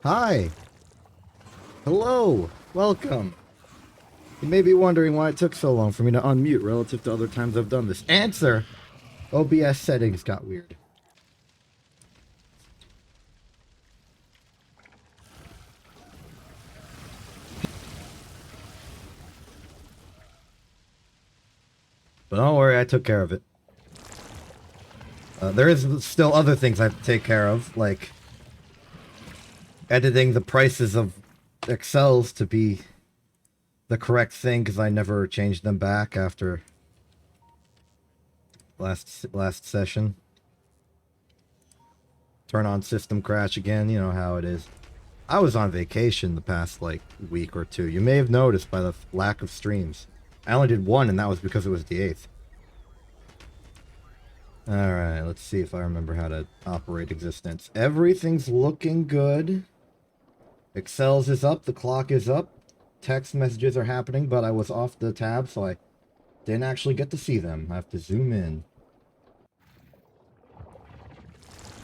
Hi. Hello. Welcome. You may be wondering why it took so long for me to unmute relative to other times I've done this. Answer! OBS settings got weird. But don't worry, I took care of it. There is still other things I have to take care of, like editing the prices of Excels to be the correct thing, because I never changed them back after last session. Turn on system crash again, you know how it is. I was on vacation the past, like, week or two. You may have noticed by the lack of streams. I only did one, and that was because it was the 8th. Alright, let's see if I remember how to operate existence. Everything's looking good. Excel's is up, the clock is up. Text messages are happening, but I was off the tab, so I didn't actually get to see them. I have to zoom in.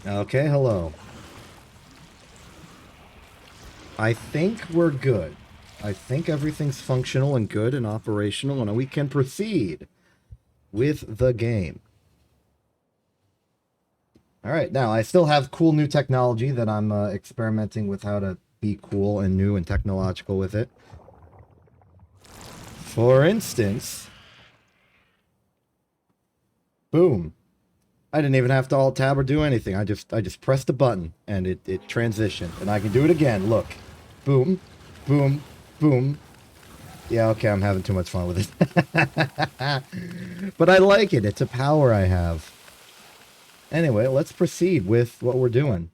Okay, hello. I think we're good. I think everything's functional and good and operational, and we can proceed with the game. Alright, now I still have cool new technology that I'm experimenting with how to be cool and new and technological with it. For instance, boom. I didn't even have to alt tab or do anything. I just pressed a button and it transitioned, and I can do it again. Look. Boom, boom, boom. Yeah, okay, I'm having too much fun with it. But I like it. It's a power I have. Anyway, let's proceed with what we're doing.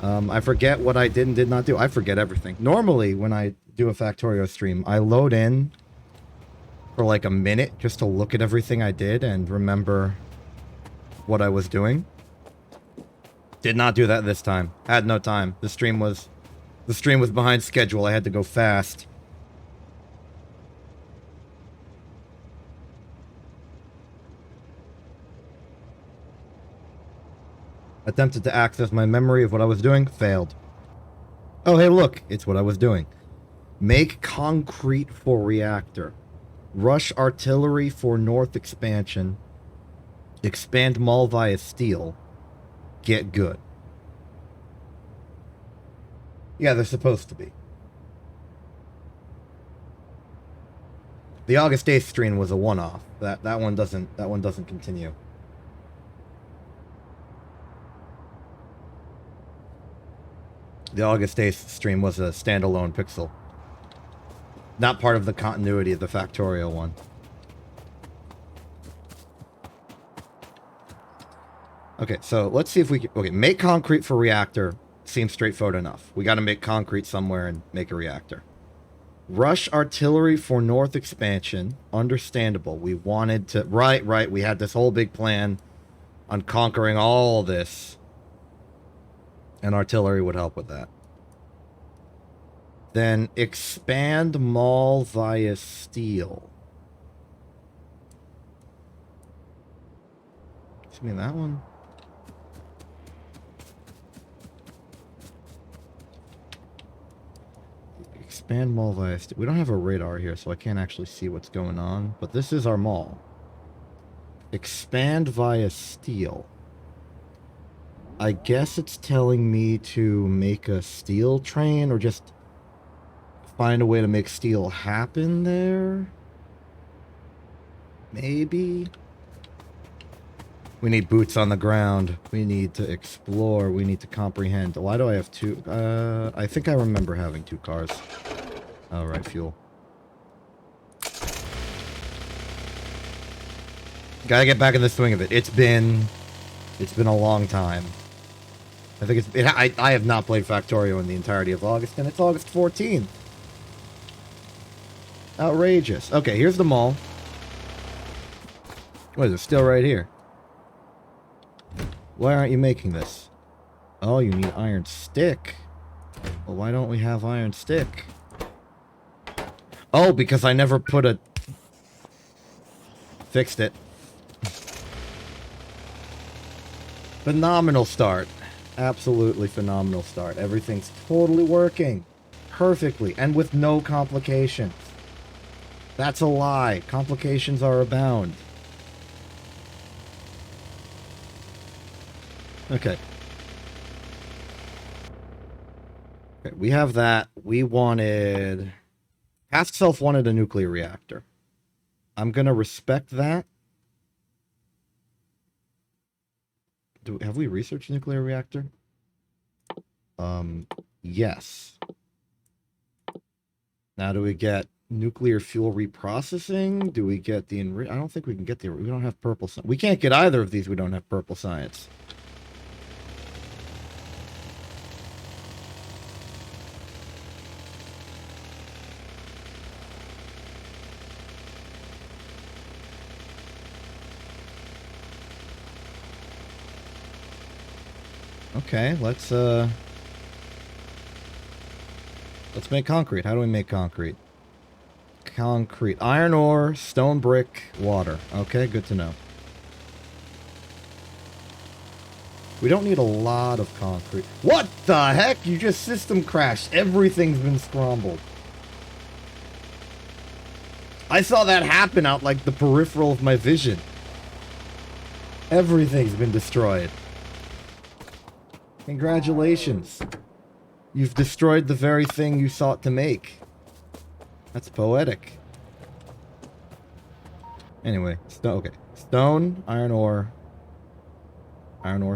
I forget what I did and did not do. I forget everything. Normally, when I do a Factorio stream, I load in for like a minute just to look at everything I did and remember what I was doing. Did not do that this time. Had no time. The stream was behind schedule. I had to go fast. Attempted to access my memory of what I was doing. Failed. Oh, hey, look. It's what I was doing. Make concrete for reactor. Rush artillery for north expansion. Expand mall via steel. Get good. Yeah, they're supposed to be. The August 8th stream was a one-off. That one doesn't continue. The August 8th stream was a standalone pixel. Not part of the continuity of the Factorio one. Okay, so let's see if we can... Okay, make concrete for reactor seems straightforward enough. We gotta make concrete somewhere and make a reactor. Rush artillery for north expansion. Understandable. We wanted to... Right. We had this whole big plan on conquering all this. And artillery would help with that. Then expand mall via steel. Give me that one. Expand mall via steel. We don't have a radar here, so I can't actually see what's going on. But this is our mall. Expand via steel. I guess it's telling me to make a steel train or just find a way to make steel happen there. Maybe. We need boots on the ground. We need to explore. We need to comprehend. Why do I have two? I think I remember having two cars. Oh, right, fuel. Gotta get back in the swing of it. It's been a long time. I think I have not played Factorio in the entirety of August, and it's August 14th. Outrageous. Okay, here's the mall. What is it? Still right here. Why aren't you making this? Oh, you need iron stick. Well, why don't we have iron stick? Oh, because I never put a... Fixed it. Phenomenal start. Absolutely phenomenal start. Everything's totally working perfectly and with no complications. That's a lie. Complications are abound. Okay. Okay, we have that. We wanted... Past Self wanted a nuclear reactor. I'm going to respect that. Have we researched nuclear reactor? Yes. Now, do we get nuclear fuel reprocessing? Do we get the... I don't think we can get the... We don't have purple science. We can't get either of these. We don't have purple science. Okay, let's make concrete. How do we make concrete? Concrete. Iron ore, stone brick, water. Okay, good to know. We don't need a lot of concrete. What the heck? You just system crashed. Everything's been scrambled. I saw that happen out like the peripheral of my vision. Everything's been destroyed. Congratulations. You've destroyed the very thing you sought to make. That's poetic. Anyway, okay. Stone, iron ore,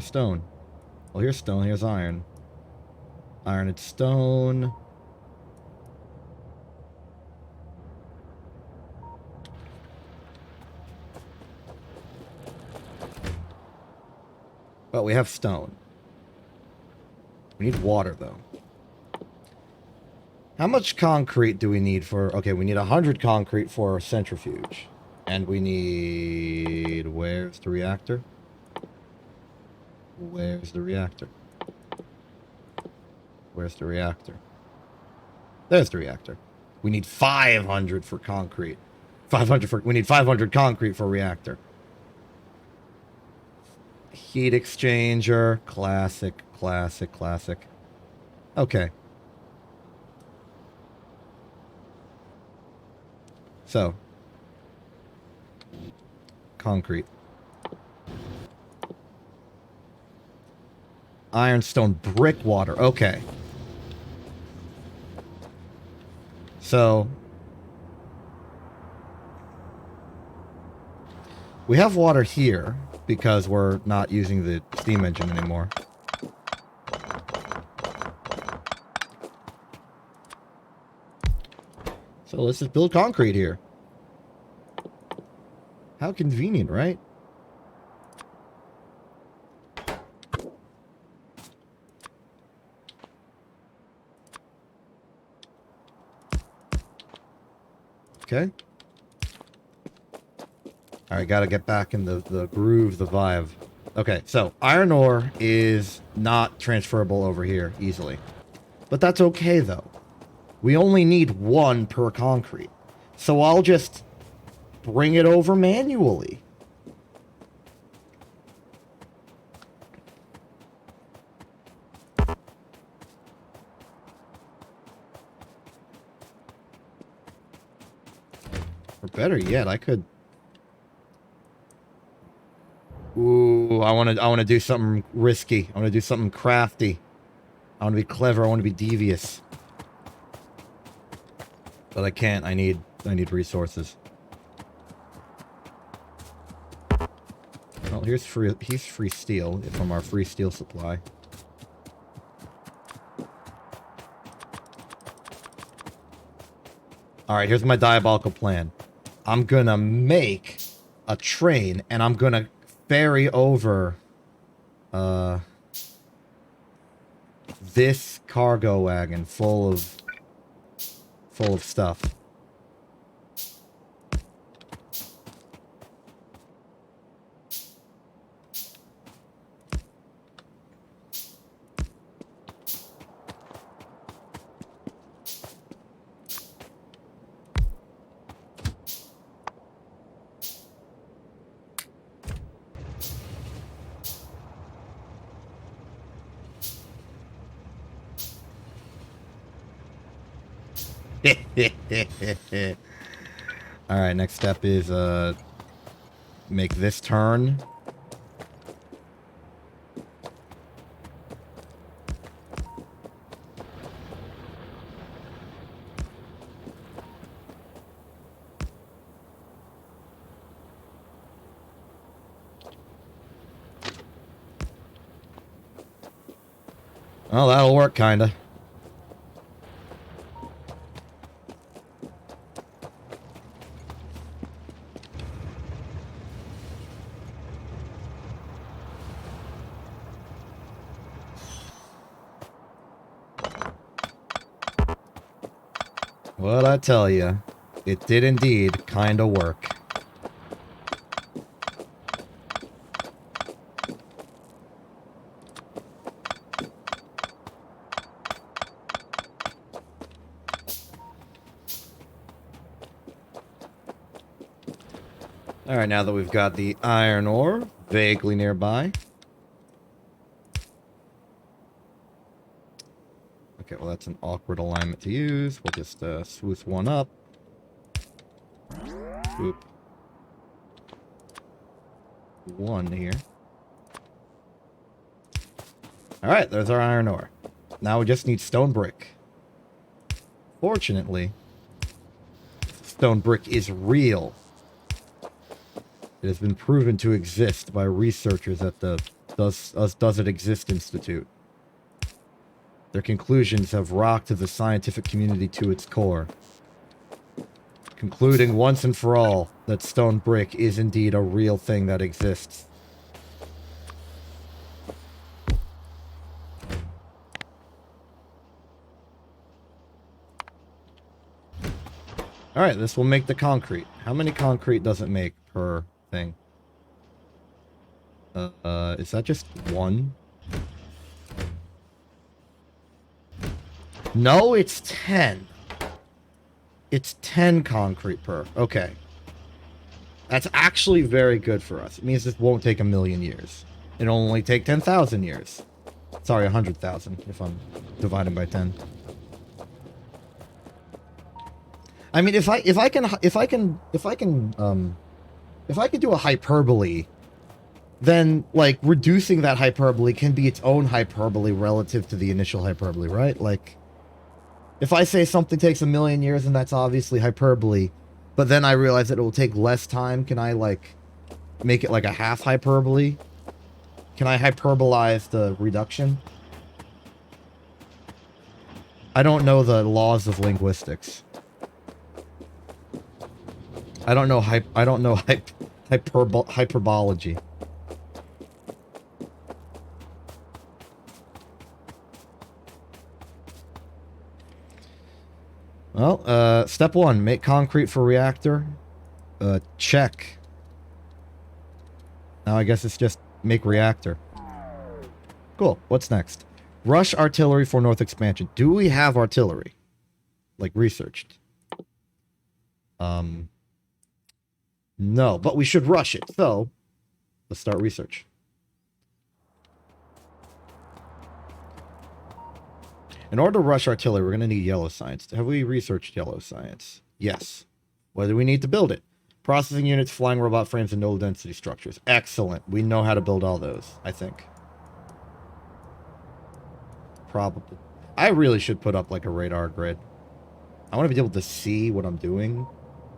stone. Well, here's stone, here's iron. Iron and stone. Well, we have stone. We need water, though. How much concrete do we need for... Okay, we need 100 concrete for a centrifuge. And we need... Where's the reactor? Where's the reactor? Where's the reactor? There's the reactor. We need 500 for concrete. 500 for... We need 500 concrete for a reactor. Heat exchanger. Classic, classic, classic. Okay. So. Concrete. Ironstone brick water. Okay. So. We have water here because we're not using the steam engine anymore. So let's just build concrete here. How convenient, right? Okay. Alright, gotta get back in the groove, the vibe. Okay, so iron ore is not transferable over here easily. But that's okay, though. We only need one per concrete. So I'll just bring it over manually. Or better yet, I could... Ooh, I want to do something risky. I want to do something crafty. I want to be clever. I want to be devious. But I can't. I need resources. Well, here's free steel from our free steel supply. Alright, here's my diabolical plan. I'm gonna make a train, and I'm gonna ferry over this cargo wagon full of stuff. Alright, next step is make this turn. Well, that'll work, kinda. What I tell you, it did indeed kinda work. Alright, now that we've got the iron ore vaguely nearby. Okay, well that's an awkward alignment to use. We'll just swoosh one up. Swoop. One here. Alright, there's our iron ore. Now we just need stone brick. Fortunately, stone brick is real. It has been proven to exist by researchers at the Does It Exist Institute. Their conclusions have rocked the scientific community to its core, concluding once and for all that stone brick is indeed a real thing that exists. Alright, this will make the concrete. How many concrete does it make per thing? Is that just one? No, it's 10. It's 10 concrete per. Okay. That's actually very good for us. It means this won't take 1,000,000 years. It'll only take 10,000 years. Sorry, 100,000 if I'm dividing by 10. I mean, if I can do a hyperbole, then like reducing that hyperbole can be its own hyperbole relative to the initial hyperbole, right? Like, if I say something takes 1,000,000 years and that's obviously hyperbole, but then I realize that it will take less time, can I like make it like a half hyperbole? Can I hyperbolize the reduction? I don't know the laws of linguistics. I don't know hyperbology. Well, step 1, make concrete for reactor. Check. Now I guess it's just make reactor. Cool. What's next? Rush artillery for north expansion. Do we have artillery? Like, researched. No, but we should rush it. So, let's start research. In order to rush artillery, we're going to need yellow science. Have we researched yellow science? Yes. What do we need to build it? Processing units, flying robot frames, and low density structures. Excellent. We know how to build all those, I think. Probably. I really should put up like a radar grid. I want to be able to see what I'm doing,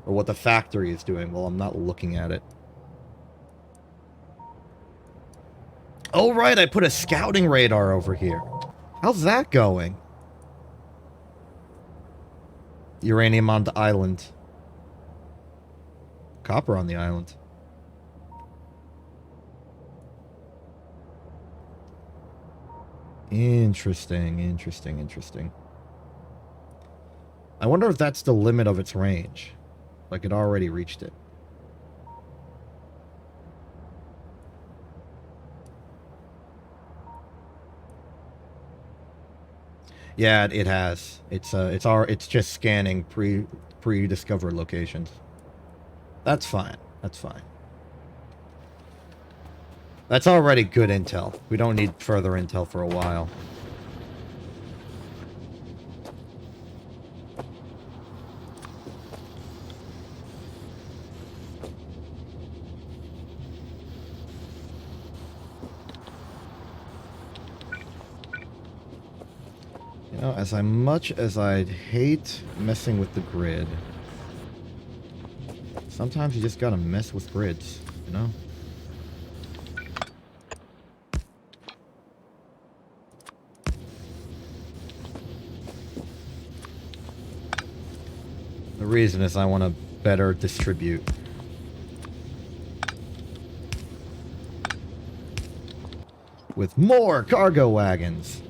or what the factory is doing while I'm not looking at it. Oh, right, I put a scouting radar over here. How's that going? Uranium on the island. Copper on the island. Interesting, interesting, interesting. I wonder if that's the limit of its range. Like it already reached it. Yeah, it has. It's just scanning pre-discovered locations. That's fine. That's fine. That's already good intel. We don't need further intel for a while. know, as much as I'd hate messing with the grid, sometimes you just gotta mess with grids, you know? The reason is I want to better distribute. With more cargo wagons.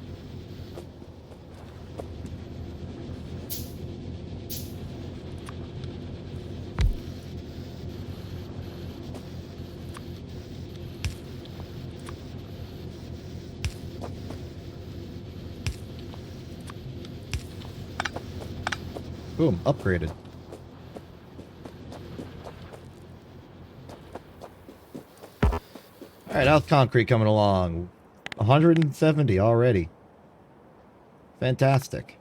Boom, upgraded. Alright, how's concrete coming along? 170 already. Fantastic.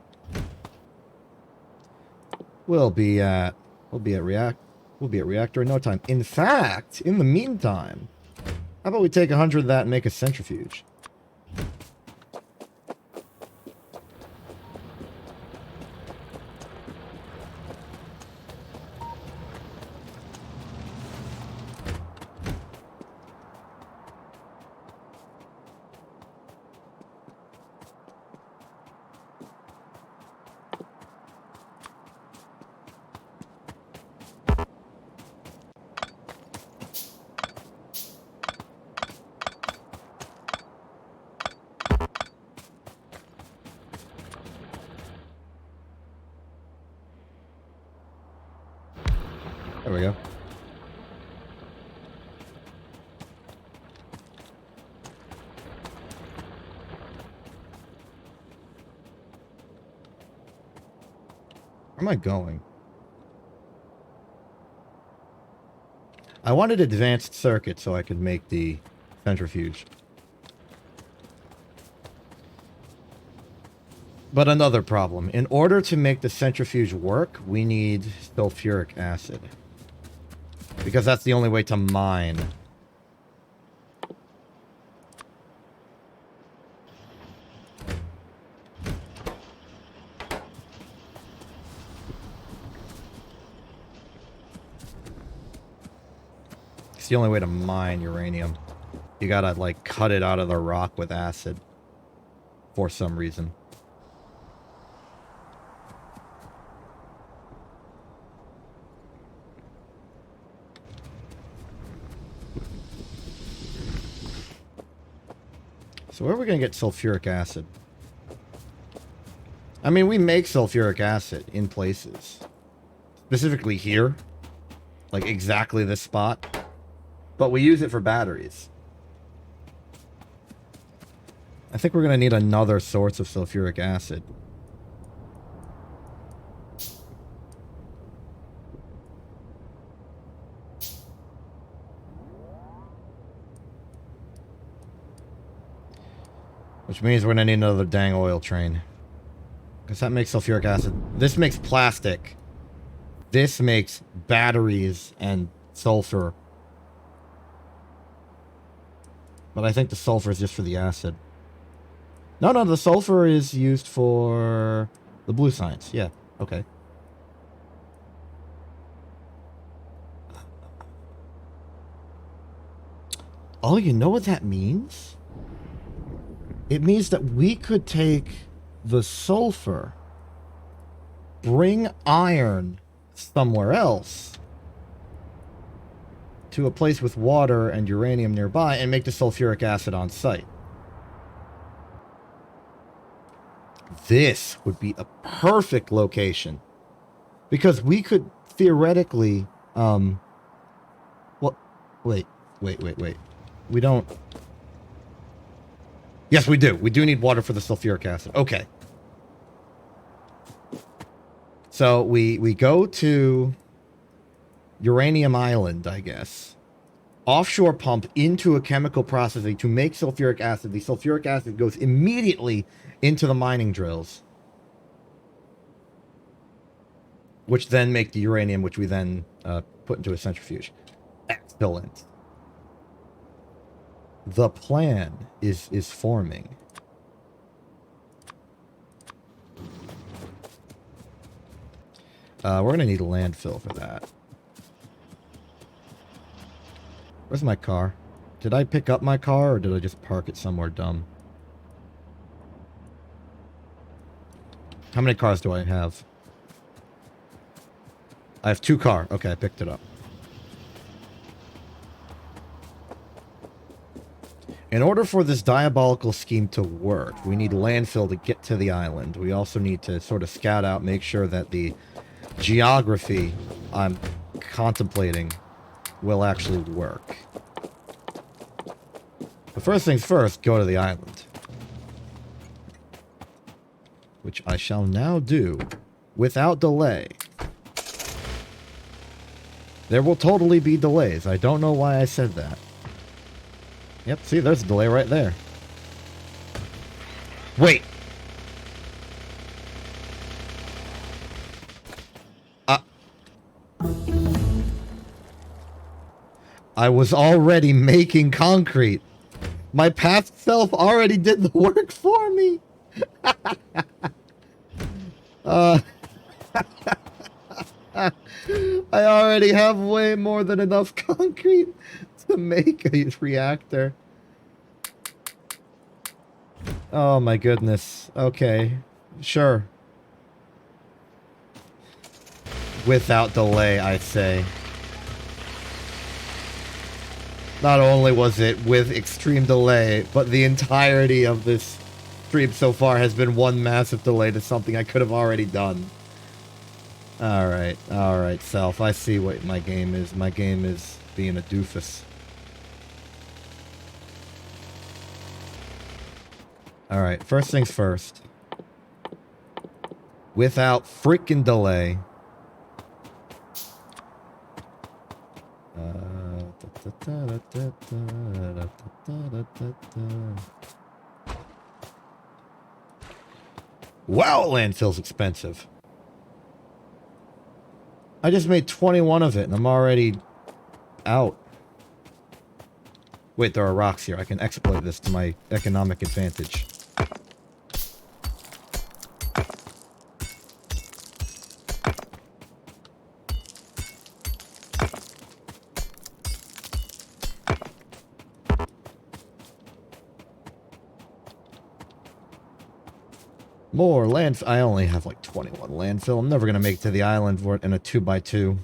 We'll be at reactor in no time. In fact, in the meantime, how about we take 100 of that and make a centrifuge? There we go. Where am I going? I wanted advanced circuit so I could make the centrifuge. But another problem. In order to make the centrifuge work, we need sulfuric acid. Because that's the only way to mine. It's the only way to mine uranium. You gotta, like, cut it out of the rock with acid. For some reason. So where are we going to get sulfuric acid? I mean, we make sulfuric acid in places. Specifically here. Like exactly this spot. But we use it for batteries. I think we're going to need another source of sulfuric acid. Which means we're going to need another dang oil train. Because that makes sulfuric acid. This makes plastic. This makes batteries and sulfur. But I think the sulfur is just for the acid. No, the sulfur is used for the blue science. Yeah, okay. Oh, you know what that means? It means that we could take the sulfur, bring iron somewhere else to a place with water and uranium nearby and make the sulfuric acid on site. This would be a perfect location because we could theoretically, well, wait. We don't. Yes, we do. We do need water for the sulfuric acid. Okay. So we go to Uranium Island, I guess. Offshore pump into a chemical processing to make sulfuric acid. The sulfuric acid goes immediately into the mining drills. Which then make the uranium, which we then put into a centrifuge. Excellent. The plan is forming. We're gonna need a landfill for that. Where's my car? Did I pick up my car, or did I just park it somewhere dumb? How many cars do I have? I have 2 cars. Okay, I picked it up. In order for this diabolical scheme to work, we need landfill to get to the island. We also need to sort of scout out, make sure that the geography I'm contemplating will actually work. But first things first, go to the island. Which I shall now do without delay. There will totally be delays. I don't know why I said that. Yep, see, there's a delay right there. Wait! I was already making concrete. My past self already did the work for me. I already have way more than enough concrete to make a reactor. Oh my goodness. Okay. Sure. Without delay, I say. Not only was it with extreme delay, but the entirety of this stream so far has been one massive delay to something I could have already done. Alright, self. I see what my game is. My game is being a doofus. Alright, first things first. Without freaking delay. Wow, landfill's expensive. I just made 21 of it and I'm already out. Wait, there are rocks here. I can exploit this to my economic advantage. More landfill. I only have like 21 landfill. I'm never going to make it to the island for it in a 2x2.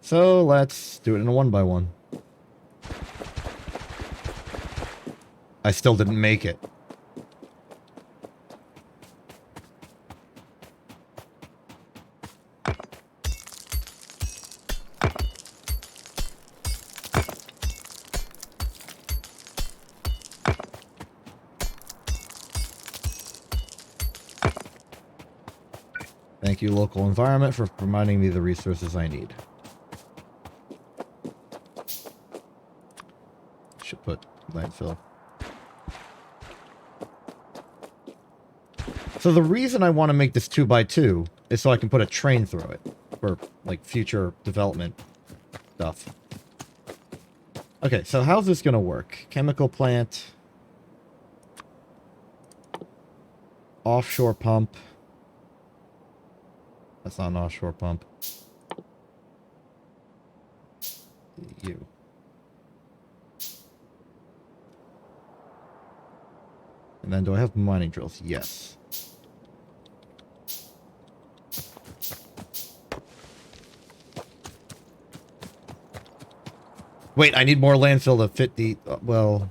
So let's do it in a 1x1. I still didn't make it. Thank you, local environment, for providing me the resources I need. Should put landfill. So the reason I want to make this 2x2 is so I can put a train through it for, like, future development stuff. Okay, so how's this going to work? Chemical plant. Offshore pump. That's not an offshore pump. You. And then do I have mining drills? Yes. Wait, I need more landfill to fit the... well...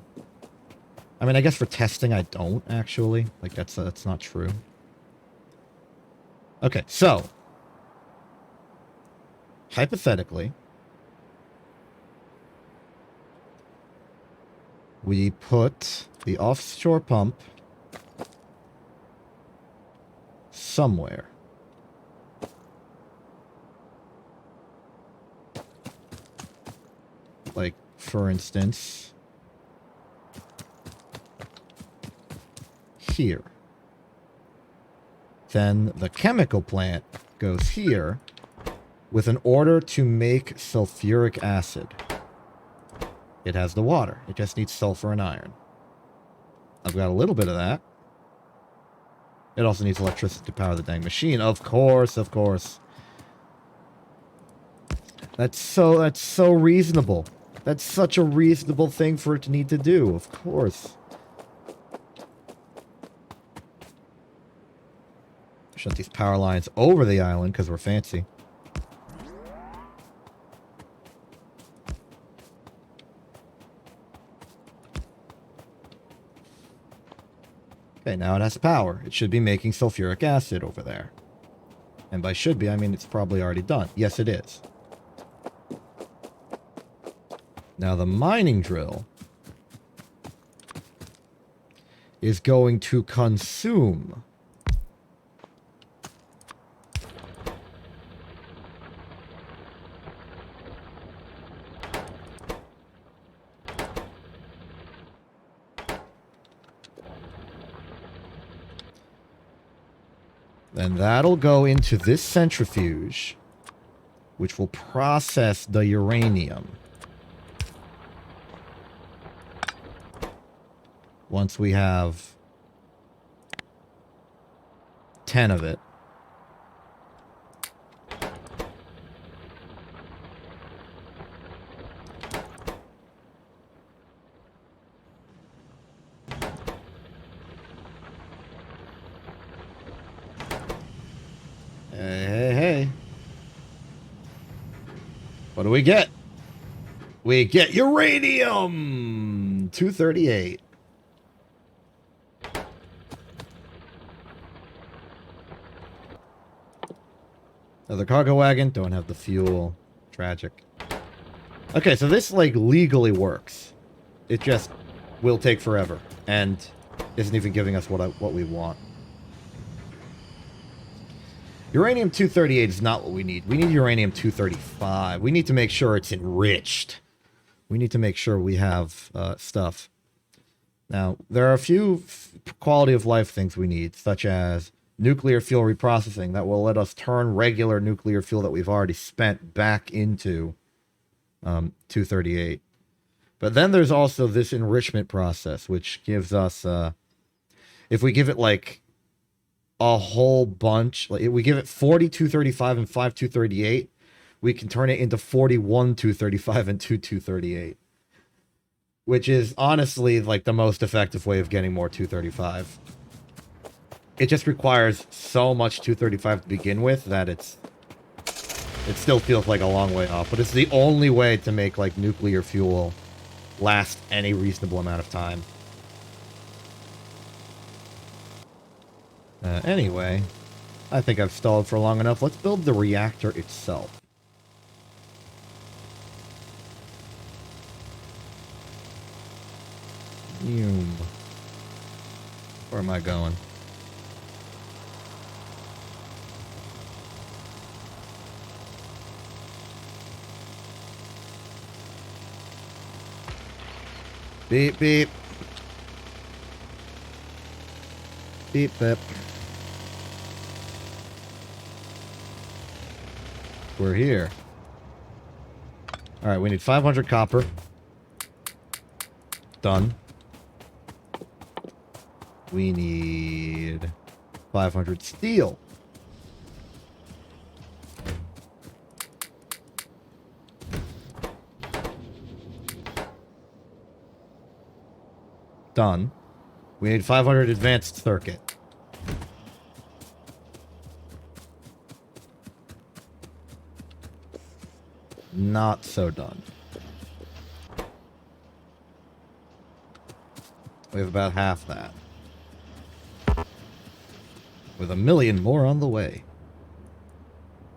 I mean, I guess for testing I don't, actually. Like, that's not true. Okay, so... hypothetically... we put the offshore pump... somewhere. Like, for instance... here. Then the chemical plant goes here with an order to make sulfuric acid. It has the water. It just needs sulfur and iron. I've got a little bit of that. It also needs electricity to power the dang machine. Of course, of course. That's so reasonable. That's such a reasonable thing for it to need to do. Of course. Shut these power lines over the island because we're fancy. Okay, now it has power. It should be making sulfuric acid over there. And by should be, I mean it's probably already done. Yes, it is. Now the mining drill is going to consume then that'll go into this centrifuge, which will process the uranium. Once we have 10 of it. Hey. What do we get? We get uranium! 238. Another cargo wagon. Don't have the fuel. Tragic. Okay, so this, like, legally works. It just will take forever. And isn't even giving us what we want. Uranium-238 is not what we need. We need uranium-235. We need to make sure it's enriched. We need to make sure we have stuff. Now, there are a few quality of life things we need, such as nuclear fuel reprocessing that will let us turn regular nuclear fuel that we've already spent back into 238. But then there's also this enrichment process, which gives us, if we give it like a whole bunch, like if we give it 40 235 and 5 238, we can turn it into 41 235 and 2 238. Which is honestly like the most effective way of getting more 235. It just requires so much 235 to begin with that it still feels like a long way off. But it's the only way to make like nuclear fuel last any reasonable amount of time. Anyway, I think I've stalled for long enough. Let's build the reactor itself. Where am I going? Beep, beep. Beep, beep. We're here. Alright, we need 500 copper. Done. We need 500 steel. Done. We need 500 advanced circuit. Not so done. We have about half that. With 1 million more on the way.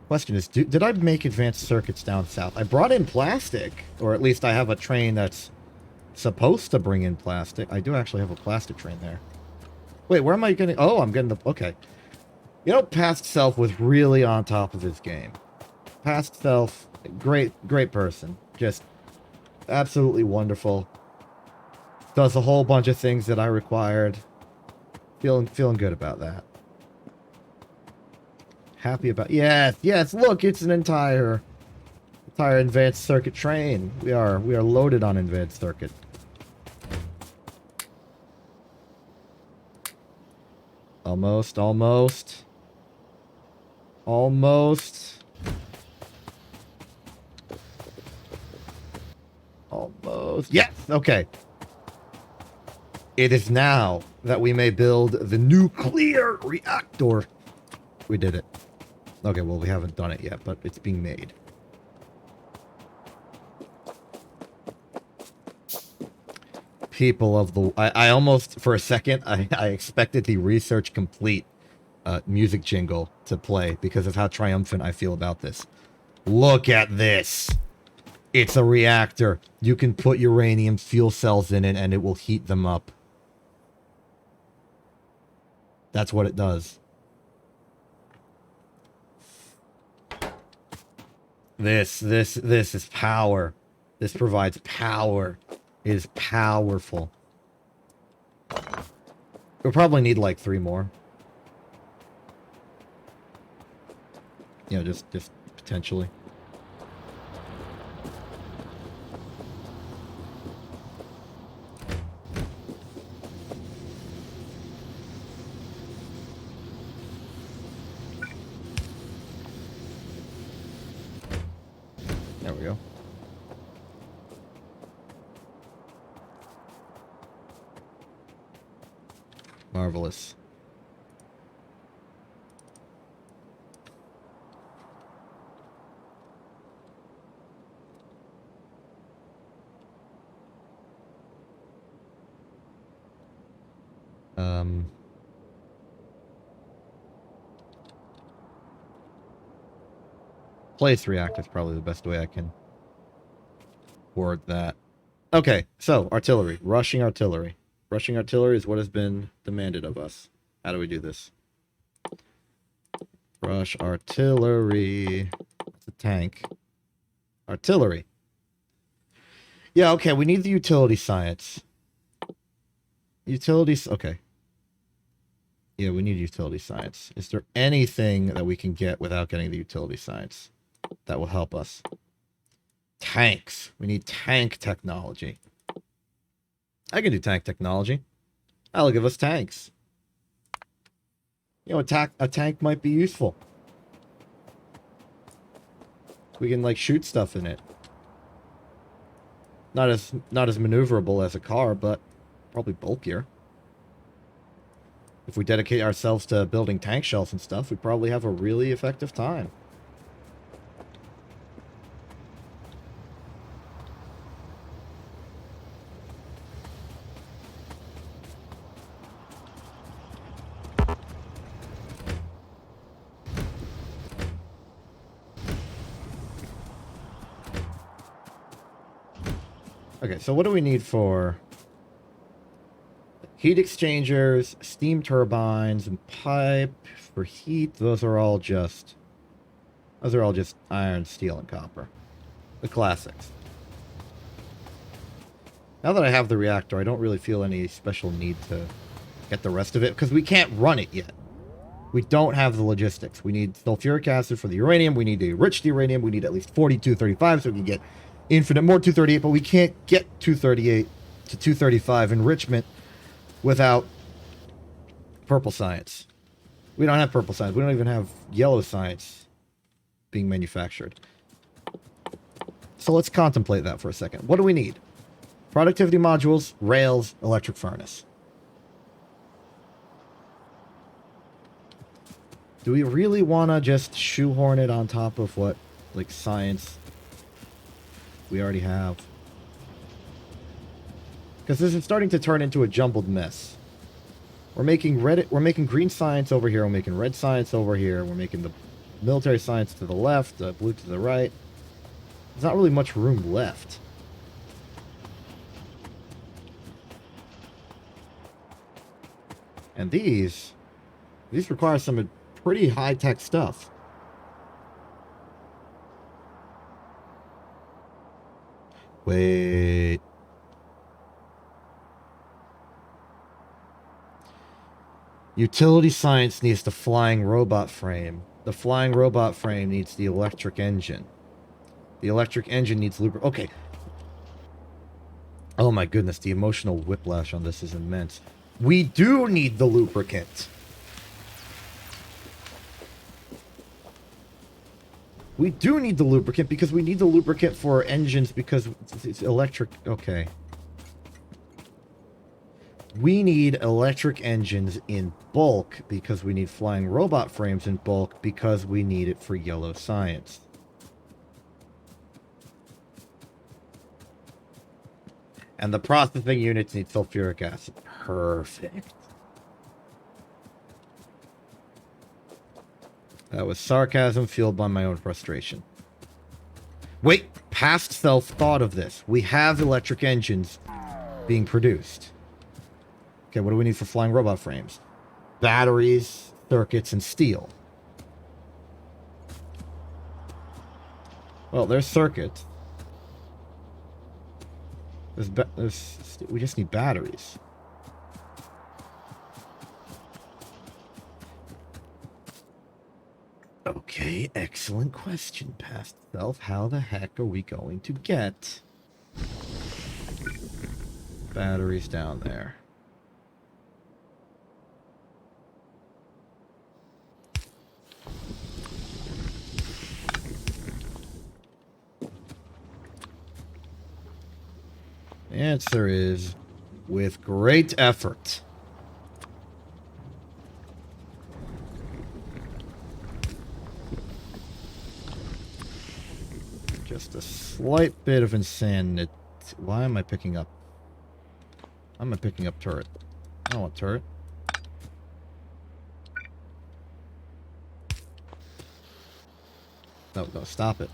Question is, did I make advanced circuits down south? I brought in plastic. Or at least I have a train that's supposed to bring in plastic. I do actually have a plastic train there. Wait, where am I getting... Oh, I'm getting the... Okay. You know, Past Self was really on top of his game. Past Self, great person. Just absolutely wonderful. Does a whole bunch of things that I required. Feeling good about that. Happy about... Yes, look, it's an entire advanced circuit train. We are loaded on advanced circuit. Almost, almost. Almost. Almost. Yes! Okay. It is now that we may build the nuclear reactor. We did it. Okay, well, we haven't done it yet, but it's being made. People of the... I almost, for a second, I expected the research complete music jingle to play because of how triumphant I feel about this. Look at this. It's a reactor. You can put uranium fuel cells in it and it will heat them up. That's what it does. This is power. This provides power. It is powerful. We'll probably need like 3 more. You know, just potentially. There we go. Marvelous. Place reactor is probably the best way I can word that. Okay, so artillery. Rushing artillery. Rushing artillery is what has been demanded of us. How do we do this? Rush artillery. It's a tank. Artillery. Yeah, okay, we need the utility science. Utilities, okay. Yeah, we need utility science. Is there anything that we can get without getting the utility science that will help us? Tanks. We need tank technology. I can do tank technology. That'll give us tanks. You know, a tank might be useful. We can, like, shoot stuff in it. Not as maneuverable as a car, but probably bulkier. If we dedicate ourselves to building tank shells and stuff, we probably have a really effective time. Okay, so what do we need for heat exchangers, steam turbines, and pipe for heat? Those are all just iron, steel, and copper. The classics. Now that I have the reactor, I don't really feel any special need to get the rest of it, because we can't run it yet. We don't have the logistics. We need sulfuric acid for the uranium. We need to enrich the uranium. We need at least 4235 so we can get infinite more 238, but we can't get 238 to 235 enrichment without purple science. We don't have purple science. We don't even have yellow science being manufactured. So let's contemplate that for a second. What do we need? Productivity modules, rails, electric furnace. Do we really want to just shoehorn it on top of what, like, science we already have? Because this is starting to turn into a jumbled mess. We're making green science over here, we're making red science over here, we're making the military science to the left, blue to the right. There's not really much room left. And these require some pretty high-tech stuff. Wait. Utility science needs the flying robot frame. The flying robot frame needs the electric engine. The electric engine needs lubricant. Okay. Oh my goodness, the emotional whiplash on this is immense. We do need the lubricant. We do need the lubricant because we need the lubricant for engines because it's electric. Okay. We need electric engines in bulk because we need flying robot frames in bulk because we need it for yellow science. And the processing units need sulfuric acid. Perfect. That was sarcasm fueled by my own frustration. Wait, past self thought of this. We have electric engines being produced. Okay, what do we need for flying robot frames? Batteries, circuits, and steel. Well, there's circuits. We just need batteries. Okay, excellent question, past self. How the heck are we going to get batteries down there? The answer is with great effort. Just a slight bit of insanity. Why am I picking up? I'm picking up turret. I don't want turret. No, stop it.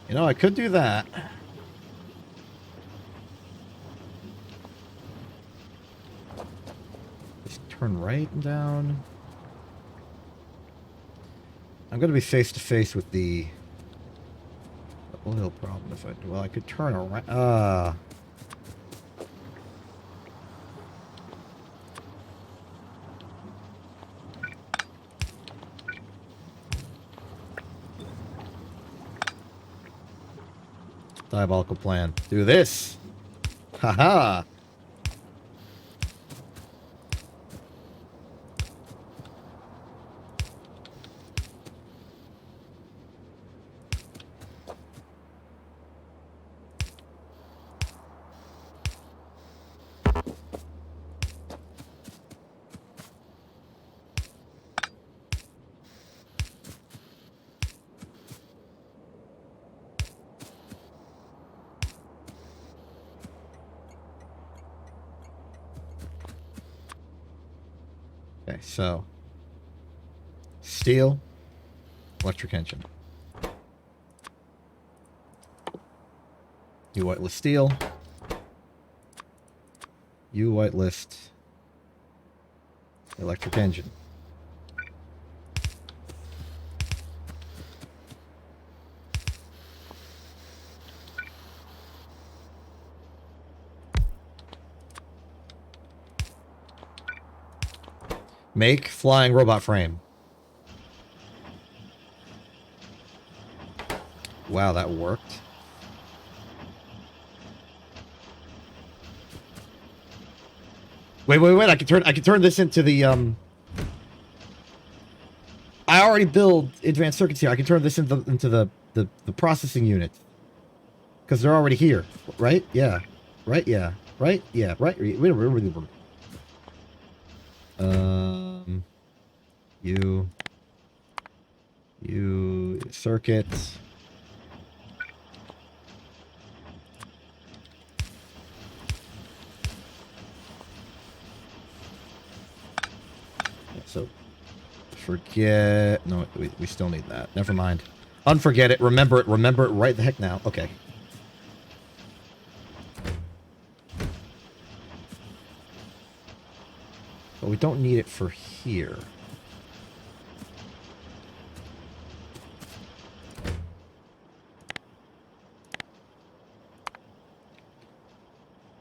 You know, I could do that. Just turn right and down. I'm going to be face to face with the oil problem if I... Well, I could turn around. Diabolical plan. Do this. Haha. Okay, so steel, electric engine. You whitelist steel. You whitelist electric engine. Make flying robot frame. Wow, that worked. Wait, I can turn this into the I already build advanced circuits here. I can turn this into the processing unit. Because they're already here. Right? Yeah. Right? Yeah. Right? Yeah. Right? You circuits. So forget. No, we still need that. Never mind. Unforget it. Remember it. Remember it right the heck now. Okay. But we don't need it for here.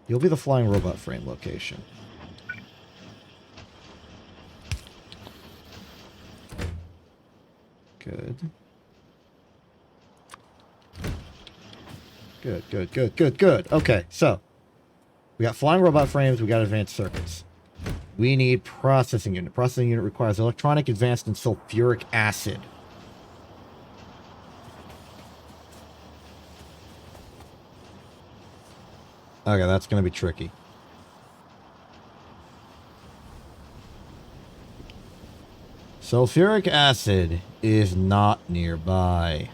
You'll be the flying robot frame location. Good. Good, good, good, good, good. Okay, so we got flying robot frames, we got advanced circuits. We need processing unit. Processing unit requires electronic advanced and sulfuric acid. Okay, that's going to be tricky. Sulfuric acid is not nearby.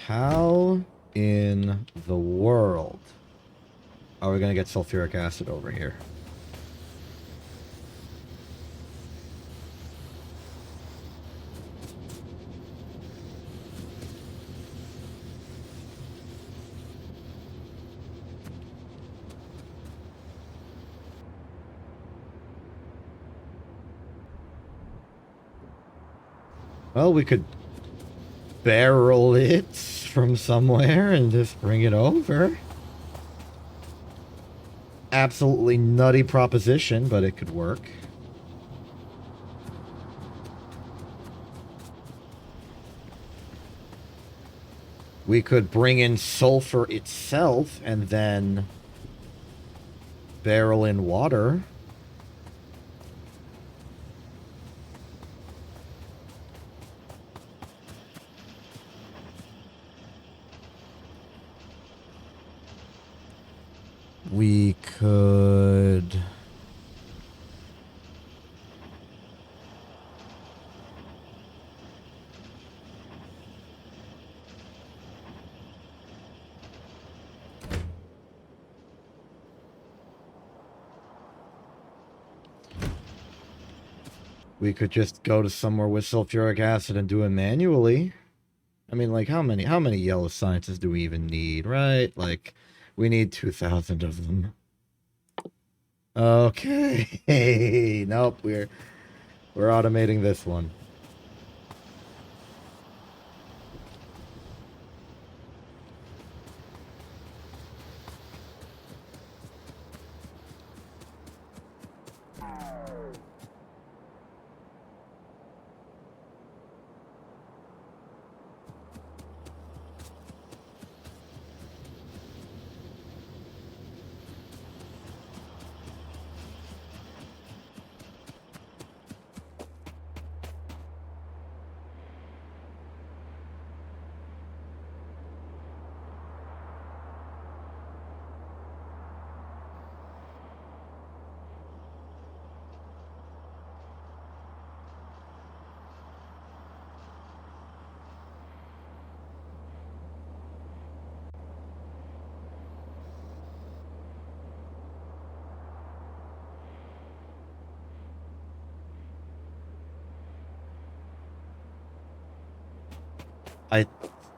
How in the world are we going to get sulfuric acid over here? Well, we could barrel it from somewhere and just bring it over. Absolutely nutty proposition, but it could work. We could bring in sulfur itself and then barrel in water. We could... We could just go to somewhere with sulfuric acid and do it manually. I mean, like, how many yellow scientists do we even need, right? Like, we need 2,000 of them. Okay. Nope, we're automating this one.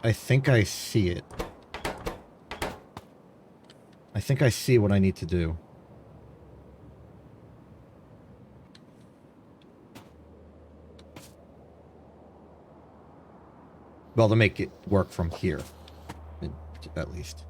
I think I see it. I think I see what I need to do. Well, to make it work from here, at least.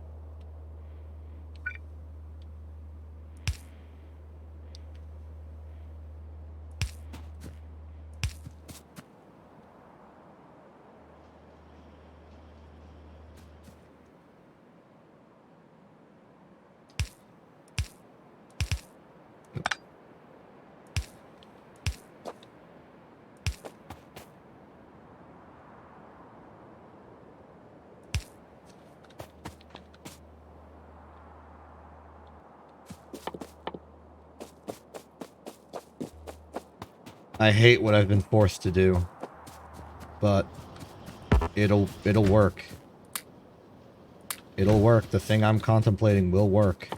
I hate what I've been forced to do, but it'll work. It'll work. The thing I'm contemplating will work.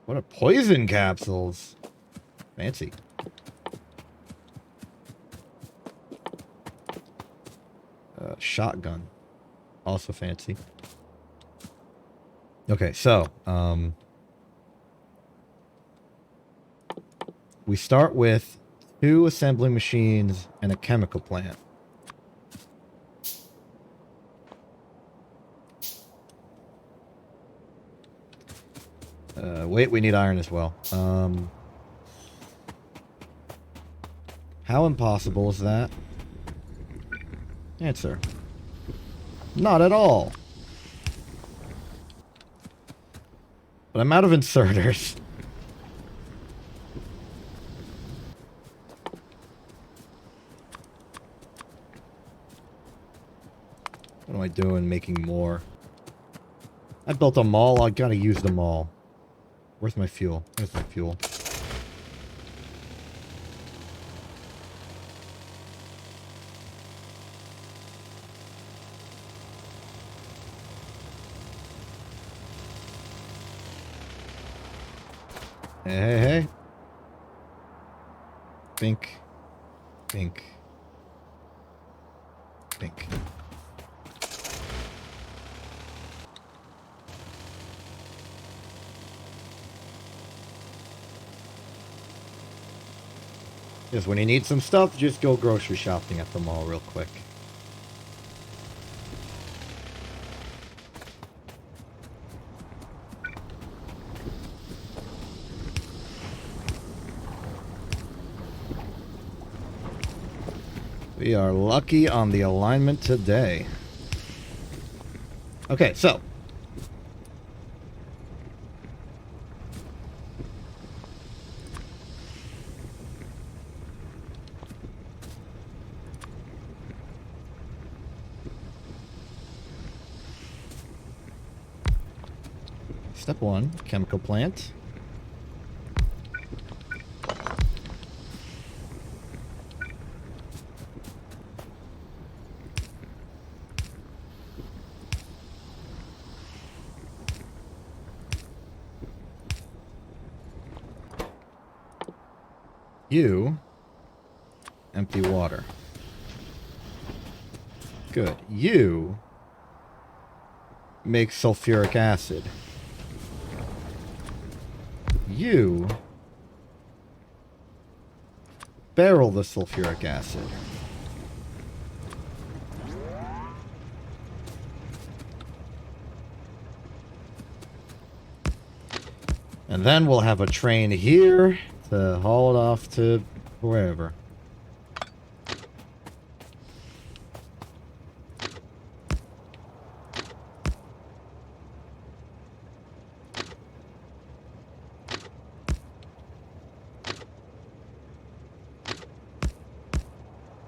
What are poison capsules? Fancy. Shotgun. Also fancy. Okay, so, we start with 2 assembly machines and a chemical plant. Wait, we need iron as well. How impossible is that? Answer. Not at all. But I'm out of inserters. What am I doing making more? I built a mall, I gotta use the mall. Where's my fuel? Where's my fuel? Hey, hey, hey. Think. Think. Think. Because when you need some stuff, just go grocery shopping at the mall real quick. We are lucky on the alignment today. Okay, so. Step 1, chemical plant. You empty water. Good. You make sulfuric acid. You barrel the sulfuric acid. And then we'll have a train here to haul it off to wherever.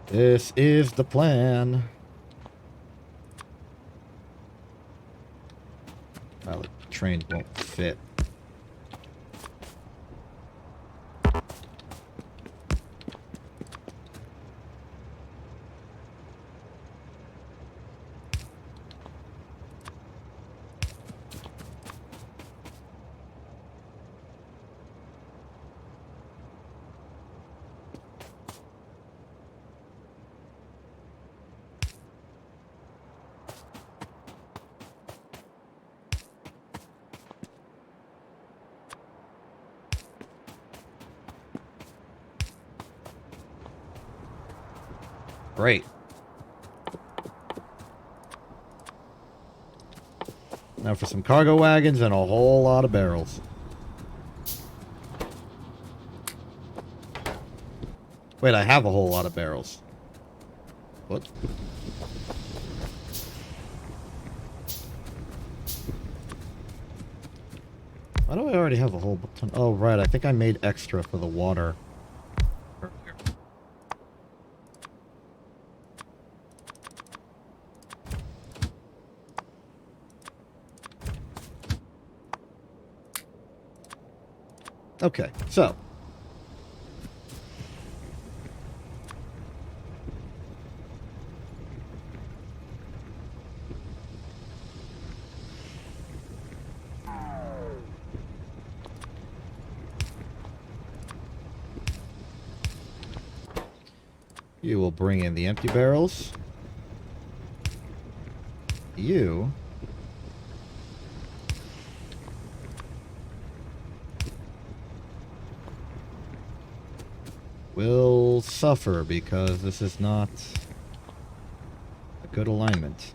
This is the plan. Well, the train won't fit. Great. Now for some cargo wagons and a whole lot of barrels. Wait, I have a whole lot of barrels. What? Why do I already have a whole ton? Oh, right. I think I made extra for the water. Okay, so. You will bring in the empty barrels. You will suffer because this is not a good alignment.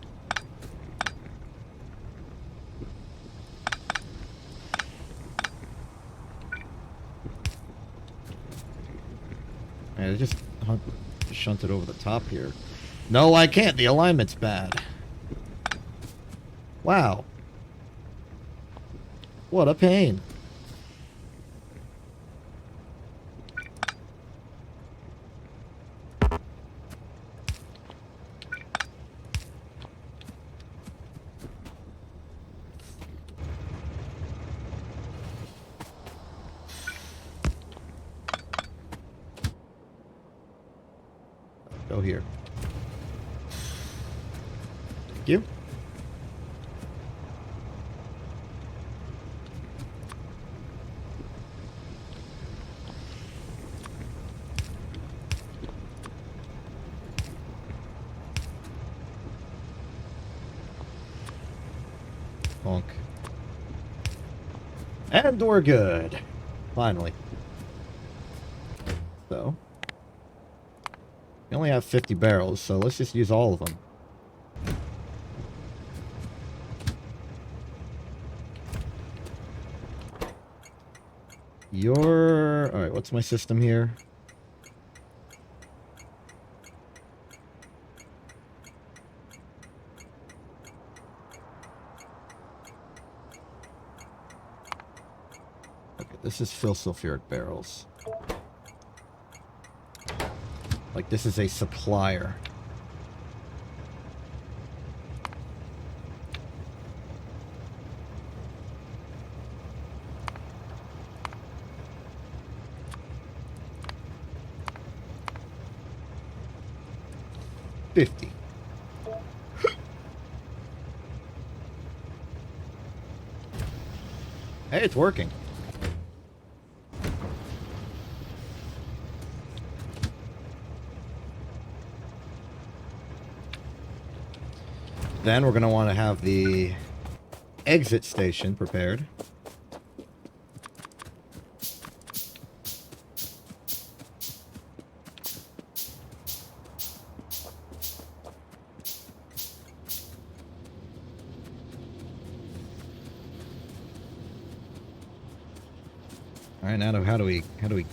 And I just shunted over the top here. No, I can't. The alignment's bad. Wow. What a pain. Go here. Thank you. Honk. And we're good. Finally. So. We only have 50 barrels, so let's just use all of them. Alright, what's my system here? Okay, this is fill sulfuric barrels. Like, this is a supplier. $50. Hey, it's working. Then we're going to want to have the exit station prepared. All right, now how do we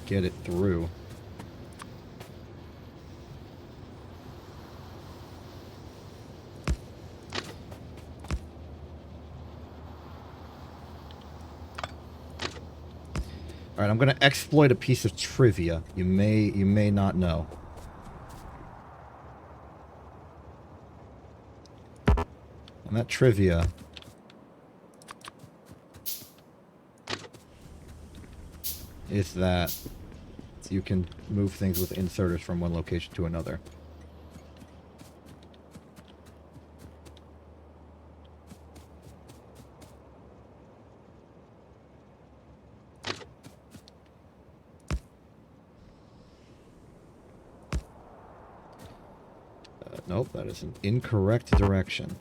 get it through? All right, I'm going to exploit a piece of trivia you may not know. And that trivia is that you can move things with inserters from one location to another. Nope, that is an incorrect direction.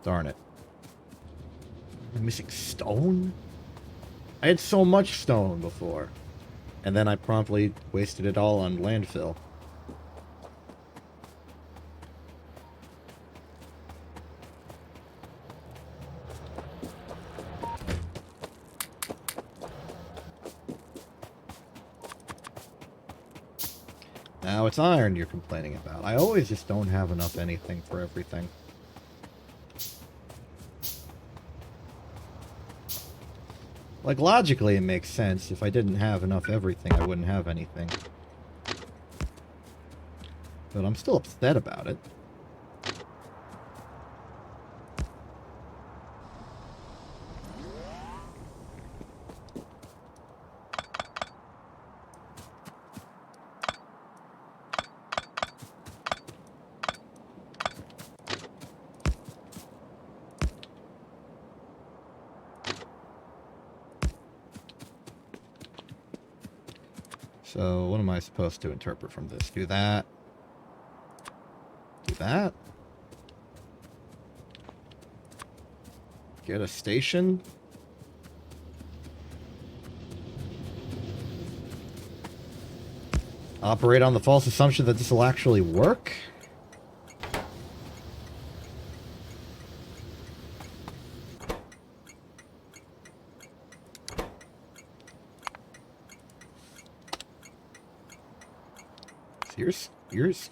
Darn it. I'm missing stone? I had so much stone before. And then I promptly wasted it all on landfill. Now it's iron you're complaining about. I always just don't have enough anything for everything. Like, logically it makes sense. If I didn't have enough everything, I wouldn't have anything. But I'm still upset about it. So, what am I supposed to interpret from this? Do that. Do that. Get a station. Operate on the false assumption that this will actually work. Yours.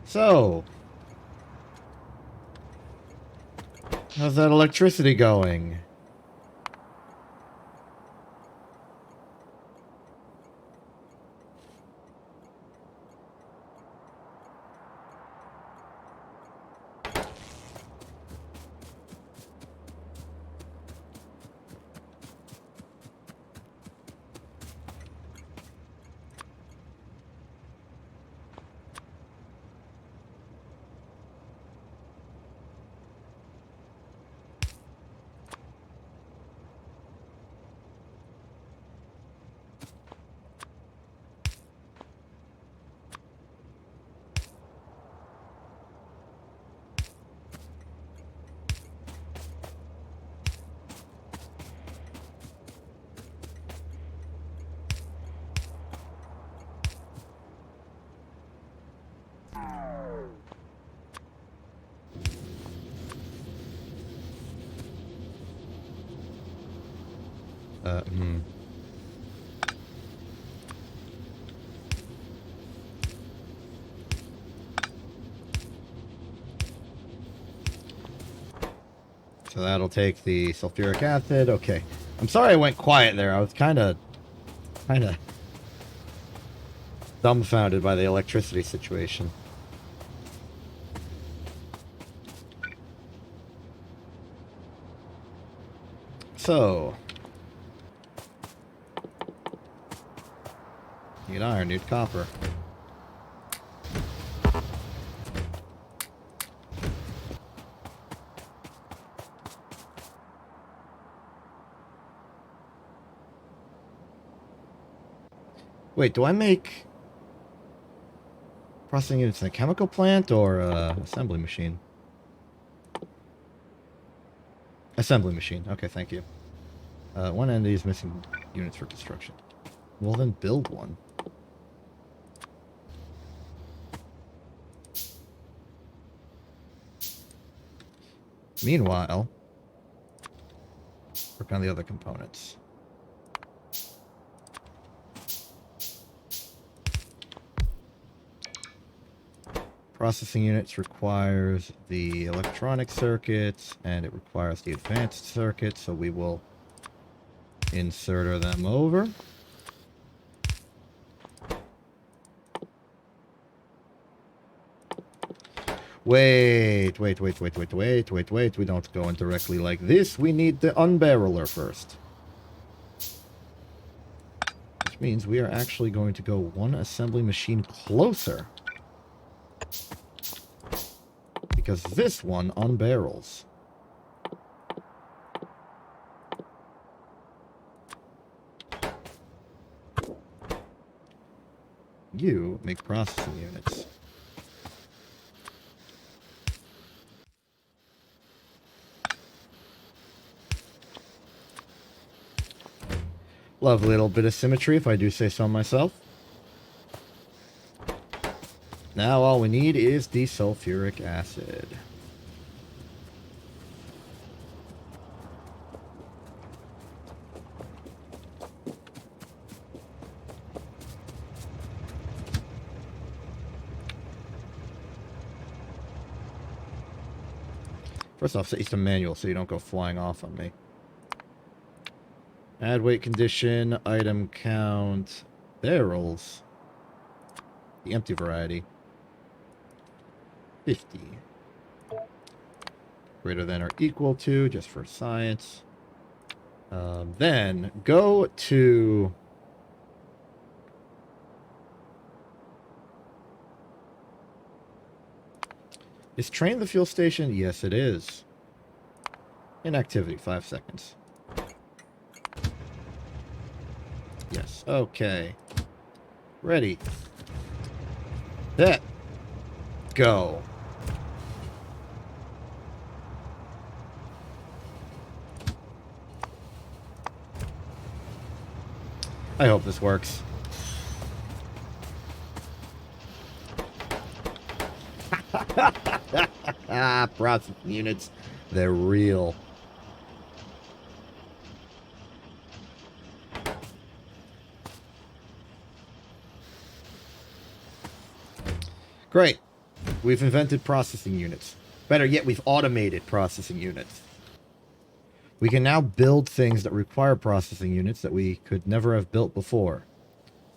So, how's that electricity going? So that'll take the sulfuric acid. Okay. I'm sorry I went quiet there. I was kind of dumbfounded by the electricity situation. So, need iron, need copper. Wait, do I make processing units in a chemical plant or assembly machine? Assembly machine. Okay, thank you. One entity is missing units for construction. Well, then build one. Meanwhile, work on the other components. Processing units requires the electronic circuits, and it requires the advanced circuits, so we will insert them over. Wait. We don't go in directly like this. We need the unbarreler first. Which means we are actually going to go one assembly machine closer. Because this one unbarrels. You make processing units. Lovely little bit of symmetry, if I do say so myself. Now all we need is desulfuric acid. First off, set some manual so you don't go flying off on me. Add weight condition, item count, barrels. The empty variety. 50. Greater than or equal to, just for science. Then go to... Is train the fuel station? Yes, it is. Inactivity, 5 seconds. units. Okay. Ready. Set. Go. I hope this works. Processing units. They're real. Great. We've invented processing units. Better yet, we've automated processing units. We can now build things that require processing units that we could never have built before.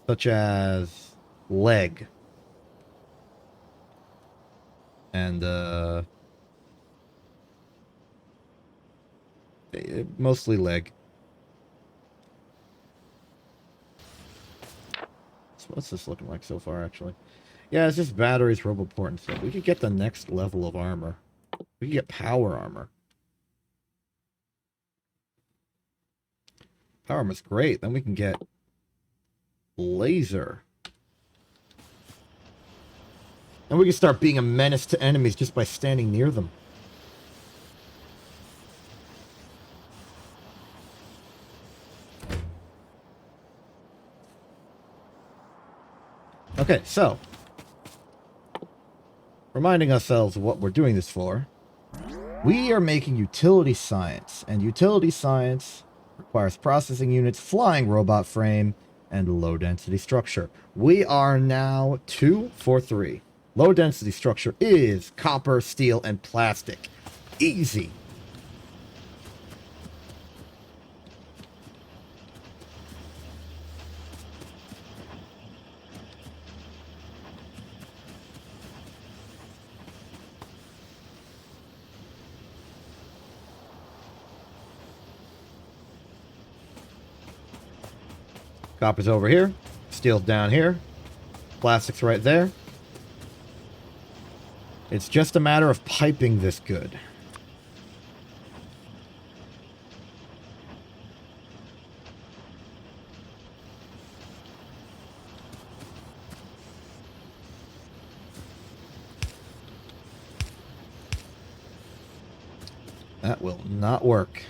Such as leg. And, mostly leg. So what's this looking like so far, actually? Yeah, it's just batteries, roboport, and stuff. We could get the next level of armor. We could get power armor. Power armor's great. Then we can get laser. And we can start being a menace to enemies just by standing near them. Okay, so reminding ourselves of what we're doing this for, we are making utility science, and utility science requires processing units, flying robot frame, and low density structure. We are now 2 for 3. Low density structure is copper, steel, and plastic. Easy. Copper's over here. Steel's down here. Plastic's right there. It's just a matter of piping this good. That will not work.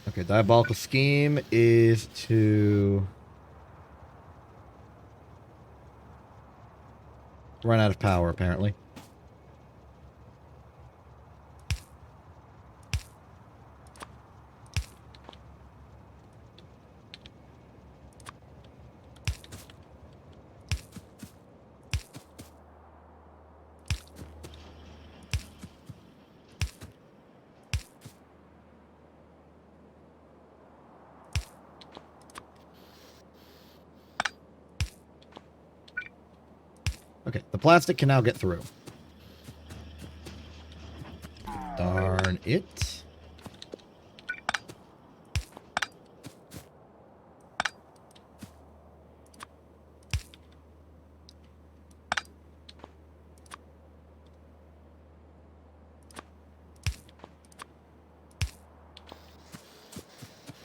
Okay, diabolical scheme is to run out of power, apparently. Okay, the plastic can now get through. Darn it.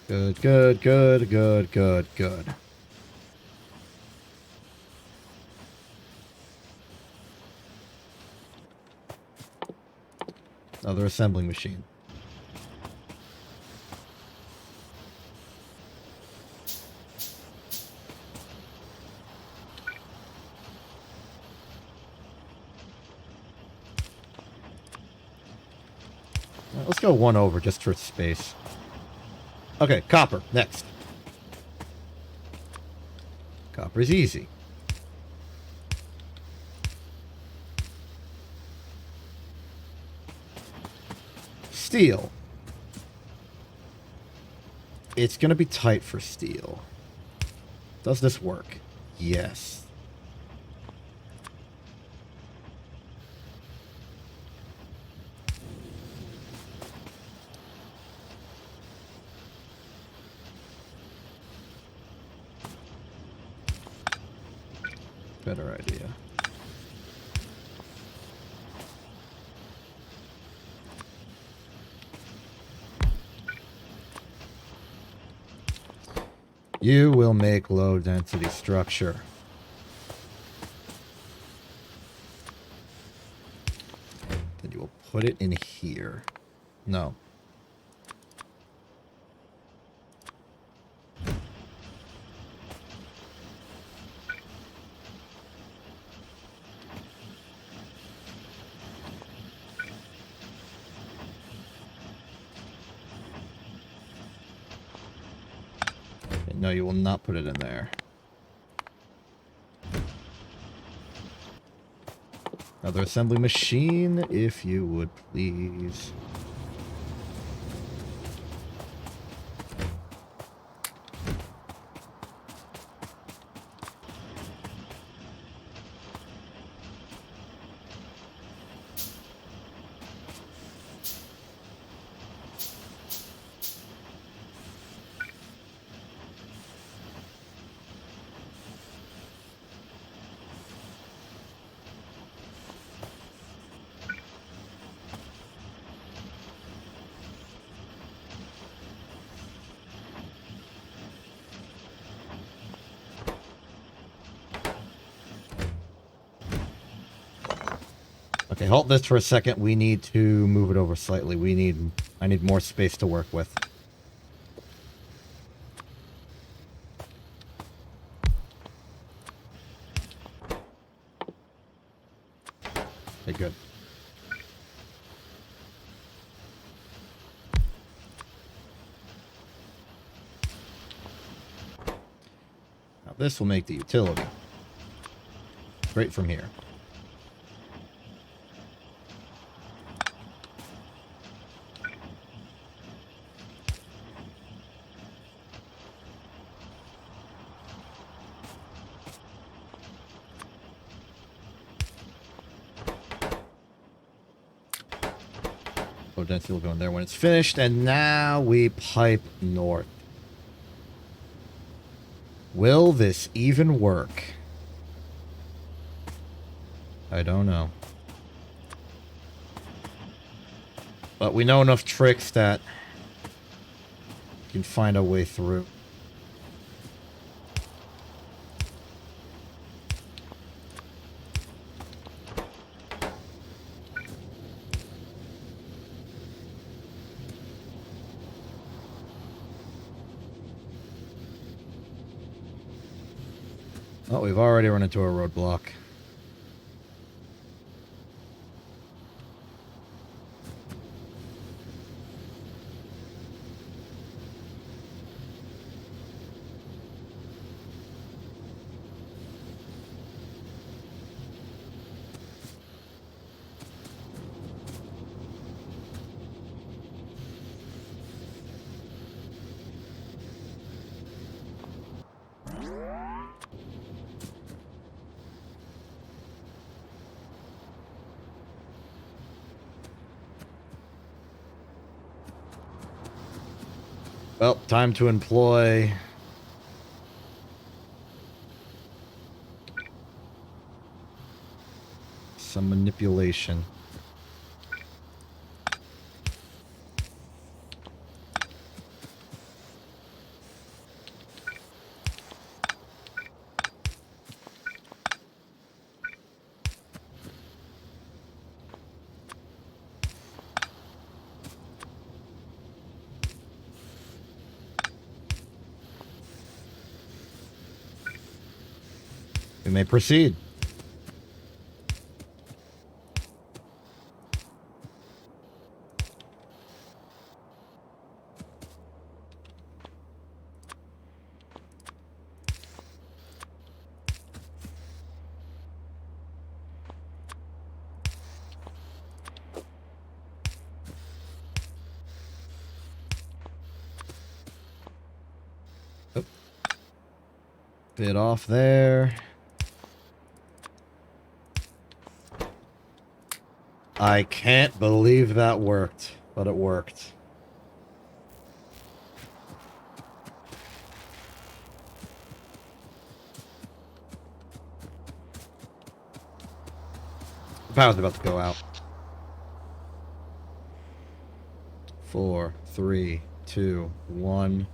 Good, good, good, good, good, good. Another assembling machine. Let's go one over just for space. Okay, copper, next. Copper's easy. Steel. It's gonna be tight for steel. Does this work? Yes. Better idea. You will make low density structure. Then you will put it in here. No. No, you will not put it in there. Another assembly machine, if you would please. Okay, hold this for a second. We need to move it over slightly. I need more space to work with. Okay, good. Now this will make the utility. Straight from here. Low density will go in there when it's finished, and now we pipe north. Will this even work? I don't know. But we know enough tricks that we can find a way through. Oh, we've already run into a roadblock. Well, time to employ some manipulation. We may proceed. Oh. Bit off there. I can't believe that worked, but it worked. The power's about to go out. 4, 3, 2, 1.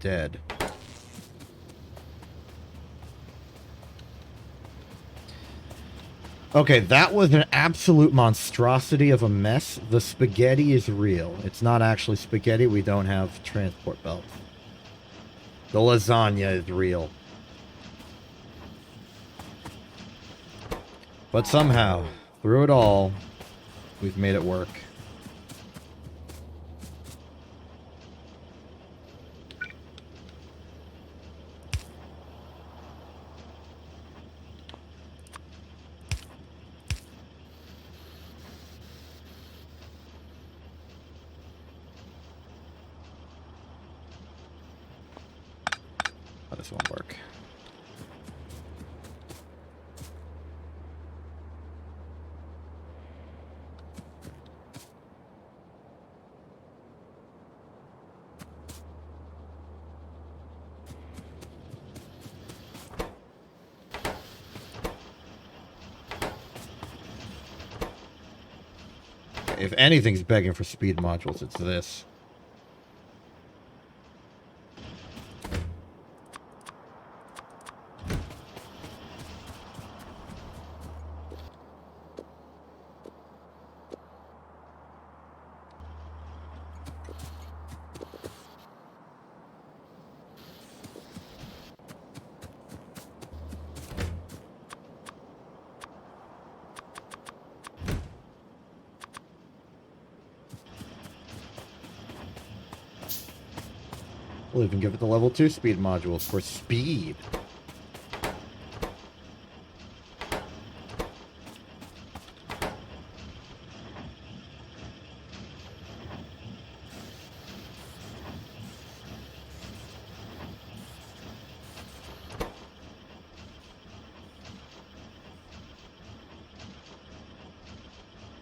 Dead. Okay, that was an absolute monstrosity of a mess. The spaghetti is real. It's not actually spaghetti. We don't have transport belts. The lasagna is real. But somehow, through it all, we've made it work. Oh, this won't work. If anything's begging for speed modules, it's this. We'll even give it the level 2 speed modules for speed.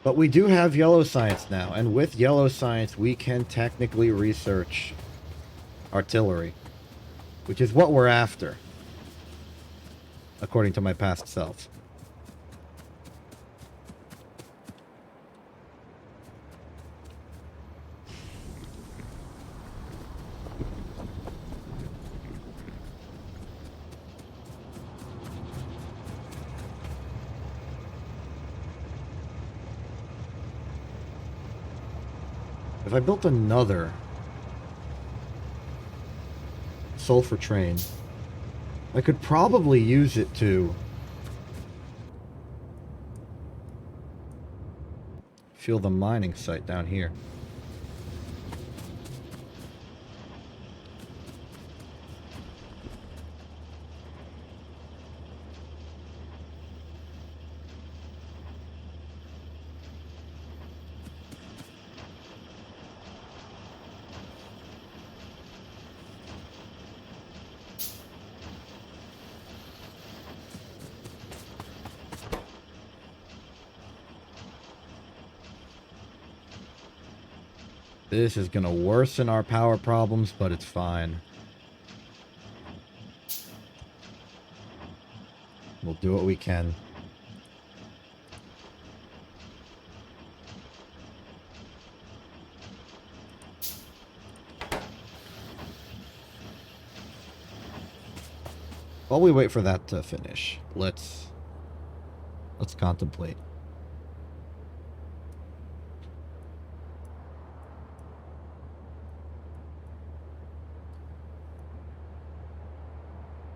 But we do have yellow science now, and with yellow science we can technically research artillery, which is what we're after, according to my past self. If I built another sulfur train, I could probably use it to fuel the mining site down here. This is gonna worsen our power problems, but it's fine. We'll do what we can. While we wait for that to finish, let's contemplate.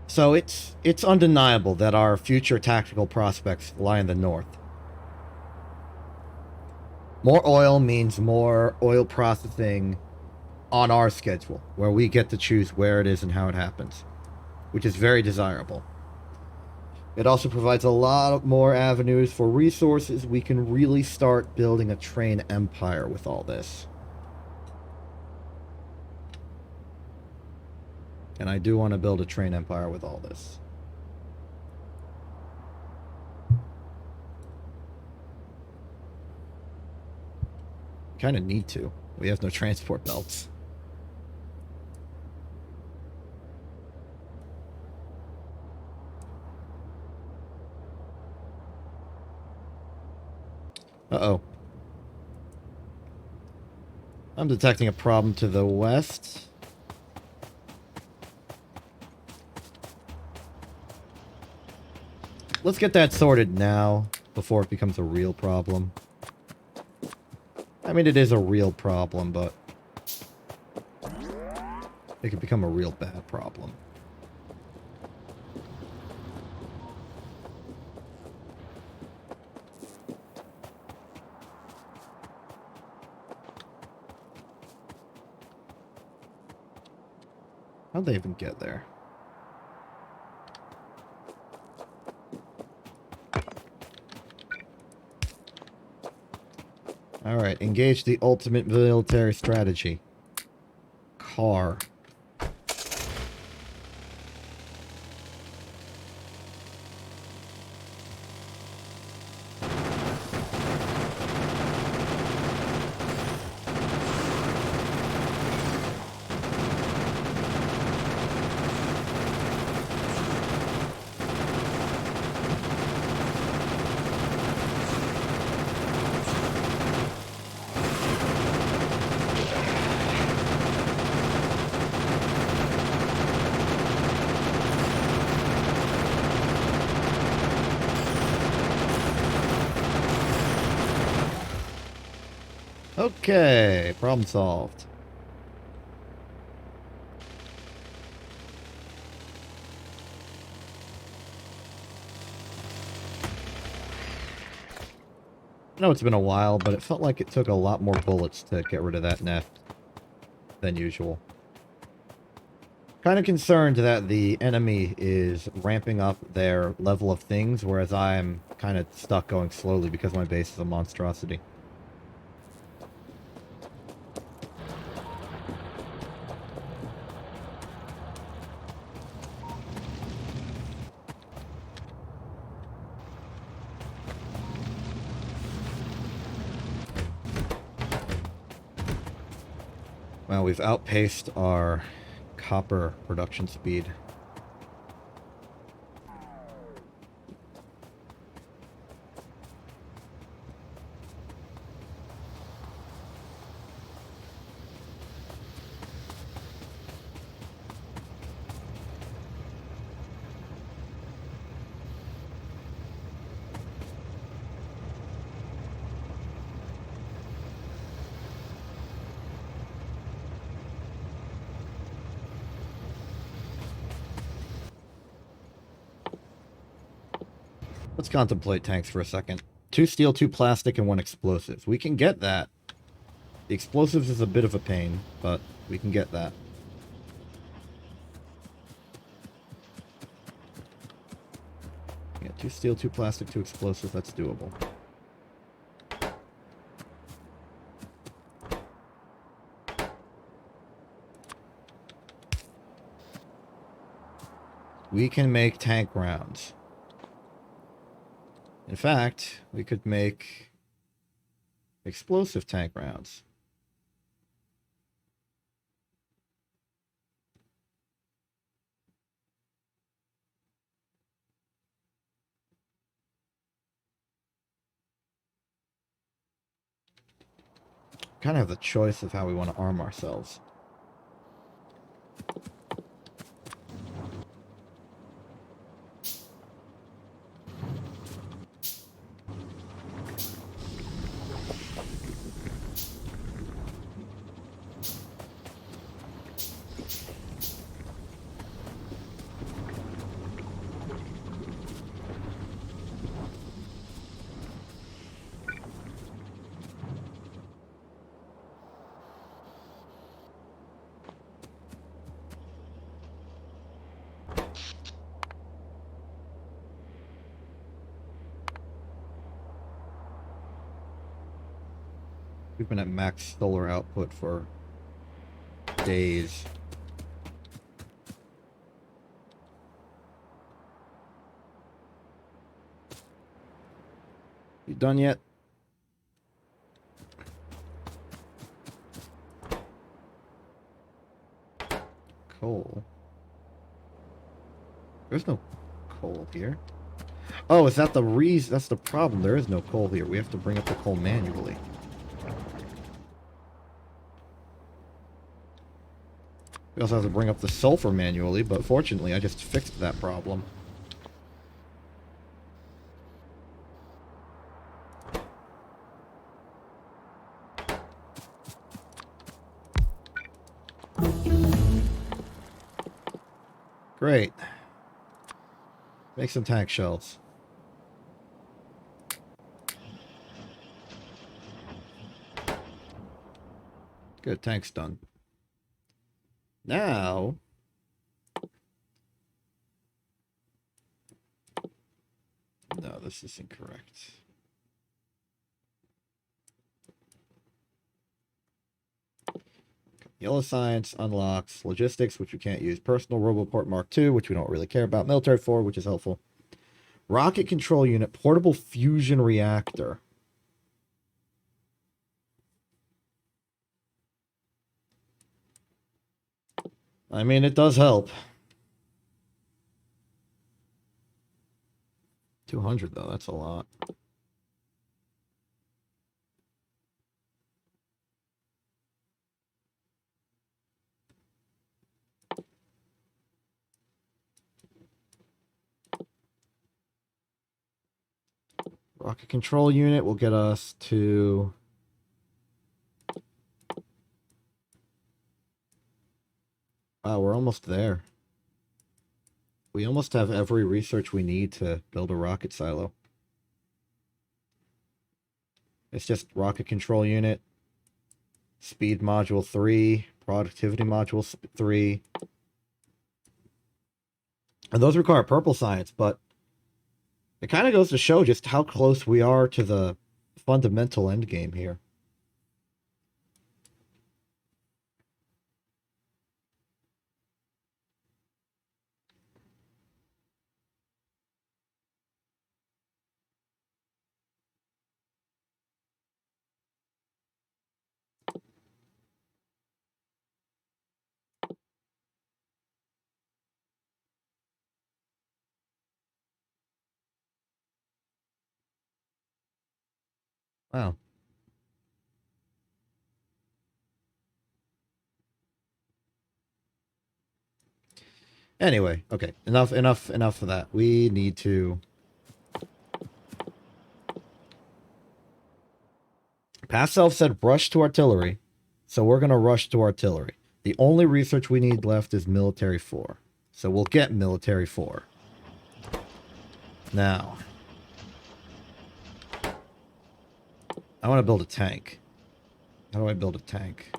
So it's undeniable that our future tactical prospects lie in the north. More oil means more oil processing on our schedule, where we get to choose where it is and how it happens, which is very desirable. It also provides a lot more avenues for resources. We can really start building a train empire with all this. And I do want to build a train empire with all this. Kind of need to. We have no transport belts. Uh-oh. I'm detecting a problem to the west. Let's get that sorted now, before it becomes a real problem. I mean, it is a real problem, but it could become a real bad problem. How'd they even get there? Alright, engage the ultimate military strategy. Car. Okay, problem solved. I know it's been a while, but it felt like it took a lot more bullets to get rid of that nest than usual. Kind of concerned that the enemy is ramping up their level of things, whereas I'm kind of stuck going slowly because my base is a monstrosity. Well, we've outpaced our copper production speed. Let's contemplate tanks for a second. 2 steel, 2 plastic, and 1 explosives. We can get that. The explosives is a bit of a pain, but we can get that. Yeah, 2 steel, 2 plastic, 2 explosives. That's doable. We can make tank rounds. In fact, we could make explosive tank rounds. Kind of have the choice of how we want to arm ourselves. We've been at max solar output for days. You done yet? Coal. There's no coal here. Oh, is that the reason? That's the problem. There is no coal here. We have to bring up the coal manually. We also have to bring up the sulfur manually, but fortunately I just fixed that problem. Great. Make some tank shells. Good, tank's done. Now... No, this is incorrect. Yellow Science unlocks logistics, which we can't use. Personal Roboport Mark II, which we don't really care about. Military 4, which is helpful. Rocket control unit, portable fusion reactor. I mean, it does help. 200 though, that's a lot. Rocket control unit will get us to... Wow, we're almost there. We almost have every research we need to build a rocket silo. It's just rocket control unit, speed module 3, productivity module 3. And those require purple science, but it kind of goes to show just how close we are to the fundamental end game here. Wow. Anyway, okay, enough of that. We need to... Past self said rush to artillery, so we're going to rush to artillery. The only research we need left is military 4. So we'll get military 4. Now, I want to build a tank. How do I build a tank?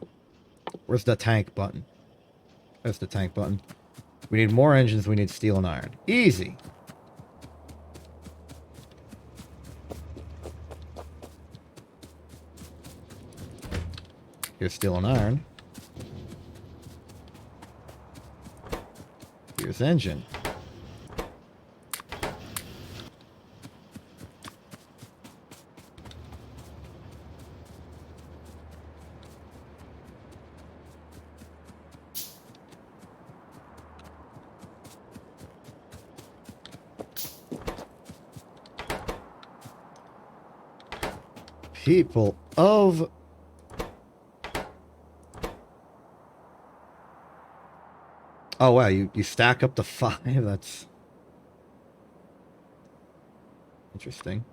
Where's the tank button? There's the tank button. We need more engines, we need steel and iron. Easy! Here's steel and iron. Here's engine. People of... Oh, wow, you stack up to 5. That's interesting.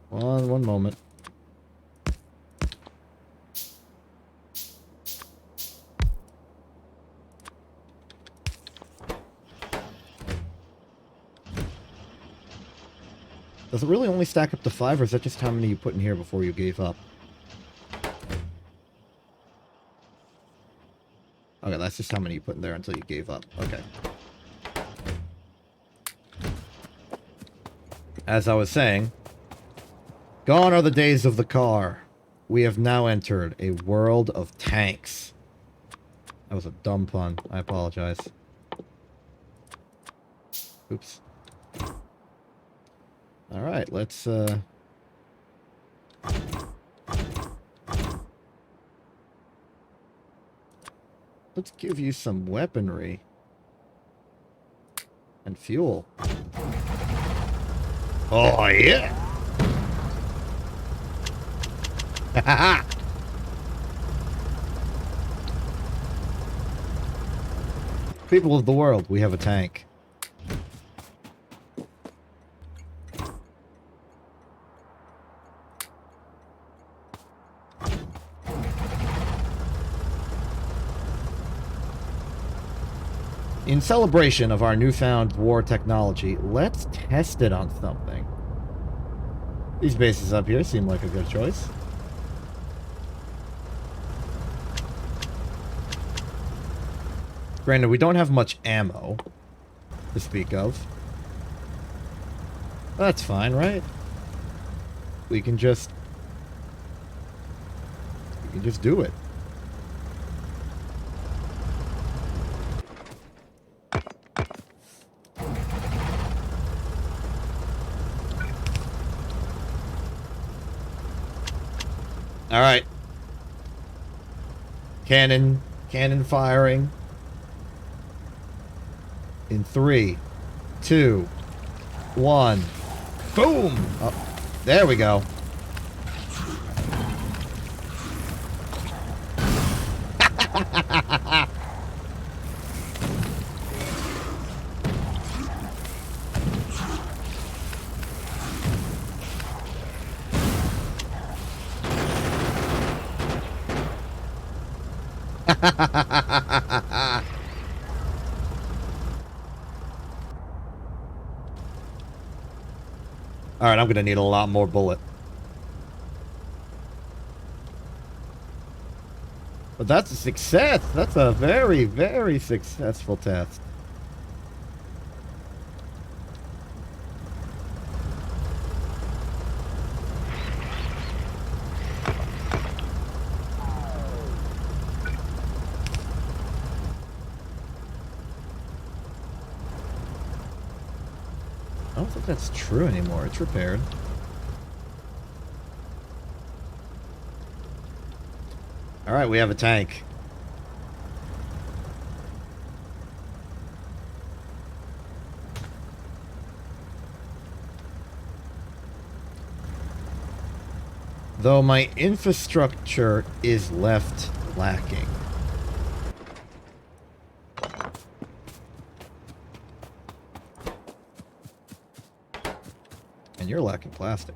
One moment. Does it really only stack up to 5, or is that just how many you put in here before you gave up? Okay, that's just how many you put in there until you gave up. Okay. As I was saying, gone are the days of the car. We have now entered a world of tanks. That was a dumb pun. I apologize. Oops. Alright, let's give you some weaponry. And fuel. Oh, yeah! People of the world, we have a tank. In celebration of our newfound war technology, let's test it on something. These bases up here seem like a good choice. Granted, we don't have much ammo to speak of. That's fine, right? We can just do it. All right. Cannon firing. In 3, 2, 1. Boom! Oh, there we go. Alright, I'm gonna need a lot more bullet. But that's a success! That's a very, very successful test. I don't think that's true anymore. It's repaired. Alright, we have a tank. Though my infrastructure is left lacking. And you're lacking plastic.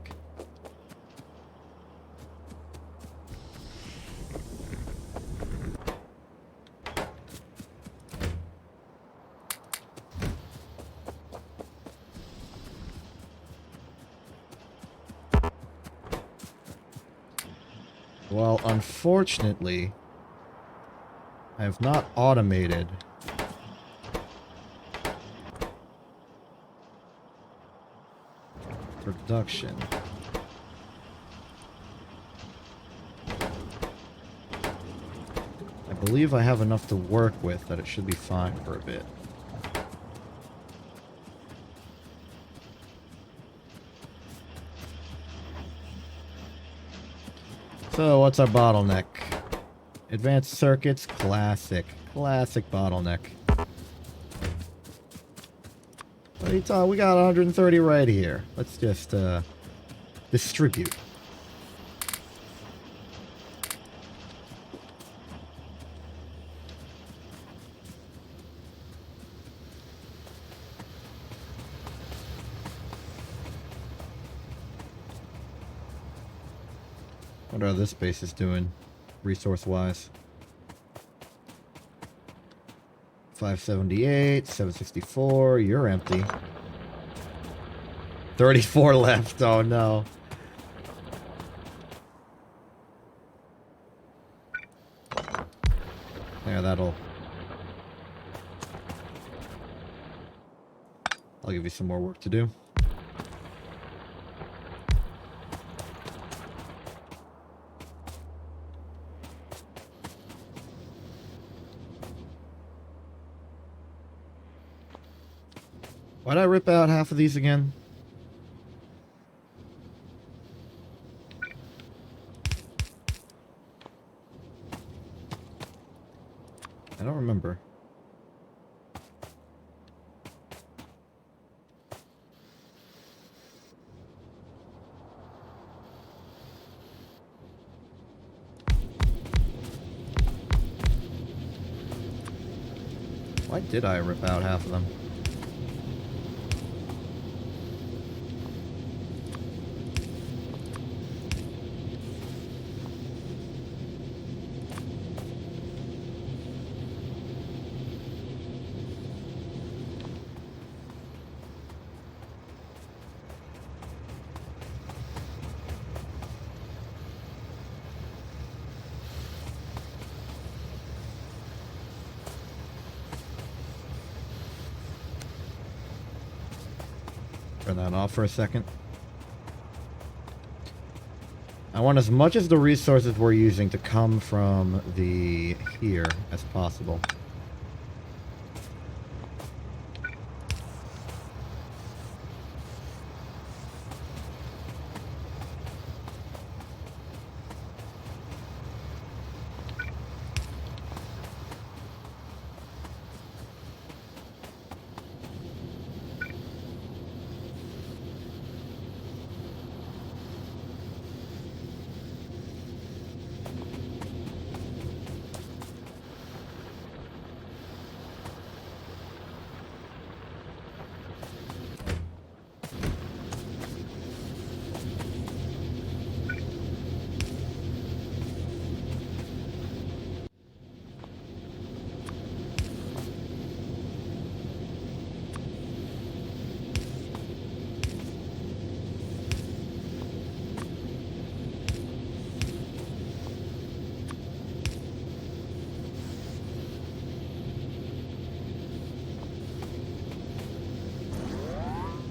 Well, unfortunately, I have not automated production. I believe I have enough to work with that it should be fine for a bit. So, what's our bottleneck? Advanced circuits, classic. Classic bottleneck. What are you talking? We got 130 right here. Let's just, distribute. What are this base is doing, resource-wise? 578, 764, you're empty. 34 left, oh no. Yeah, that'll... I'll give you some more work to do. Why'd I rip out half of these again? I don't remember. Why did I rip out half of them? Turn that off for a second. I want as much of the resources we're using to come from the here as possible.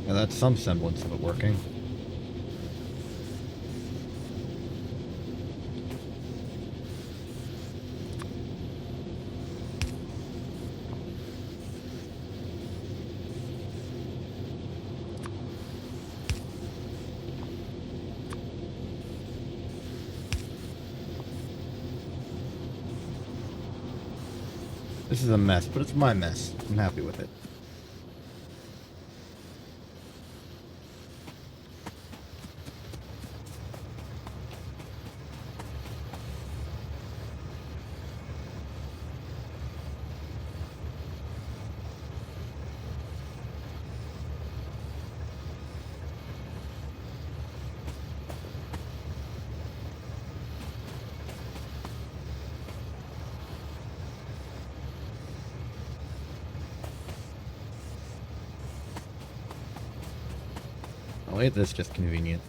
Yeah, that's some semblance of it working. This is a mess, but it's my mess. I'm happy with it. Oh, ain't this just convenient?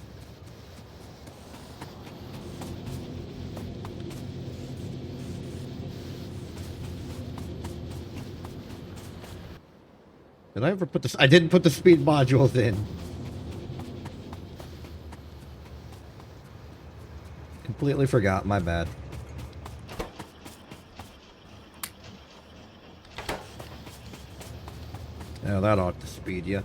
Did I ever put this? I didn't put the speed modules in. Completely forgot, my bad. Yeah, that ought to speed you.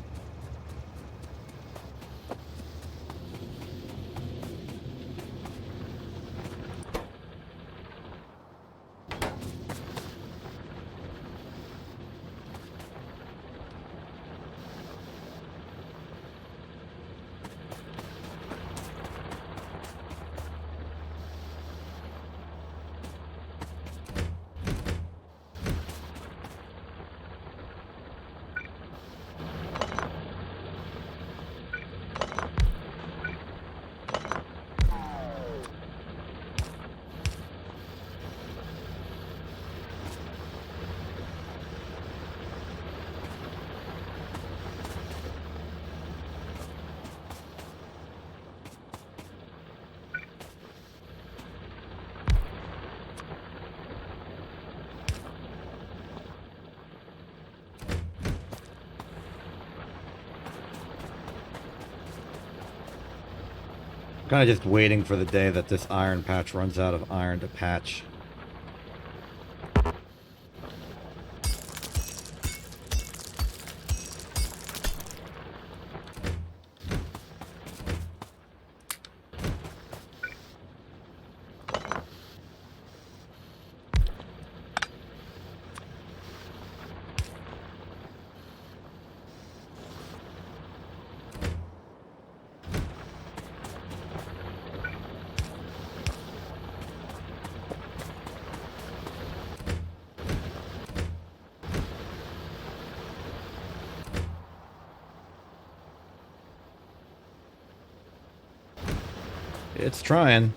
Kind of just waiting for the day that this iron patch runs out of iron to patch. It's trying.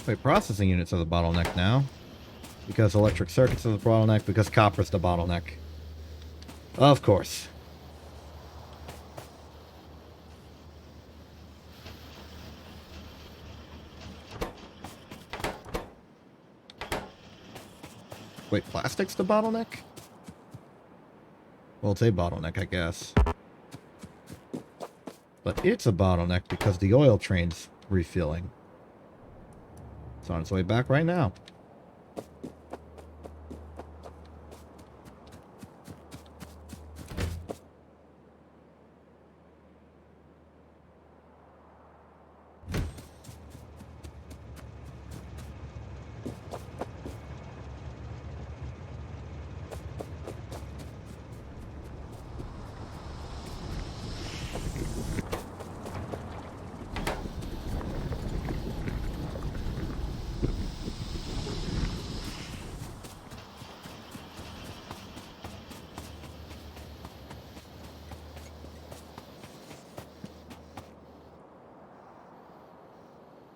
Wait, processing units are the bottleneck now. Because electric circuits are the bottleneck, because copper's the bottleneck. Of course. Wait, plastic's the bottleneck? Well, it's a bottleneck, I guess. But it's a bottleneck because the oil train's refueling. It's on its way back right now.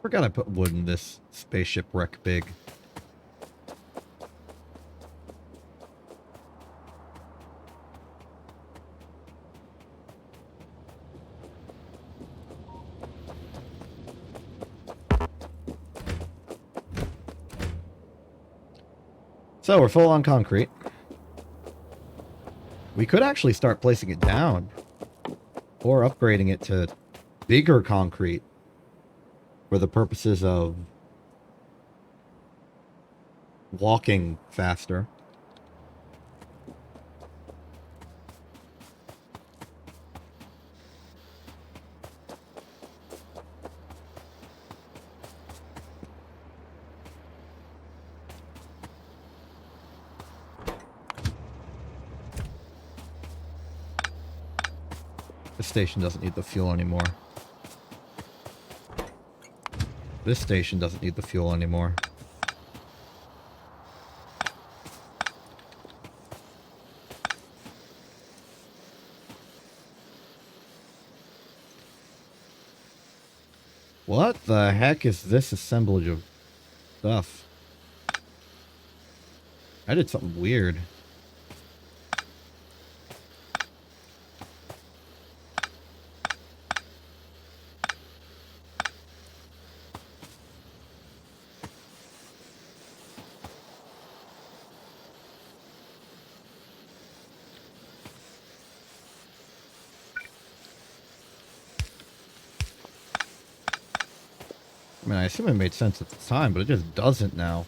Forgot I put wood in this spaceship wreck big. So we're full on concrete. We could actually start placing it down. Or upgrading it to bigger concrete. For the purposes of walking faster. This station doesn't need the fuel anymore. This station doesn't need the fuel anymore. What the heck is this assemblage of stuff? I did something weird. I mean, I assume it made sense at the time, but it just doesn't now.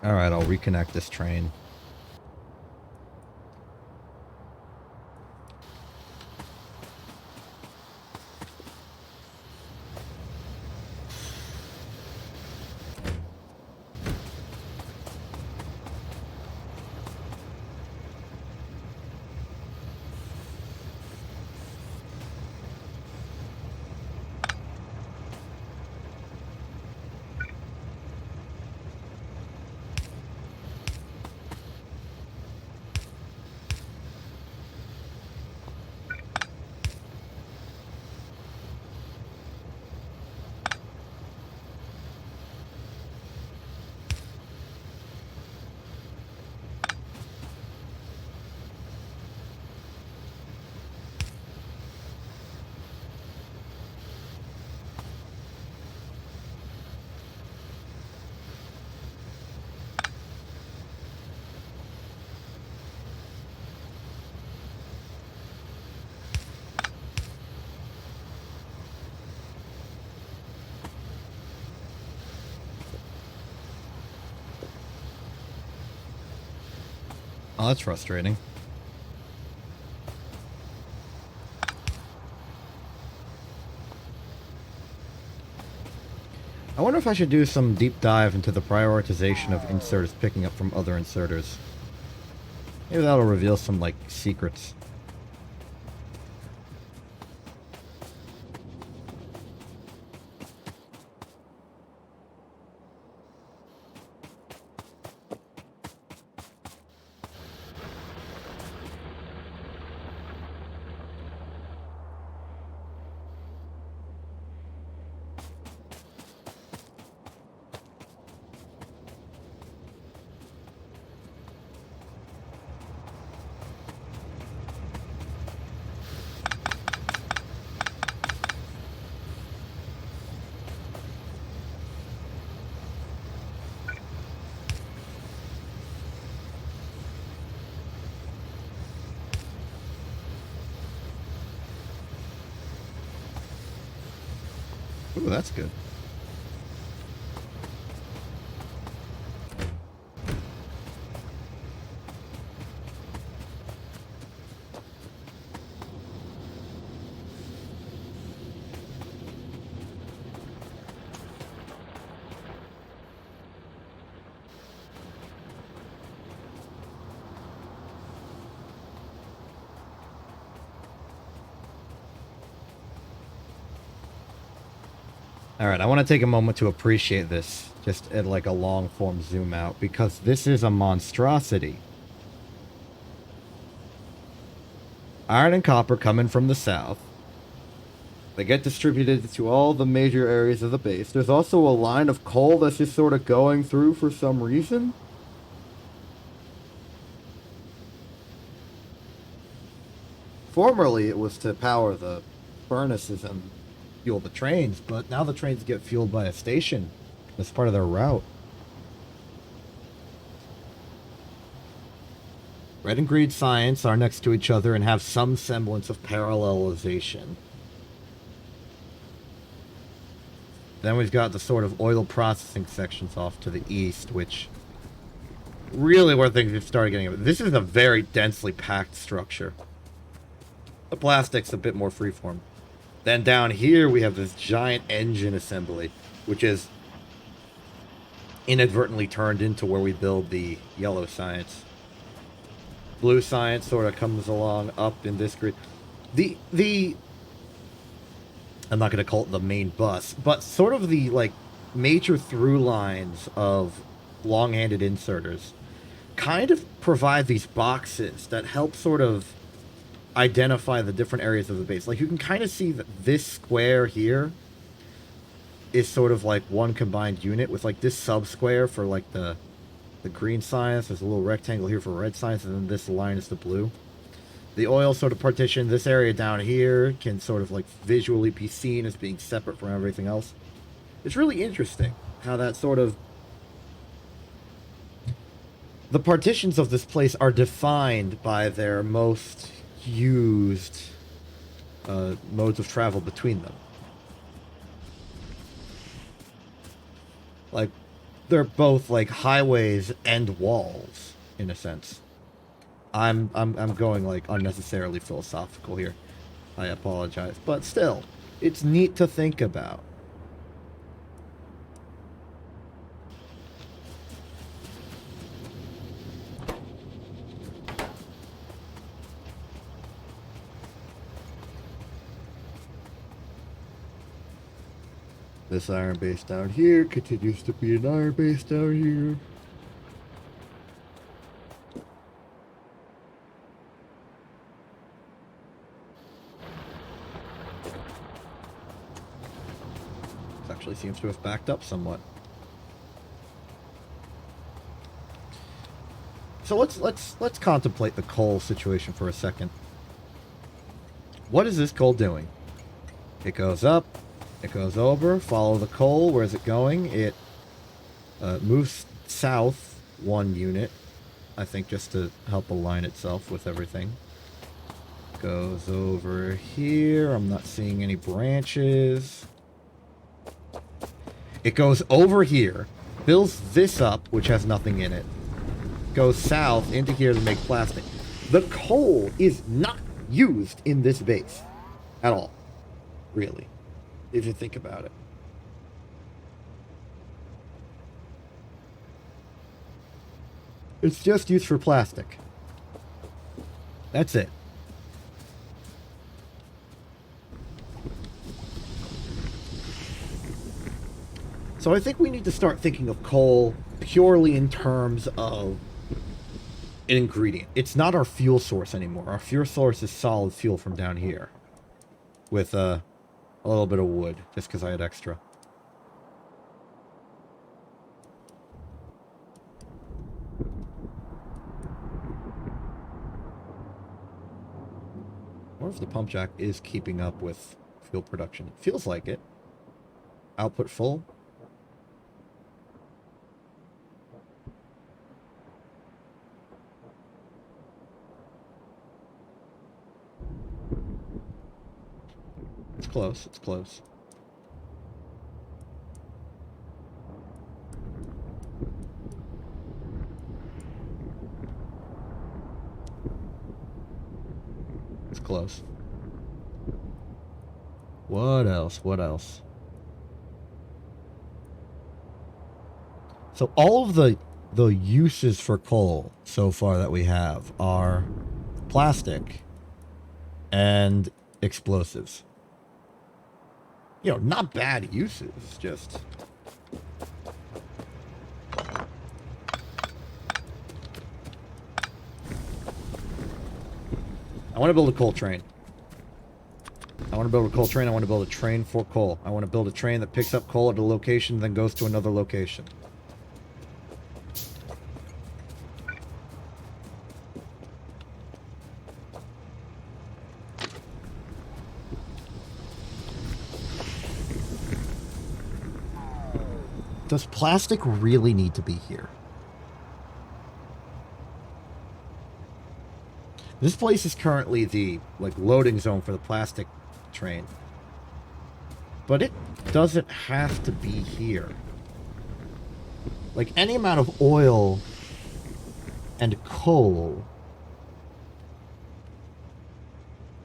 Alright, I'll reconnect this train. Oh, that's frustrating. I wonder if I should do some deep dive into the prioritization of inserters picking up from other inserters. Maybe that'll reveal some, like, secrets. Ooh, that's good. Alright, I want to take a moment to appreciate this, just at like a long form zoom out, because this is a monstrosity. Iron and copper coming from the south. They get distributed to all the major areas of the base. There's also a line of coal that's just sort of going through for some reason. Formerly, it was to power the furnaces and fuel the trains, but now the trains get fueled by a station. That's part of their route. Red and green science are next to each other and have some semblance of parallelization. Then we've got the sort of oil processing sections off to the east, which really where things have started getting... This is a very densely packed structure. The plastic's a bit more freeform. Then down here we have this giant engine assembly, which is inadvertently turned into where we build the yellow science. Blue science sort of comes along up in this grid. I'm not going to call it the main bus, but sort of the like major through lines of long-handed inserters kind of provide these boxes that help sort of identify the different areas of the base. Like you can kind of see that this square here is sort of like one combined unit with like this sub-square for like the green science. There's a little rectangle here for red science, and then this line is the blue. The oil sort of partition, this area down here can sort of like visually be seen as being separate from everything else. It's really interesting how that sort of... The partitions of this place are defined by their most used modes of travel between them. Like, they're both like highways and walls, in a sense. I'm going like unnecessarily philosophical here. I apologize, but still, it's neat to think about. This iron base down here continues to be an iron base down here. This actually seems to have backed up somewhat. So let's contemplate the coal situation for a second. What is this coal doing? It goes up. It goes over, follow the coal. Where is it going? It moves south one unit, I think, just to help align itself with everything. Goes over here. I'm not seeing any branches. It goes over here, fills this up, which has nothing in it. goes south into here to make plastic. The coal is not used in this base at all, really, if you think about it. It's just used for plastic. That's it. So I think we need to start thinking of coal purely in terms of an ingredient. It's not our fuel source anymore. Our fuel source is solid fuel from down here. With a little bit of wood, just because I had extra. I wonder if the pump jack is keeping up with fuel production. It feels like it. Output full. It's close. It's close. It's close. What else? What else? So all of the uses for coal so far that we have are plastic and explosives. You know, not bad uses, just... I want to build a coal train. I want to build a coal train. I want to build a train for coal. I want to build a train that picks up coal at a location, then goes to another location. Does plastic really need to be here? This place is currently the, like, loading zone for the plastic train. But it doesn't have to be here. Like, any amount of oil and coal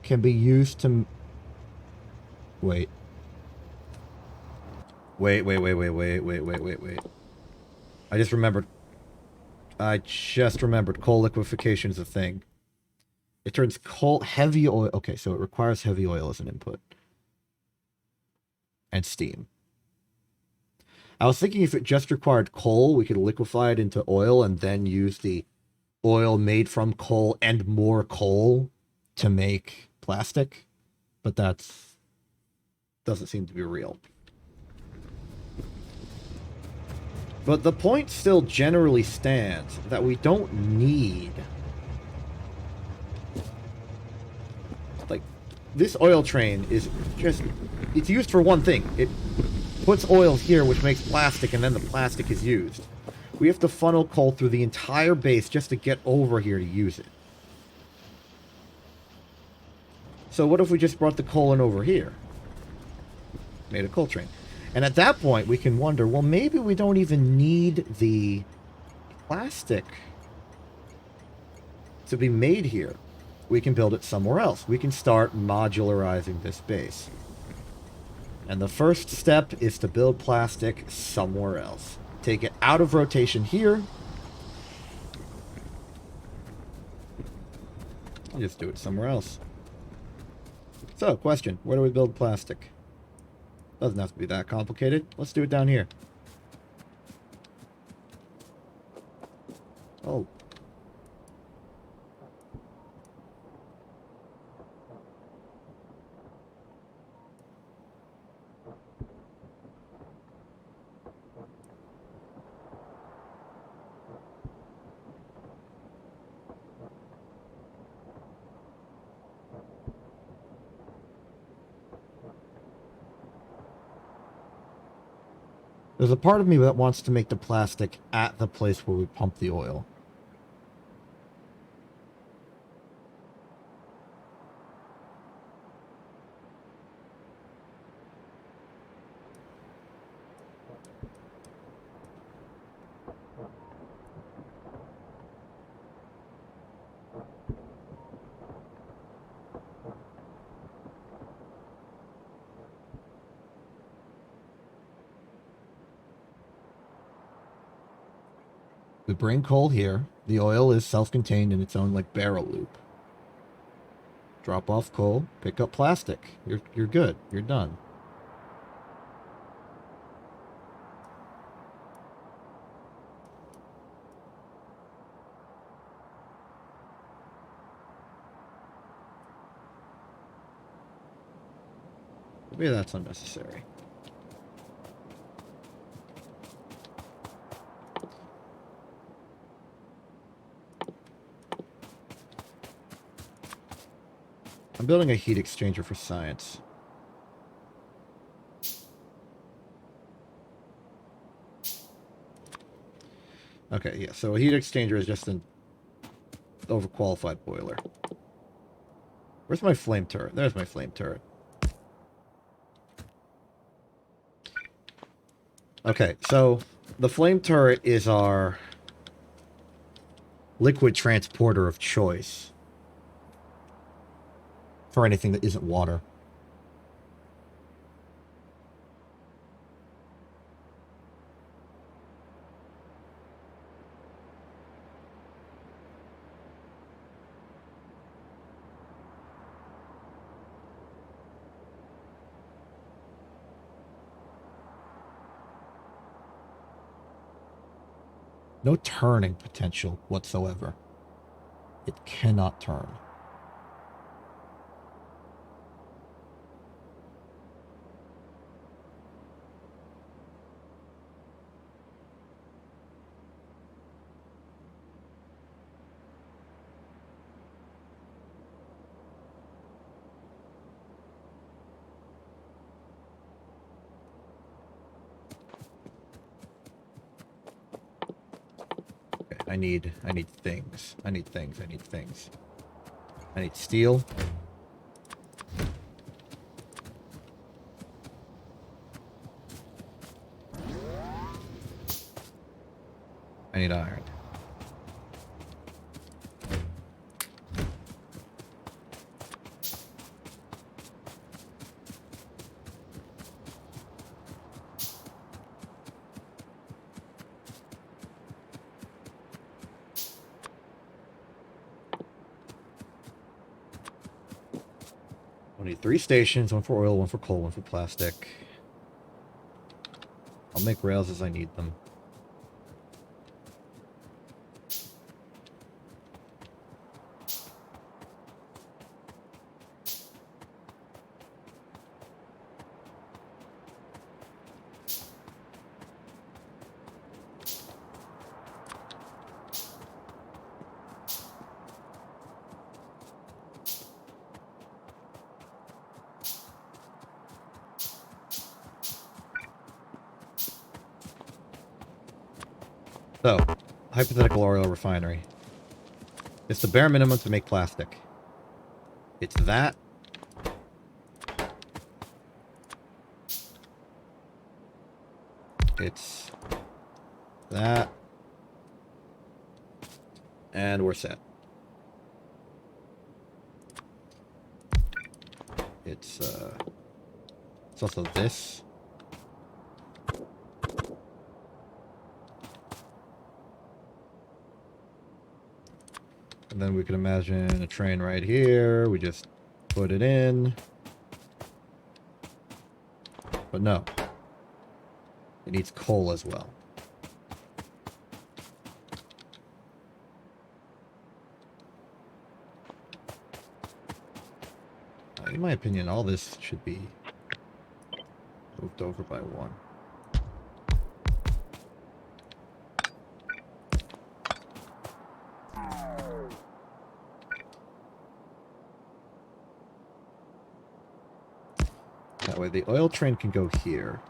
can be used to... Wait. Wait. I just remembered coal liquefaction is a thing. It turns coal, heavy oil... Okay, so it requires heavy oil as an input. And steam. I was thinking if it just required coal, we could liquefy it into oil and then use the oil made from coal and more coal to make plastic. But that's... doesn't seem to be real. But the point still generally stands that we don't need... Like, this oil train is just... It's used for one thing. It puts oil here, which makes plastic, and then the plastic is used. We have to funnel coal through the entire base just to get over here to use it. So what if we just brought the coal in over here? Made a coal train. And at that point, we can wonder, well, maybe we don't even need the plastic to be made here. We can build it somewhere else. We can start modularizing this base. And the first step is to build plastic somewhere else. Take it out of rotation here. And just do it somewhere else. So, question. Where do we build plastic? Doesn't have to be that complicated. Let's do it down here. Oh. There's a part of me that wants to make the plastic at the place where we pump the oil. We bring coal here. The oil is self-contained in its own like barrel loop. Drop off coal, pick up plastic. You're good. You're done. Maybe that's unnecessary. I'm building a heat exchanger for science. Okay, yeah, so a heat exchanger is just an overqualified boiler. Where's my flame turret? There's my flame turret. Okay, so the flame turret is our liquid transporter of choice for anything that isn't water. No turning potential whatsoever. It cannot turn. I need things. I need things. I need steel. I need iron. I need 3 stations, 1 for oil, 1 for coal, 1 for plastic. I'll make rails as I need them. So, hypothetical oil refinery. It's the bare minimum to make plastic. It's that. It's that. And we're set. It's also this. And then we could imagine a train right here. We just put it in. But no. It needs coal as well. In my opinion, all this should be moved over by 1. That way the oil train can go here.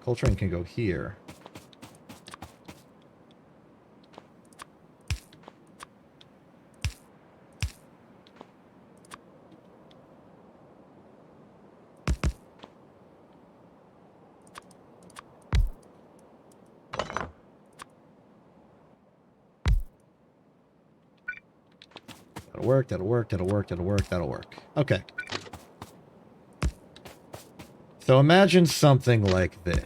Coal train can go here. That'll work. Okay. So imagine something like this.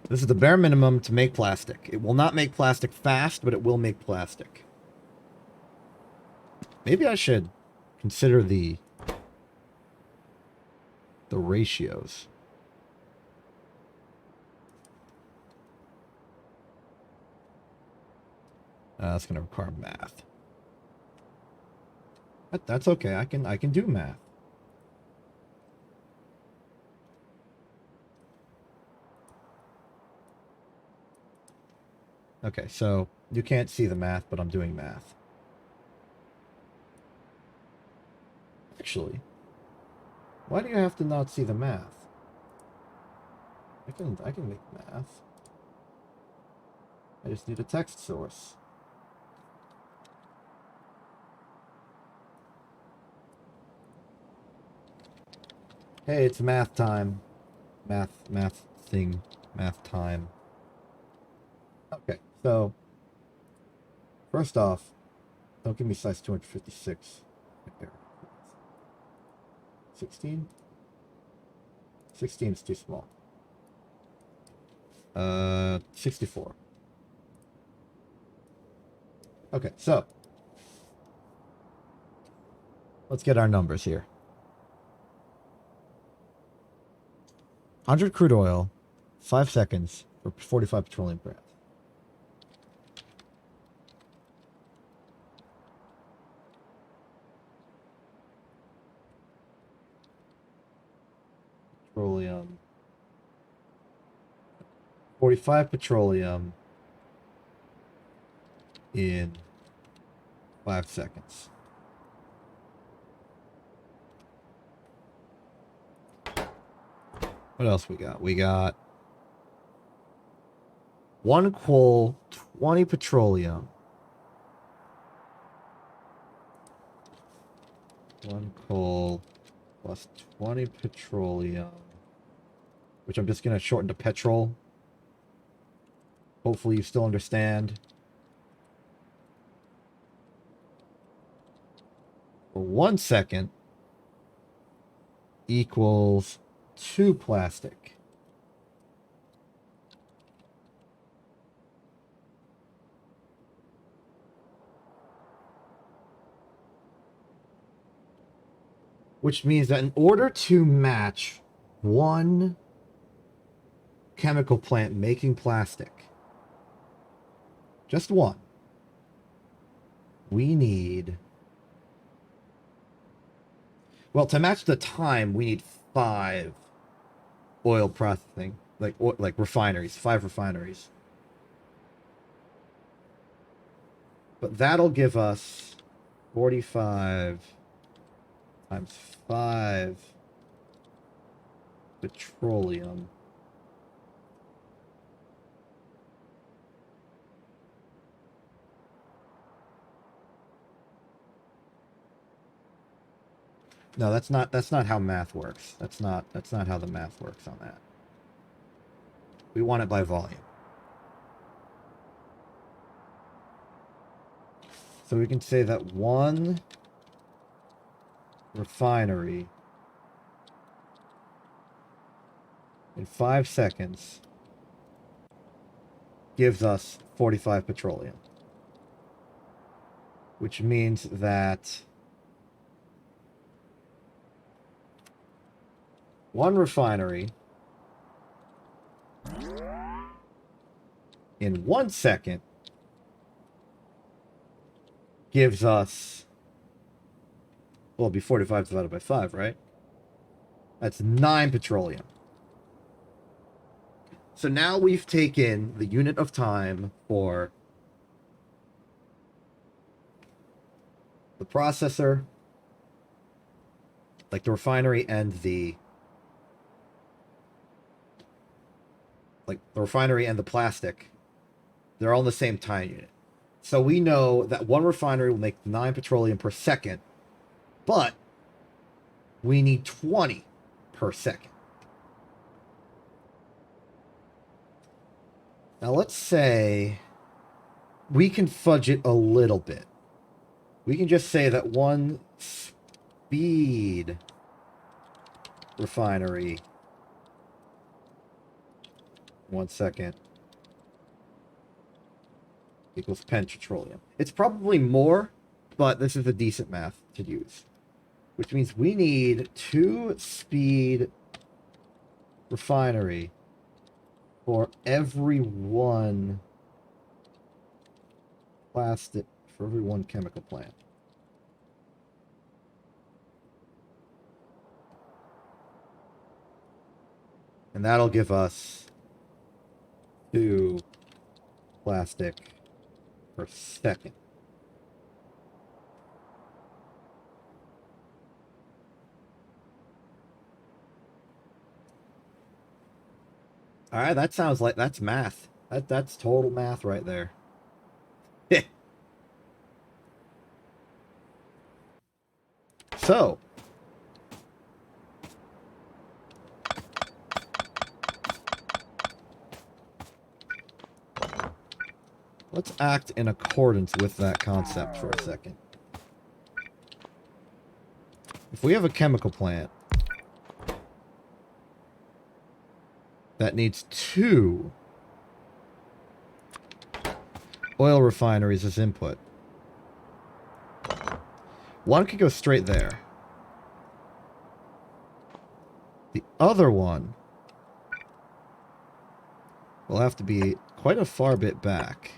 This is the bare minimum to make plastic. It will not make plastic fast, but it will make plastic. Maybe I should consider the ratios. That's going to require math. That's okay. I can do math. Okay, so you can't see the math, but I'm doing math. Actually, why do you have to not see the math? I can make math. I just need a text source. Hey, it's math time. Math time. Okay, so first off, don't give me size 256. 16? 16 is too small. 64. Okay, so let's get our numbers here. 100 crude oil, 5 seconds for 45 petroleum grams. Petroleum. 45 petroleum in 5 seconds. What else we got? We got 1 coal, 20 petroleum. 1 coal plus 20 petroleum, which I'm just going to shorten to petrol. Hopefully you still understand. For 1 second equals 2 plastic. Which means that in order to match one chemical plant making plastic, just one, we need... Well, to match the time, we need 5 oil processing, like refineries, 5 refineries. But that'll give us 45 times 5 petroleum. No, that's not how math works. That's not how the math works on that. We want it by volume. So we can say that one refinery in 5 seconds gives us 45 petroleum. Which means that one refinery in 1 second gives us, well, it'll be 45 divided by 5, right? That's 9 petroleum. So now we've taken the unit of time for the processor, like the refinery, and the plastic. They're all in the same time unit. So we know that one refinery will make 9 petroleum per second, but we need 20 per second. Now let's say we can fudge it a little bit. We can just say that one speed refinery. 1 second. Equals petroleum. It's probably more, but this is a decent math to use. Which means we need 2 speed refinery for every one plastic, for every one chemical plant. And that'll give us 2 plastic per second. All right, that sounds like that's math. That's total math right there. So, let's act in accordance with that concept for a second. If we have a chemical plant that needs 2 oil refineries as input, one could go straight there. The other one will have to be quite a far bit back.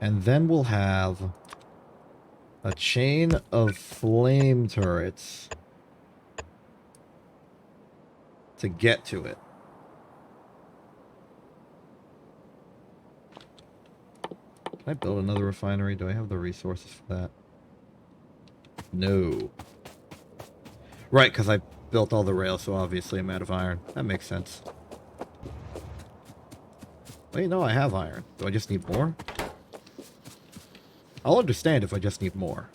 And then we'll have a chain of flame turrets to get to it. Can I build another refinery? Do I have the resources for that? No. Right, because I built all the rails, so obviously I'm out of iron. That makes sense. Wait, no, I have iron. Do I just need more? I'll understand if I just need more.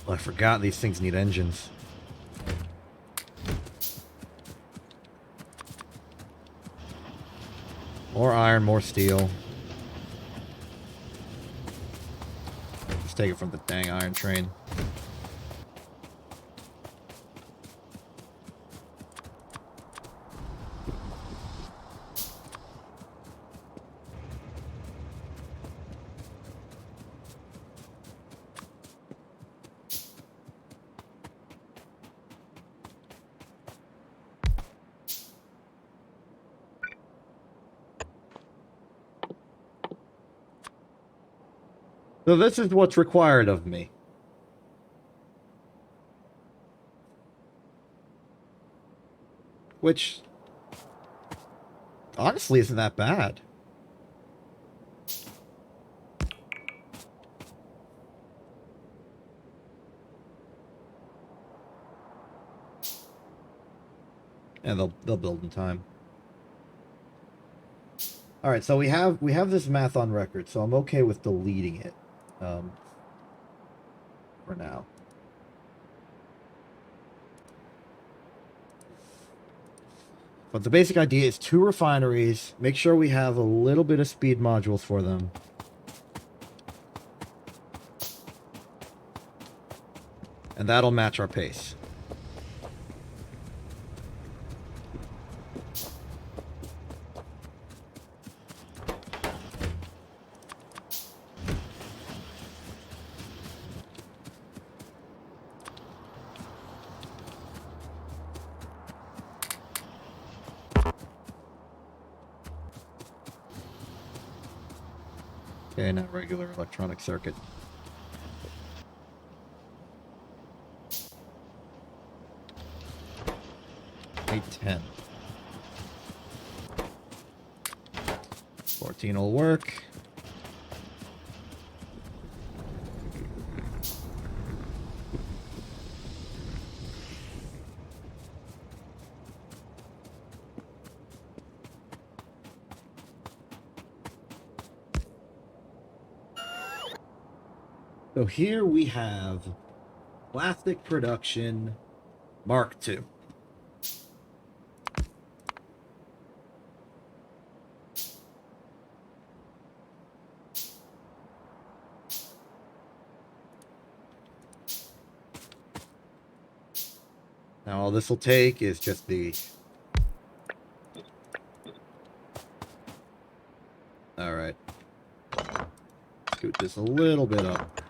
Oh, I forgot these things need engines. More iron, more steel. Let's take it from the dang iron train. So this is what's required of me. Which, honestly, isn't that bad. And they'll build in time. All right, so we have this math on record, so I'm okay with deleting it for now. But the basic idea is 2 refineries. Make sure we have a little bit of speed modules for them. And that'll match our pace. Okay, not regular electronic circuit. $8.10. 14 will work. So here we have plastic production Mark II. Now all this will take is just the... Alright. Scoot this a little bit up.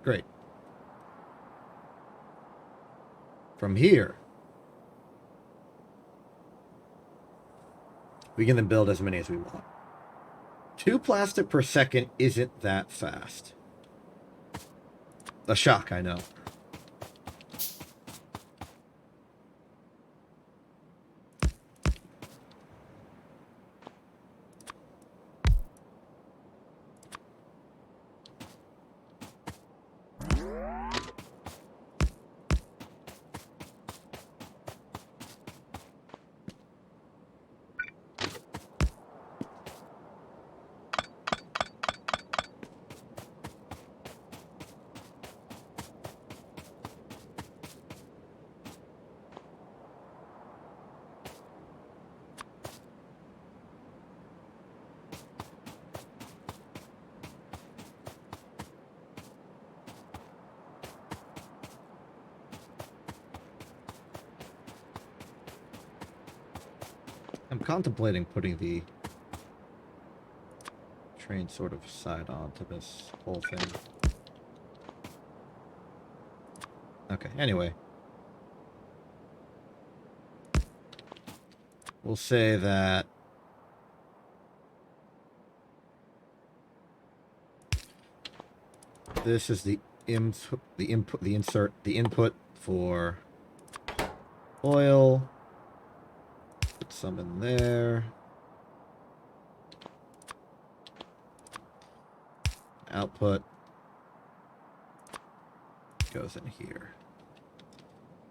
Great. From here, we can then build as many as we want. 2 plastic per second isn't that fast. A shock, I know. I'm contemplating putting the train sort of side on to this whole thing. Okay, anyway. We'll say that this is the input for oil. Put some in there. Output goes in here.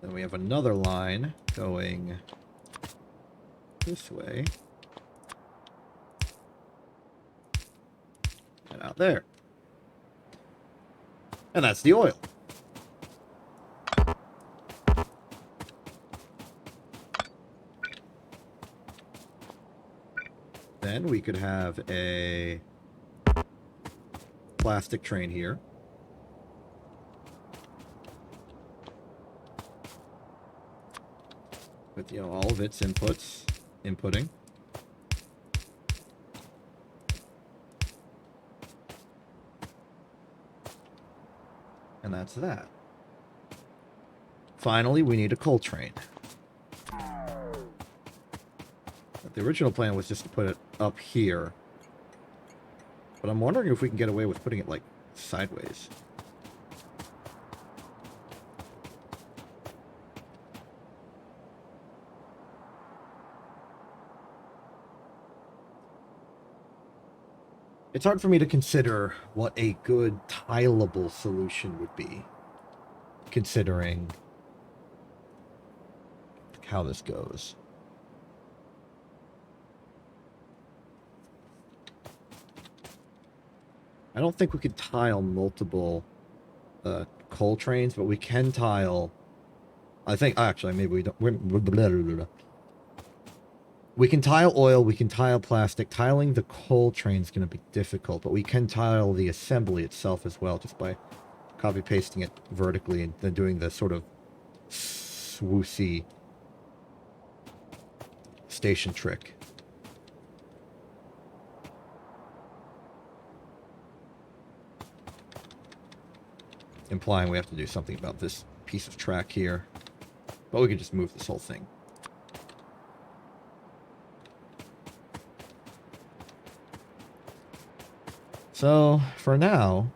Then we have another line going this way and out there. And that's the oil. Then we could have a plastic train here. With, you know, all of its inputting. And that's that. Finally, we need a coal train. The original plan was just to put it up here. But I'm wondering if we can get away with putting it, like, sideways. It's hard for me to consider what a good tileable solution would be, considering how this goes. I don't think we could tile multiple coal trains, but we can tile... I think, actually, maybe we don't... We can tile oil, we can tile plastic. Tiling the coal train is going to be difficult, but we can tile the assembly itself as well, just by copy-pasting it vertically and then doing the sort of swoosy station trick. Implying we have to do something about this piece of track here. But we could just move this whole thing. So, for now...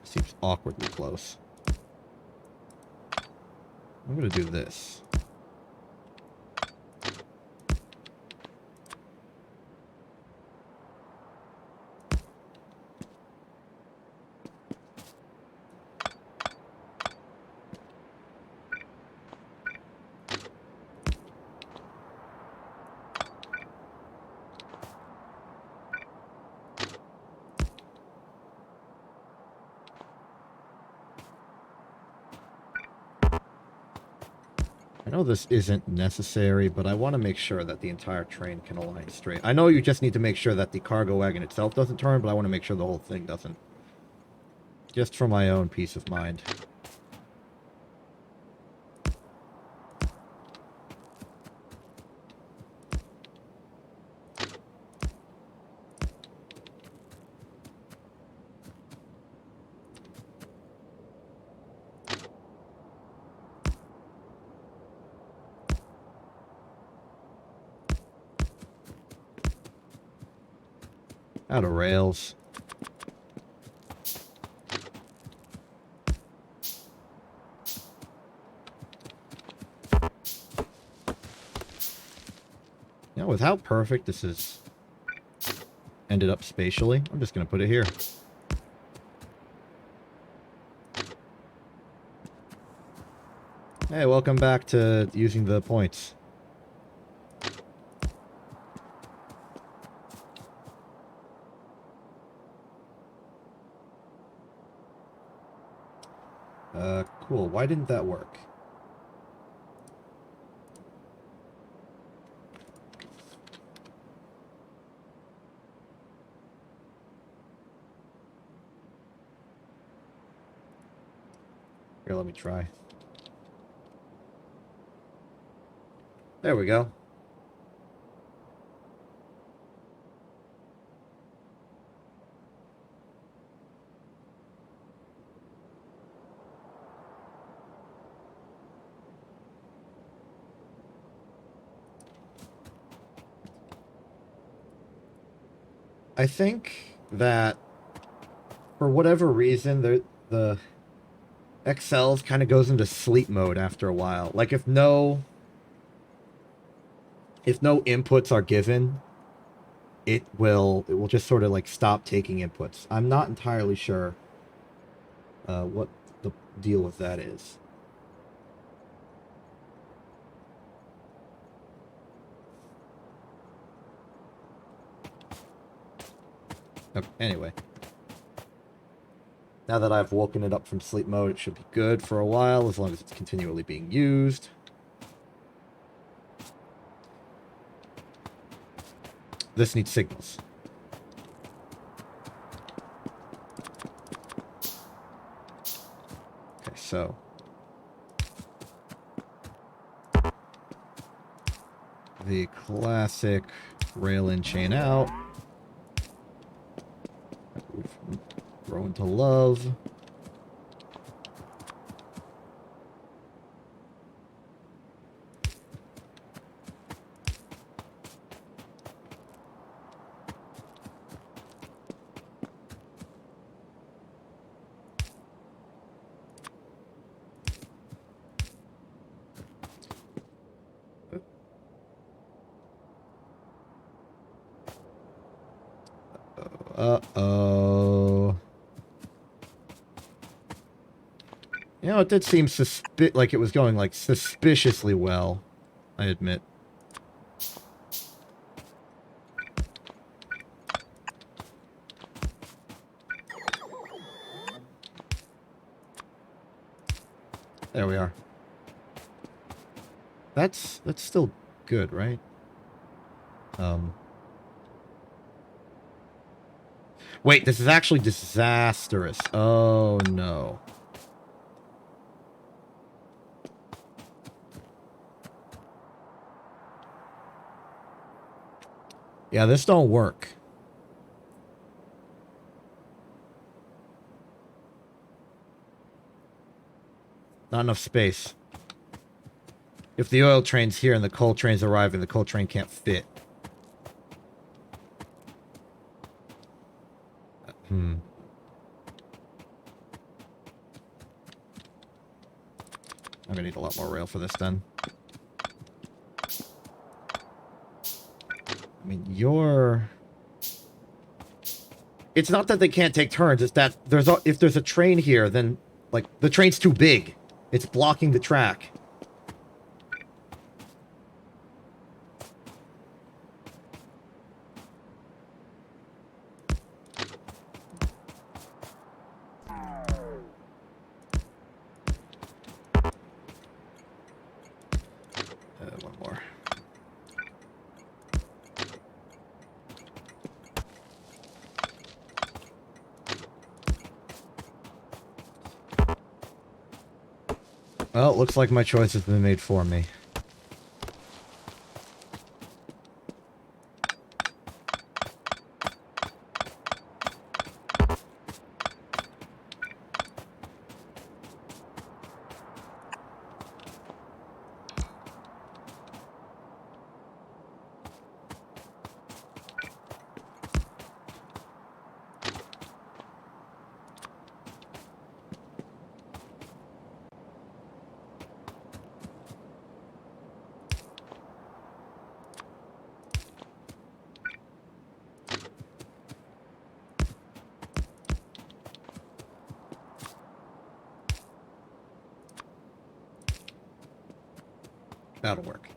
Seems awkwardly close. I'm gonna do this. I know this isn't necessary, but I want to make sure that the entire train can align straight. I know you just need to make sure that the cargo wagon itself doesn't turn, but I want to make sure the whole thing doesn't. Just for my own peace of mind. Out of rails. You know, with how perfect this is ended up spatially, I'm just going to put it here. Hey, welcome back to using the points. Cool. Why didn't that work? Here, let me try. There we go. I think that for whatever reason, the XLs kind of goes into sleep mode after a while. Like if no inputs are given, it will just sort of like stop taking inputs. I'm not entirely sure what the deal with that is. Okay, anyway. Now that I've woken it up from sleep mode, it should be good for a while, as long as it's continually being used. This needs signals. Okay, so... the classic rail in, chain out. We've grown to love. Uh-oh. You know, it did seem like it was going, like, suspiciously well, I admit. There we are. That's still good, right? Wait, this is actually disastrous. Oh, no. Yeah, this don't work. Not enough space. If the oil train's here and the coal train's arriving, the coal train can't fit. I'm gonna need a lot more rail for this then. I mean, it's not that they can't take turns, it's that if there's a train here, then, like, the train's too big. It's blocking the track. One more. Well, it looks like my choice has been made for me. That'll work.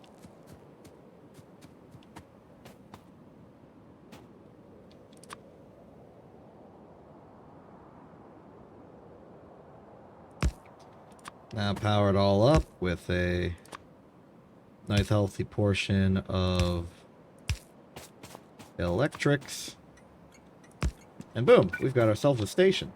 Now power it all up with a nice healthy portion of electrics. And boom, we've got ourselves a station.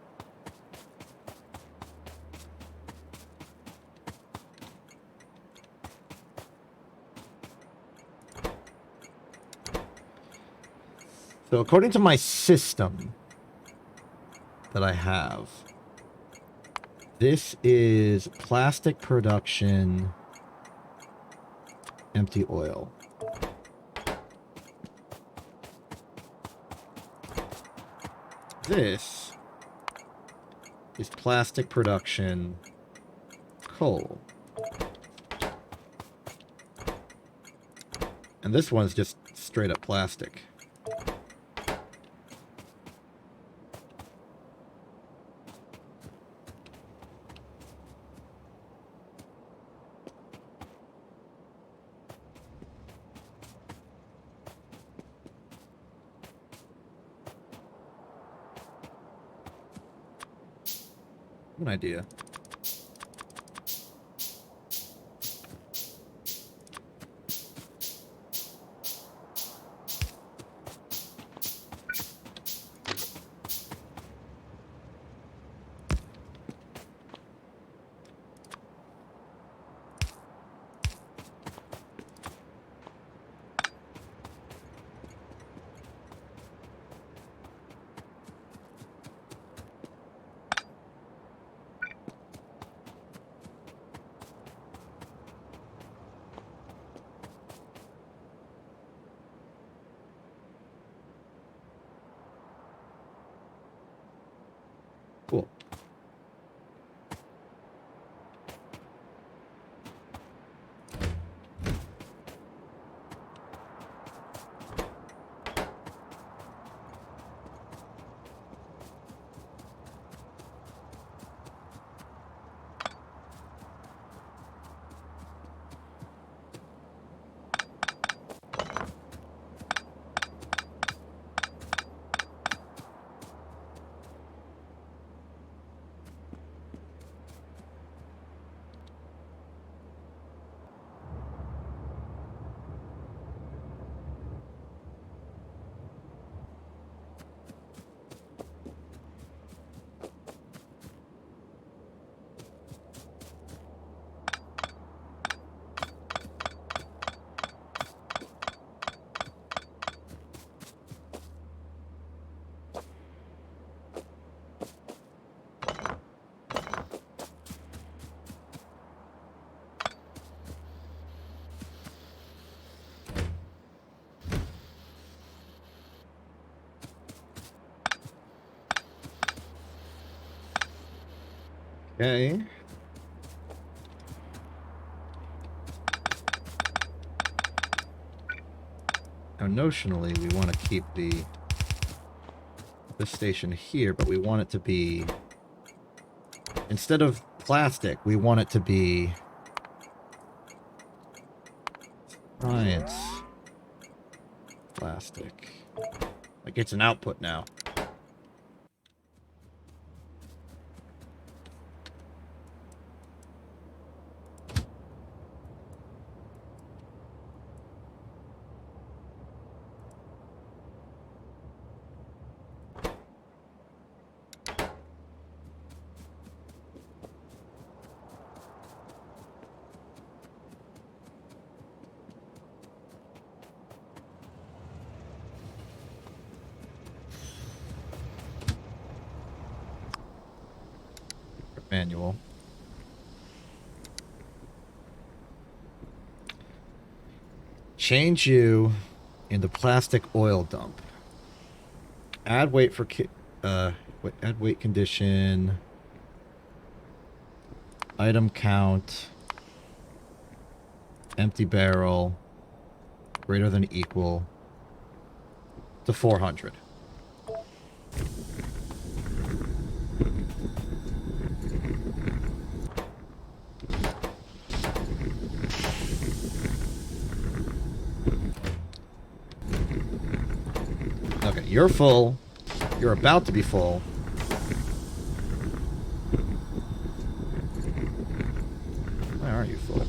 So according to my system that I have, this is plastic production, empty oil. This is plastic production, coal. And this one's just straight up plastic. An idea. Cool. Okay. Now, notionally, we want to keep this station here, but we want it to be, instead of plastic, we want it to be science plastic. Like, it's an output now. Manual. Change you into plastic oil dump. Add weight for add weight condition. Item count. Empty barrel. Greater than equal to 400. Okay, you're full. You're about to be full. Why aren't you full?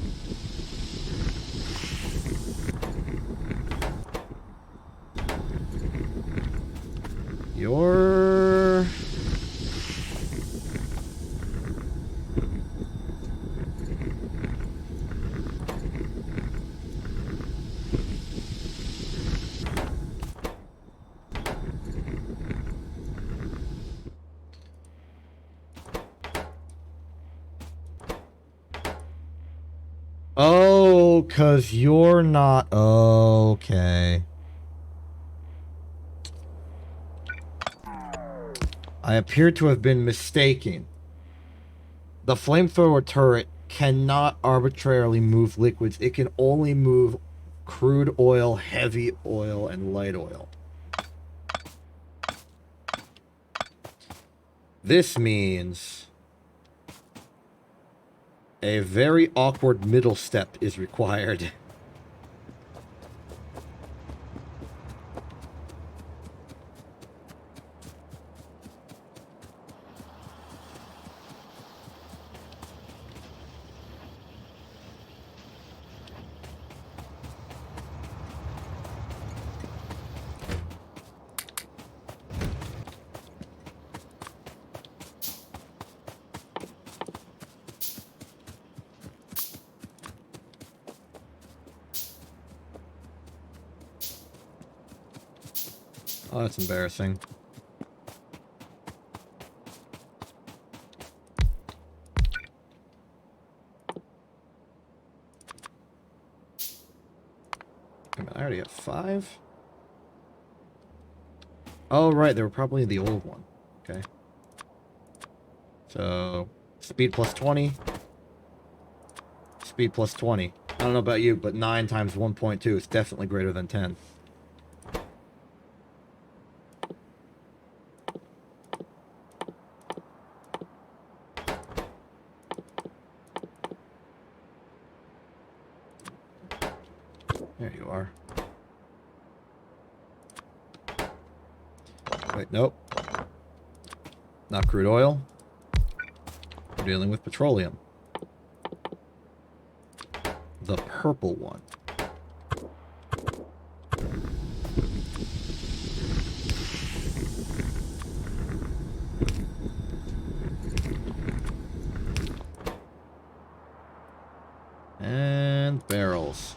You're... Oh, 'cause you're not... Okay. I appear to have been mistaken. The flamethrower turret cannot arbitrarily move liquids. It can only move crude oil, heavy oil, and light oil. This means a very awkward middle step is required. Oh, that's embarrassing. I already have 5. Oh, right, they were probably the old one. Okay. So, speed plus 20. Speed plus 20. I don't know about you, but 9 times 1.2 is definitely greater than 10. There you are. Wait, nope. Not crude oil. We're dealing with petroleum. The purple one. And barrels.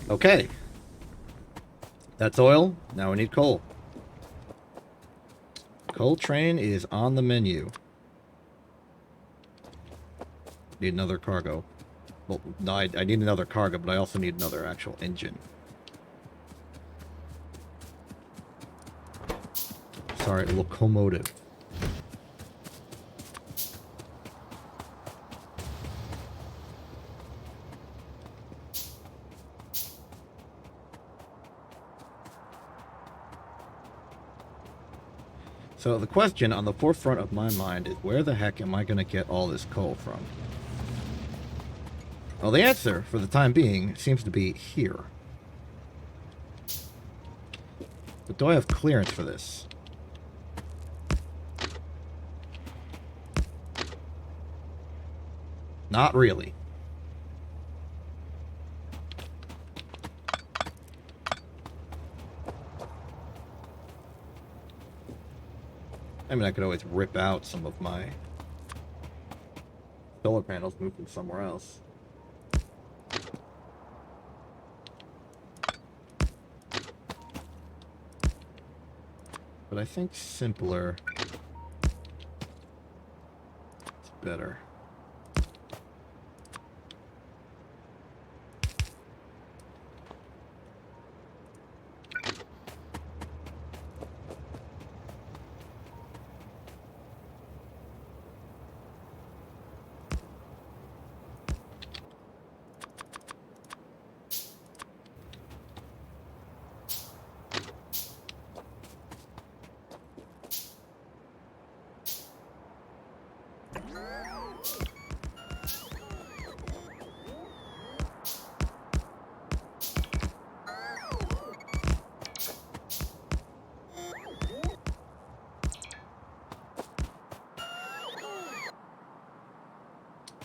Okay. That's oil. Now we need coal. Coal train is on the menu. Need another cargo. Well, no, I need another cargo, but I also need another actual engine. Sorry, locomotive. So the question on the forefront of my mind is, where the heck am I going to get all this coal from? Well, the answer, for the time being, seems to be here. But do I have clearance for this? Not really. I mean, I could always rip out some of my solar panels, move them somewhere else. But I think simpler is better.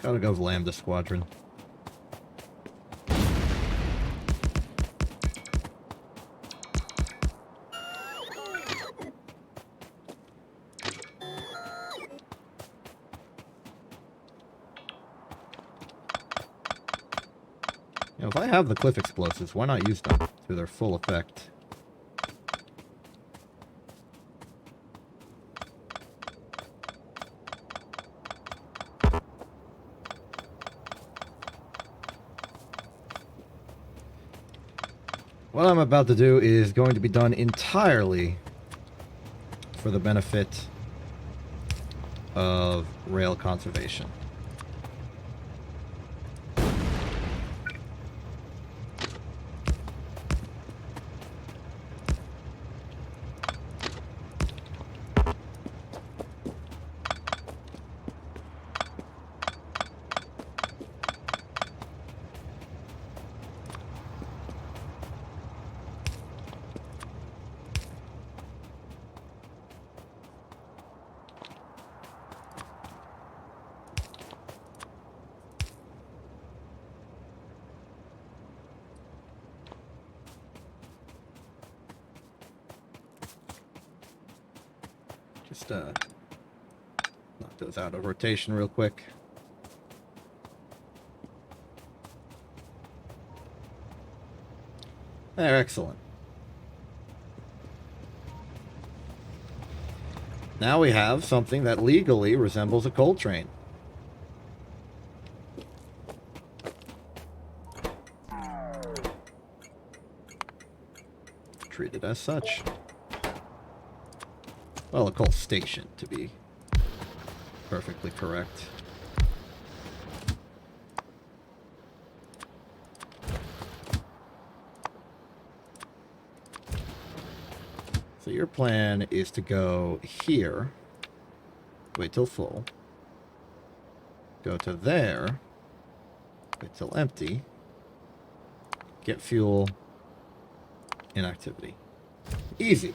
Gotta go Lambda Squadron. You know, if I have the cliff explosives, why not use them to their full effect? What I'm about to do is going to be done entirely for the benefit of rail conservation. Just knock those out of rotation real quick. There, excellent. Now we have something that legally resembles a coal train. Treat it as such. Well, a coal station, to be perfectly correct. So your plan is to go here, wait till full, go to there, wait till empty, get fuel, inactivity. Easy.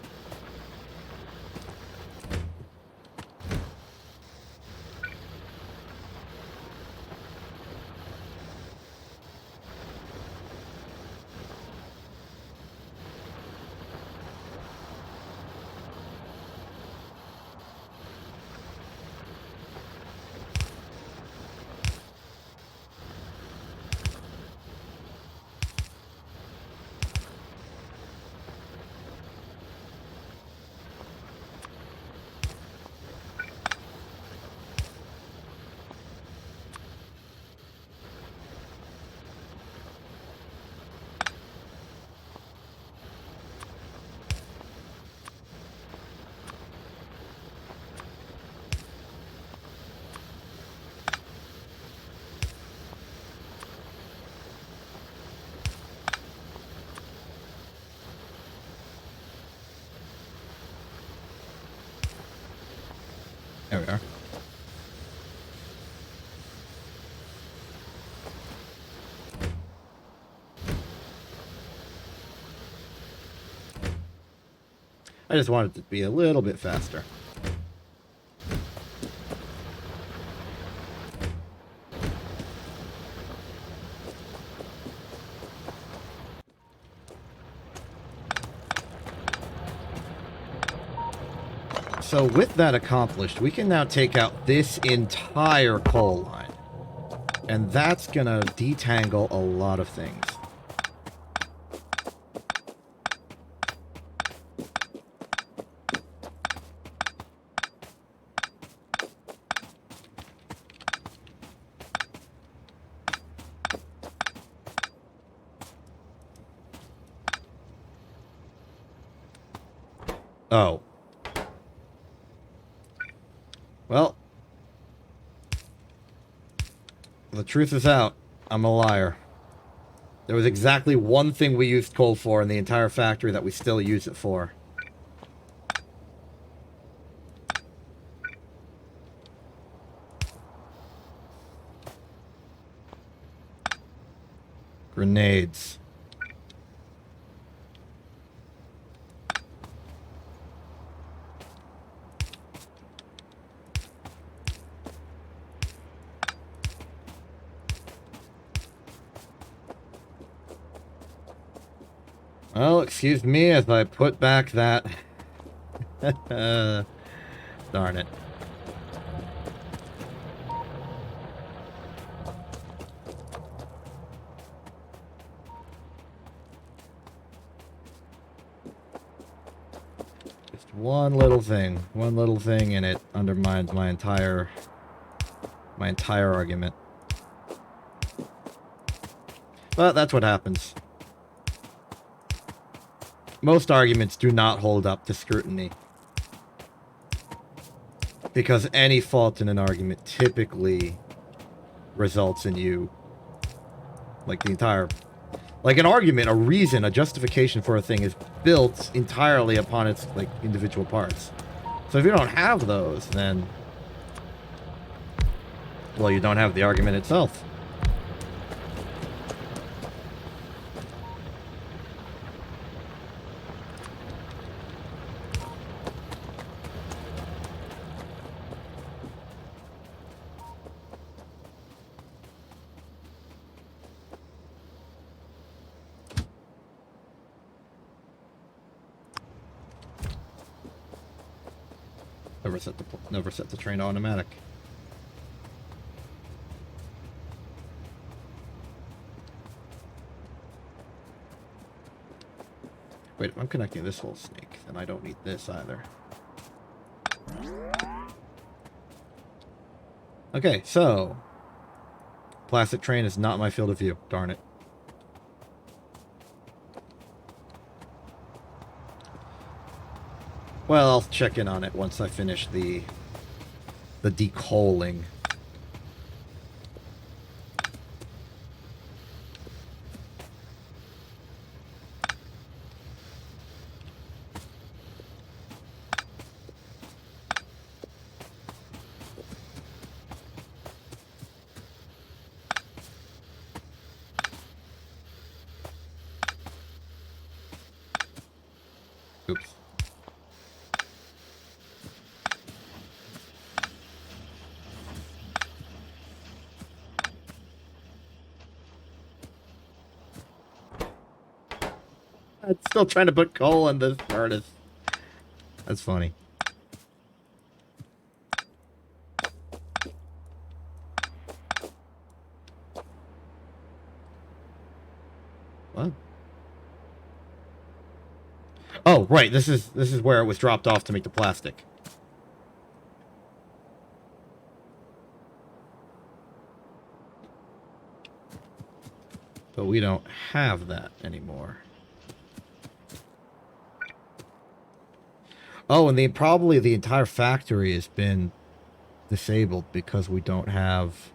There we are. I just wanted it to be a little bit faster. So with that accomplished, we can now take out this entire coal line. And that's gonna detangle a lot of things. Oh. Well. The truth is out. I'm a liar. There was exactly one thing we used coal for in the entire factory that we still use it for. Grenades. Well, excuse me as I put back that... Darn it. Just one little thing in it undermines my entire argument. But that's what happens. Most arguments do not hold up to scrutiny. Because any fault in an argument typically results in you... Like the entire... Like an argument, a reason, a justification for a thing is built entirely upon its, like, individual parts. So if you don't have those, then... Well, you don't have the argument itself. Never set the train to automatic. Wait, if I'm connecting this whole snake, then I don't need this either. Okay, so... Plastic train is not my field of view. Darn it. Well, I'll check in on it once I finish the decoaling. Oops. I'm still trying to put coal in this furnace. That's funny. What? Oh, right. This is where it was dropped off to make the plastic. But we don't have that anymore. Oh, and probably the entire factory has been disabled because we don't have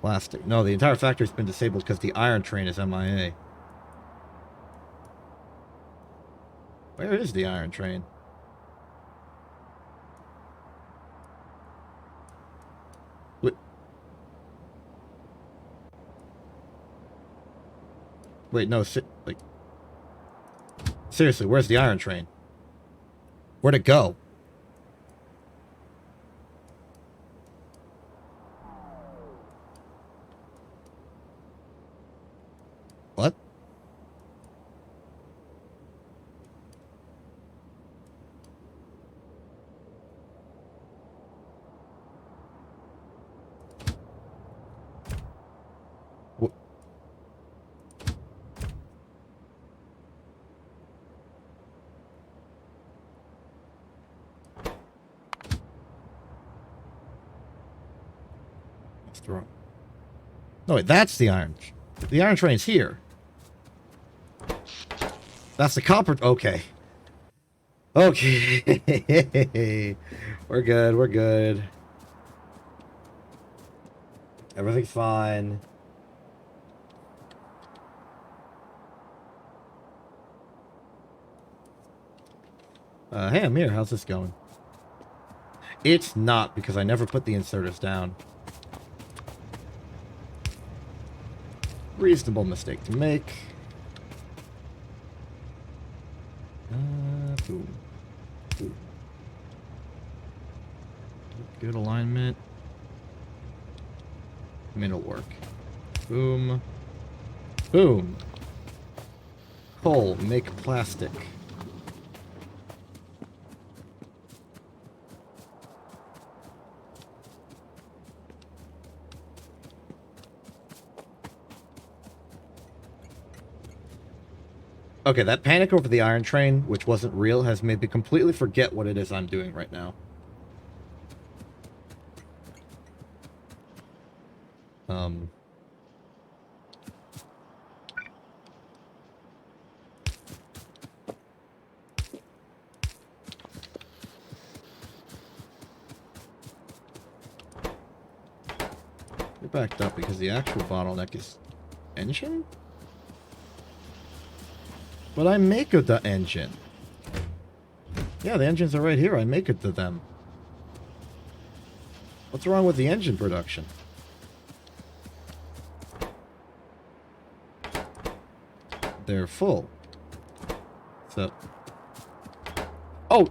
plastic. No, the entire factory's been disabled because the iron train is MIA. Where is the iron train? Wait, no, like... Seriously, where's the iron train? Where'd it go? What? What? No, wait, that's the iron. The iron train's here. That's the copper. Okay. Okay. We're good. We're good. Everything's fine. Hey, I'm here. How's this going? It's not, because I never put the inserters down. Reasonable mistake to make. Boom. Boom. Good alignment. I mean, it'll work. Boom. Boom. Coal, make plastic. Okay, that panic over the iron train, which wasn't real, has made me completely forget what it is I'm doing right now. We're backed up because the actual bottleneck is engine? But I make it the engine. Yeah, the engines are right here. I make it to them. What's wrong with the engine production? They're full. So... Oh!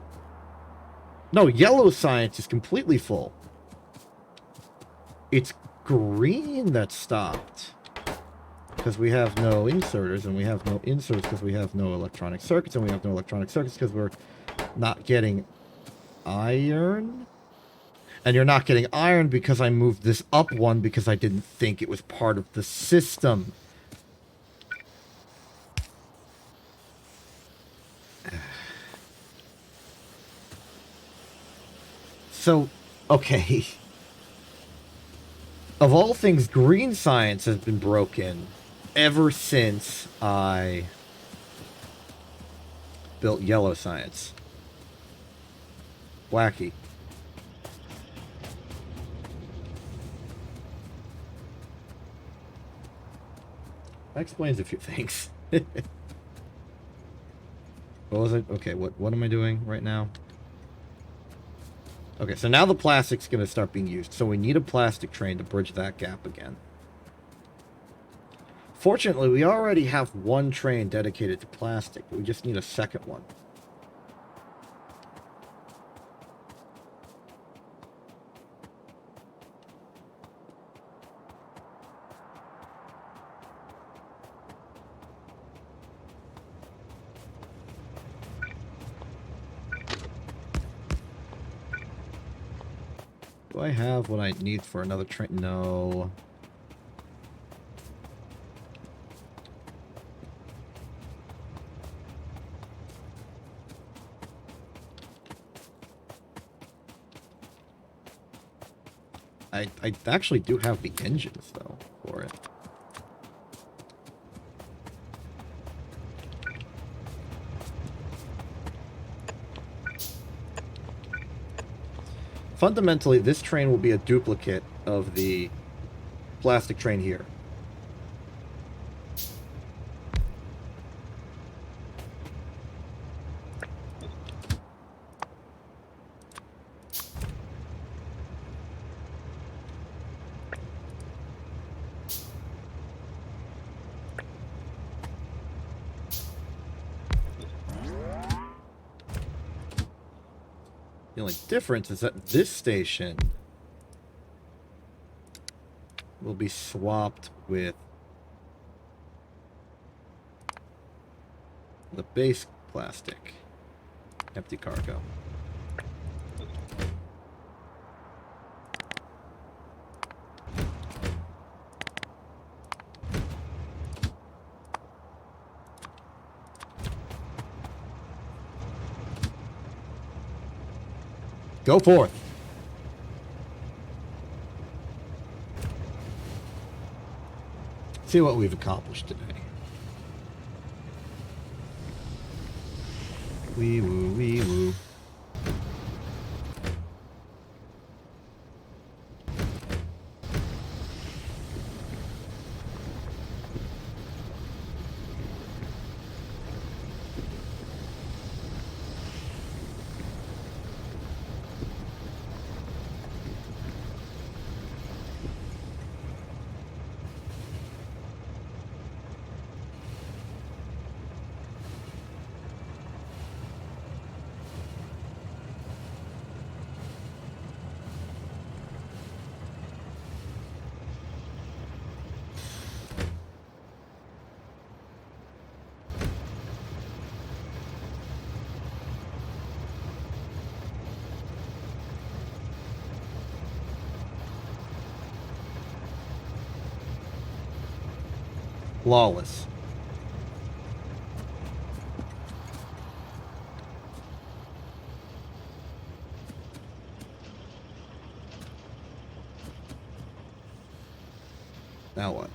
No, yellow science is completely full. It's green that stopped. Because we have no inserters, and we have no inserters because we have no electronic circuits, and we have no electronic circuits because we're not getting iron. And you're not getting iron because I moved this up one because I didn't think it was part of the system. So, okay. Of all things, green science has been broken ever since I built yellow science. Wacky. That explains a few things. What was it? Okay, what am I doing right now? Okay, so now the plastic's going to start being used. So we need a plastic train to bridge that gap again. Fortunately, we already have one train dedicated to plastic. We just need a second one. Do I have what I need for another train? No. I actually do have the engines, though, for it. Fundamentally, this train will be a duplicate of the plastic train here. The only difference is that this station will be swapped with the base plastic. Empty cargo. Go forth. See what we've accomplished today. Wee woo, wee woo. Flawless. Now what?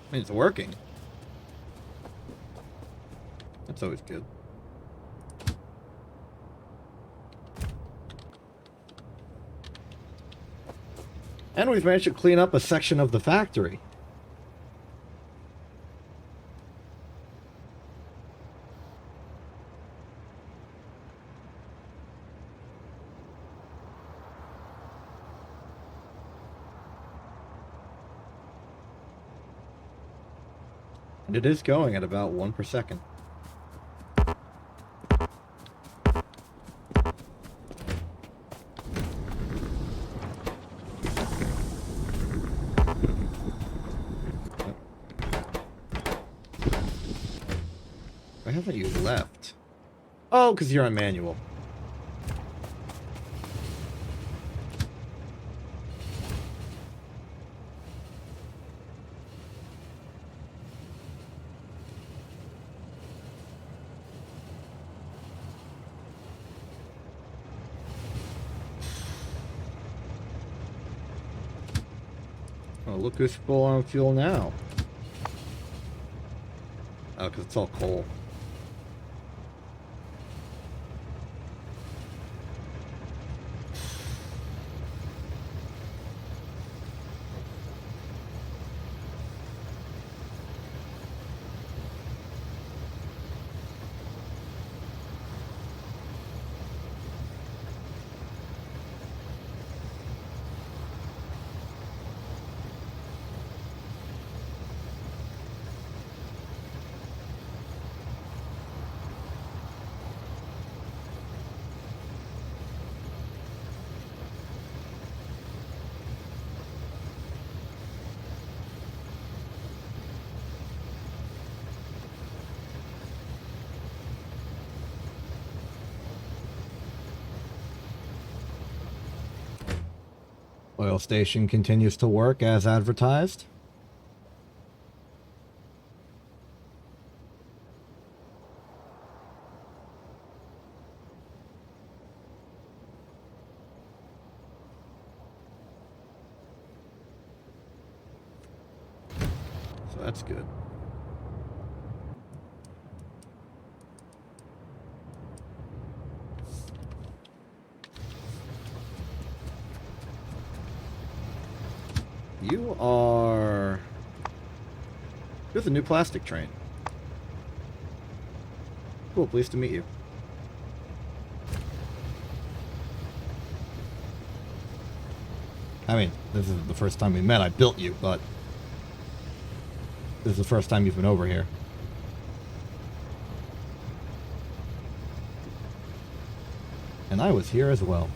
I mean, it's working. That's always good. And we've managed to clean up a section of the factory. And it is going at about 1 per second. Why haven't you left? Oh, because you're on manual. Oh, look who's full on fuel now. Oh, because it's all coal. Oil station continues to work as advertised. So that's good. You are... Here's a new plastic train. Cool, pleased to meet you. I mean, this is the first time we met. I built you, but this is the first time you've been over here. And I was here as well.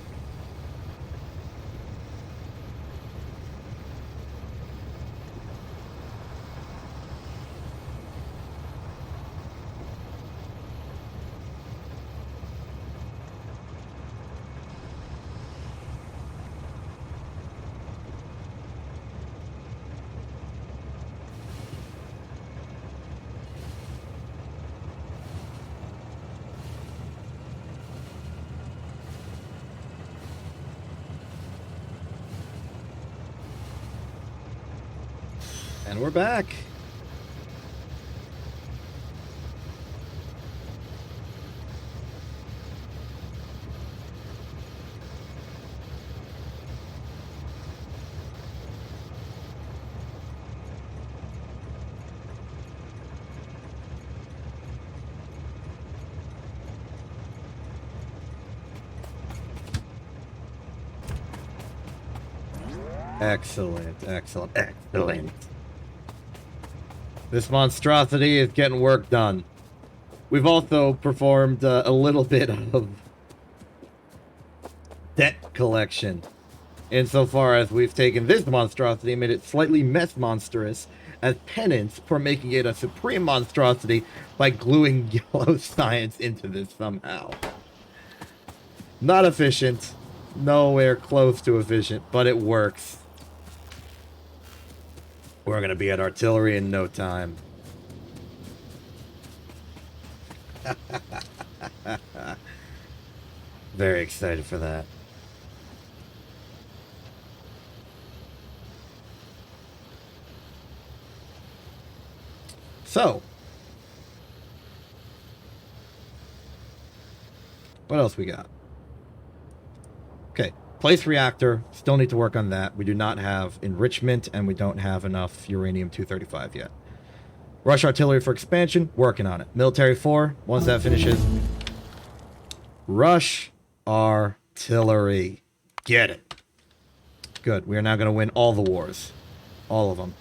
And we're back. Excellent, excellent, excellent. This monstrosity is getting work done. We've also performed a little bit of debt collection, insofar as we've taken this monstrosity and made it slightly less monstrous as penance for making it a supreme monstrosity by gluing yellow science into this somehow. Not efficient. Nowhere close to efficient, but it works. We're gonna be at artillery in no time. Very excited for that. So, what else we got? Okay, place reactor. Still need to work on that. We do not have enrichment, and we don't have enough uranium-235 yet. Rush artillery for expansion. Working on it. Military 4. Once that finishes. Rush artillery. Get it. Good. We are now going to win all the wars. All of them.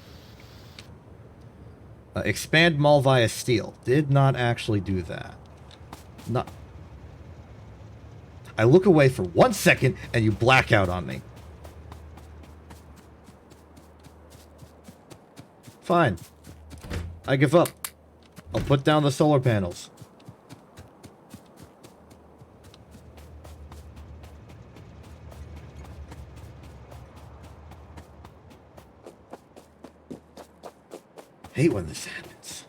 Expand Maul via steel. Did not actually do that. Not... I look away for 1 second, and you black out on me. Fine. I give up. I'll put down the solar panels. Hate when this happens.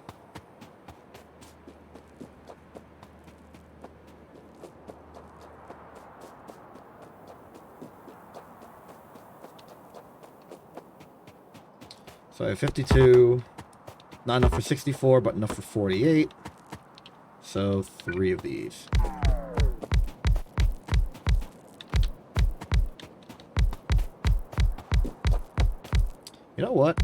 So I have 52, not enough for 64, but enough for 48. So 3 of these. You know what?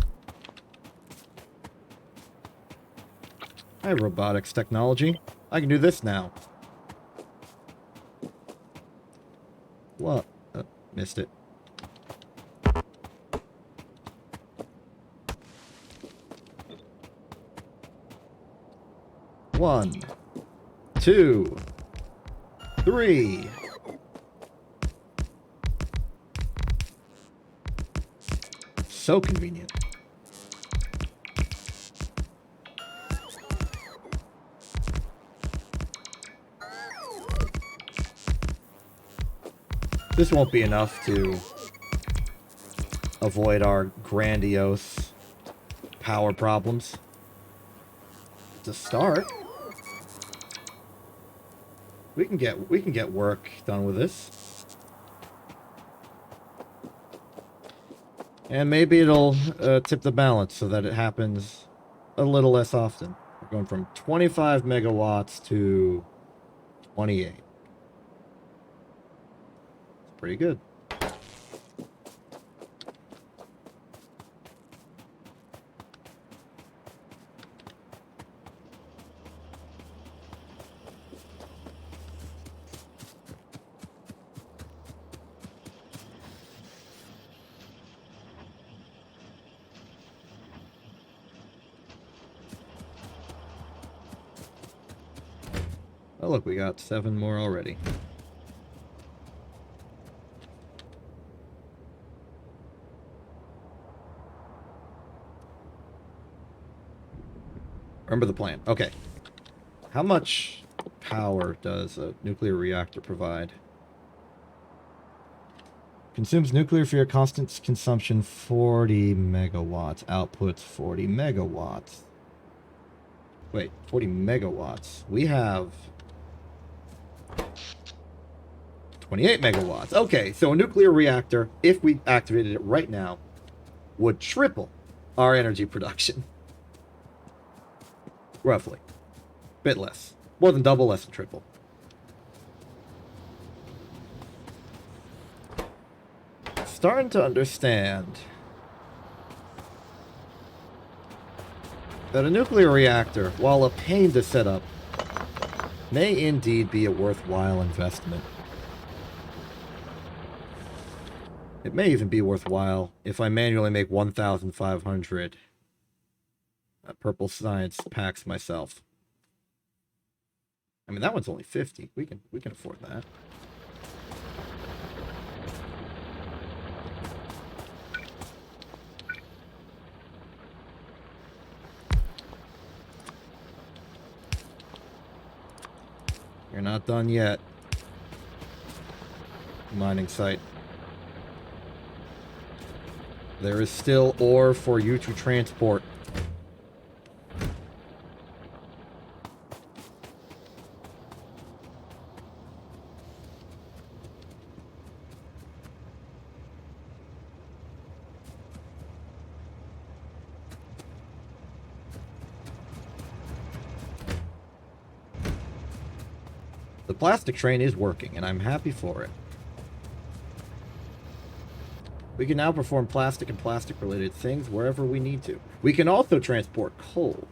I have robotics technology. I can do this now. What? Missed it. One, 2, 3. So convenient. This won't be enough to avoid our grandiose power problems. To start, we can get work done with this, and maybe it'll tip the balance so that it happens a little less often. We're going from 25 megawatts to 28. It's pretty good. Oh, look, we got 7 more already. Remember the plan. Okay. How much power does a nuclear reactor provide? Consumes nuclear fuel constant consumption 40 megawatts. Outputs 40 megawatts. Wait, 40 megawatts. We have 28 megawatts. Okay, so a nuclear reactor, if we activated it right now, would triple our energy production. Roughly. Bit less. More than double, less than triple. Starting to understand that a nuclear reactor, while a pain to set up, may indeed be a worthwhile investment. It may even be worthwhile if I manually make 1,500 purple science packs myself. I mean, that one's only 50. We can afford that. You're not done yet. Mining site. There is still ore for you to transport. The plastic train is working, and I'm happy for it. We can now perform plastic and plastic-related things wherever we need to. We can also transport coal.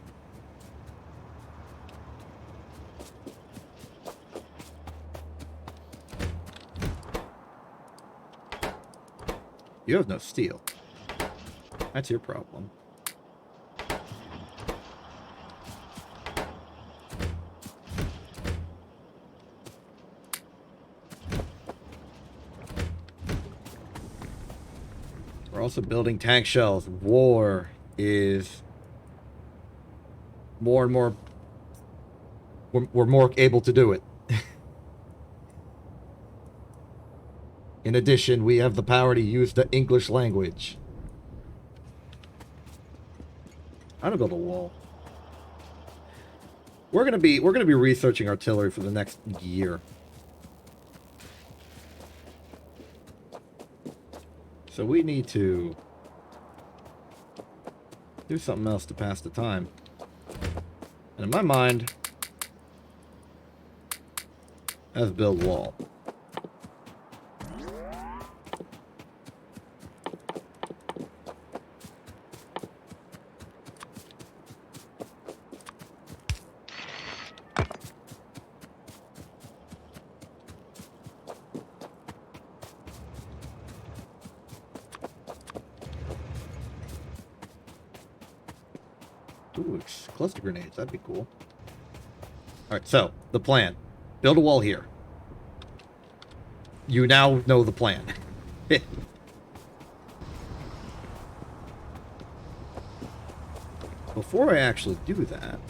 You have no steel. That's your problem. We're also building tank shells. War is more and more... We're more able to do it. In addition, we have the power to use the English language. I'm gonna build a wall. We're gonna be researching artillery for the next year. So we need to do something else to pass the time. And in my mind, let's build wall. Ooh, cluster grenades. That'd be cool. Alright, so, the plan. Build a wall here. You now know the plan. Before I actually do that...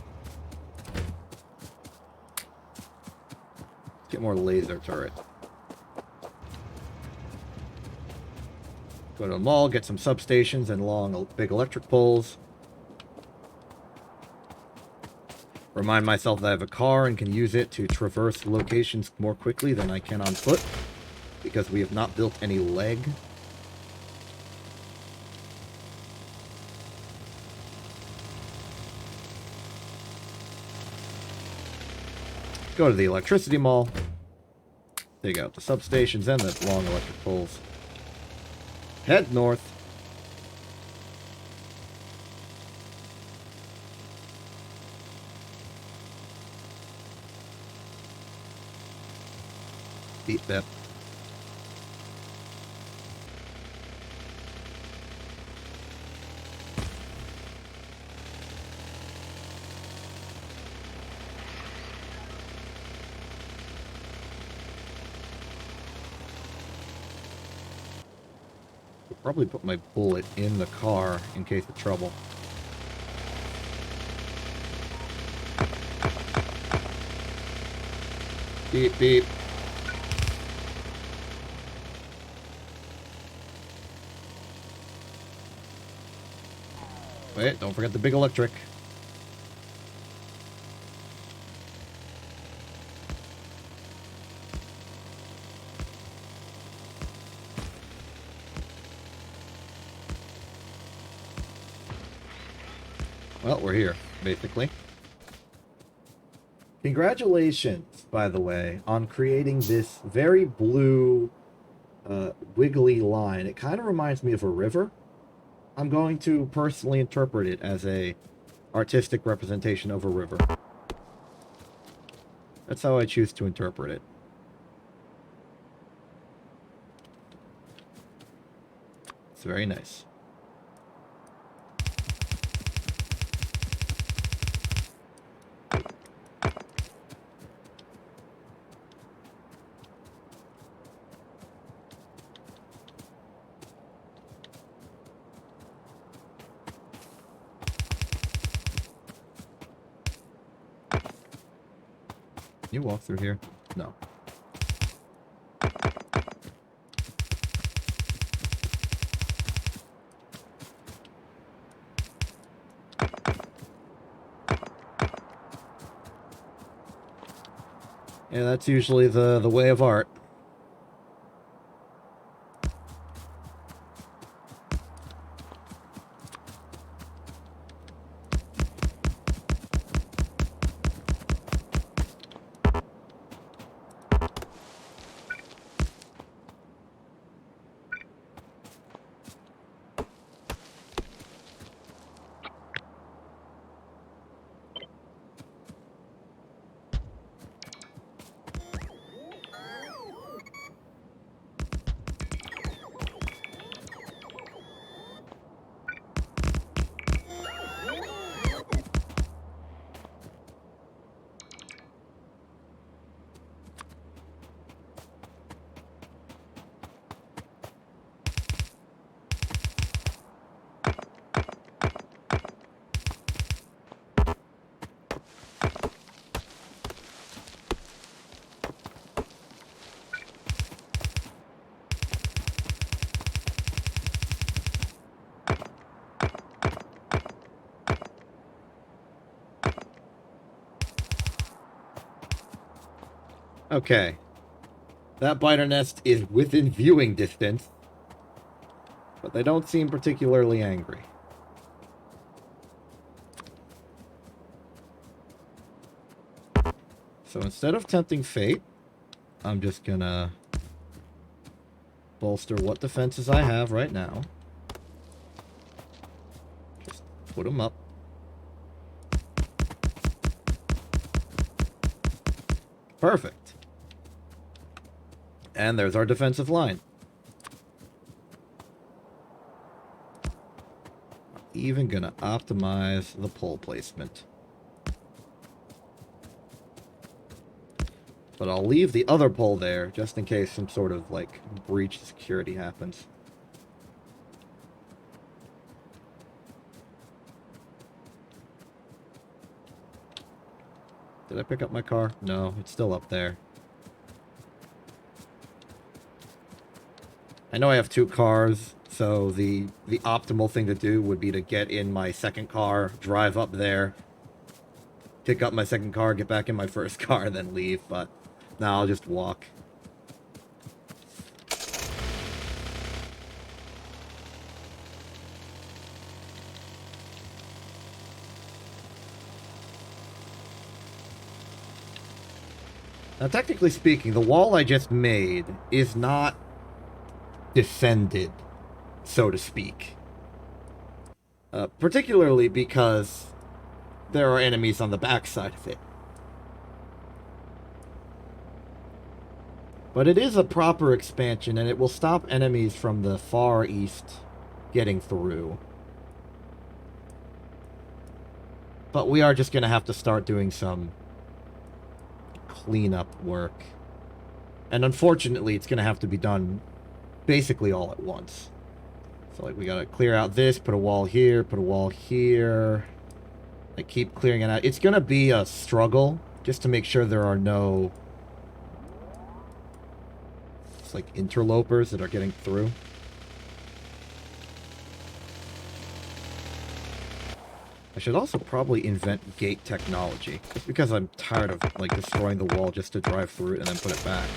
get more laser turret. Go to a mall, get some substations and long big electric poles. Remind myself that I have a car and can use it to traverse locations more quickly than I can on foot, because we have not built any leg. Go to the electricity mall. Dig out the substations and the long electric poles. Head north. Beat that. Probably put my bullet in the car in case of trouble. Beep, beep. Wait, don't forget the big electric. Well, we're here, basically. Congratulations, by the way, on creating this very blue, wiggly line. It kind of reminds me of a river. I'm going to personally interpret it as a artistic representation of a river. That's how I choose to interpret it. It's very nice. Can you walk through here? No. Yeah, that's usually the way of art. Okay. That biter nest is within viewing distance, but they don't seem particularly angry. So instead of tempting fate, I'm just gonna bolster what defenses I have right now. Just put them up. Perfect. And there's our defensive line. Even gonna optimize the pole placement. But I'll leave the other pole there just in case some sort of like breach of security happens. Did I pick up my car? No, it's still up there. I know I have two cars, so the optimal thing to do would be to get in my second car, drive up there, pick up my second car, get back in my first car, and then leave, but now I'll just walk. Now, technically speaking, the wall I just made is not defended, so to speak. Particularly because there are enemies on the backside of it. But it is a proper expansion, and it will stop enemies from the far east getting through. But we are just going to have to start doing some cleanup work. And unfortunately, it's going to have to be done basically all at once. So, like, we got to clear out this, put a wall here, put a wall here. Like, keep clearing it out. It's going to be a struggle just to make sure there are no... like interlopers that are getting through. I should also probably invent gate technology, just because I'm tired of like destroying the wall just to drive through it and then put it back.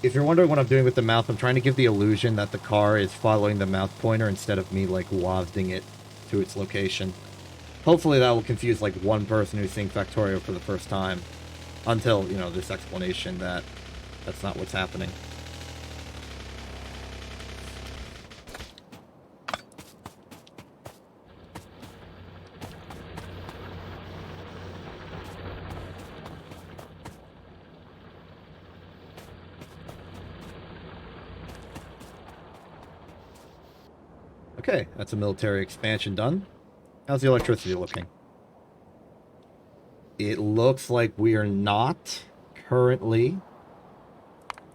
If you're wondering what I'm doing with the mouth, I'm trying to give the illusion that the car is following the mouth pointer instead of me, like, wafting it to its location. Hopefully that will confuse, like, one person who's seeing Factorio for the first time. Until, you know, this explanation that that's not what's happening. Okay, that's a military expansion done. How's the electricity looking? It looks like we are not currently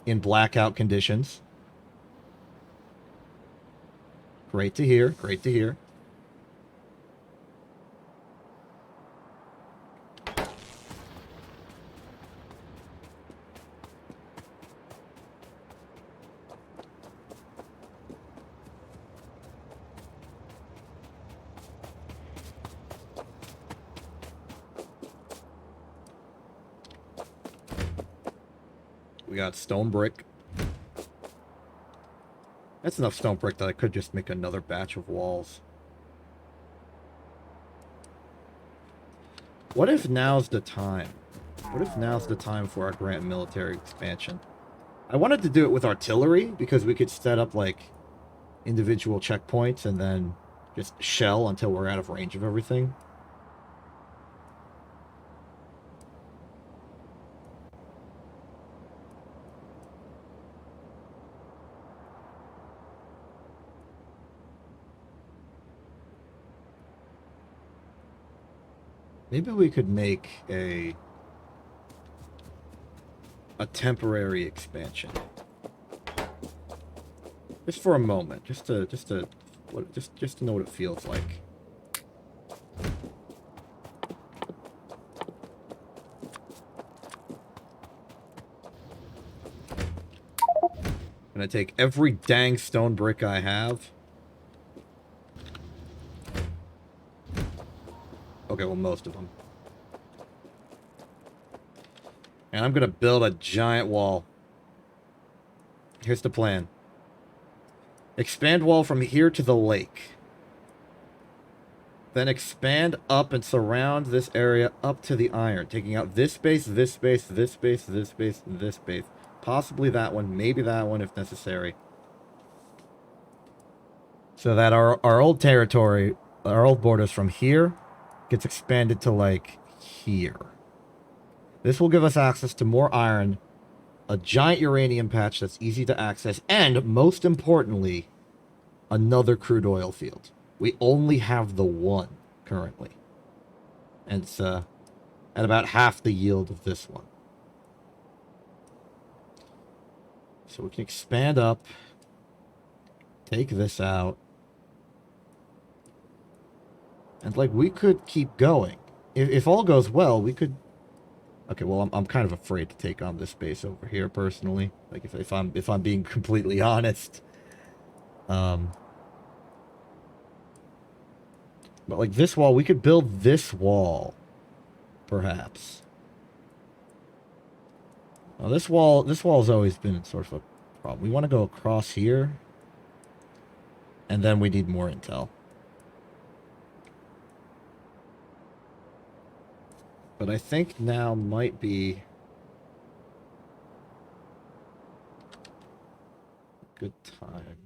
in blackout conditions. Great to hear, great to hear. We got stone brick. That's enough stone brick that I could just make another batch of walls. What if now's the time? What if now's the time for our grand military expansion? I wanted to do it with artillery because we could set up like individual checkpoints and then just shell until we're out of range of everything. Maybe we could make a temporary expansion. Just for a moment, just to know what it feels like. I'm gonna take every dang stone brick I have. Okay, well, most of them. And I'm gonna build a giant wall. Here's the plan. Expand wall from here to the lake. Then expand up and surround this area up to the iron, taking out this space, this space, this space, this space, and this space. Possibly that one, maybe that one if necessary. So that our old territory, our old borders from here gets expanded to, like, here. This will give us access to more iron, a giant uranium patch that's easy to access, and, most importantly, another crude oil field. We only have the one currently. And it's at about half the yield of this one. So we can expand up, take this out, and, like, we could keep going. If all goes well, we could... Okay, well, I'm kind of afraid to take on this space over here, personally. Like, if I'm being completely honest. But like this wall, we could build this wall, perhaps. Well, this wall's always been sort of a problem. We want to go across here, and then we need more intel. But I think now might be a good time.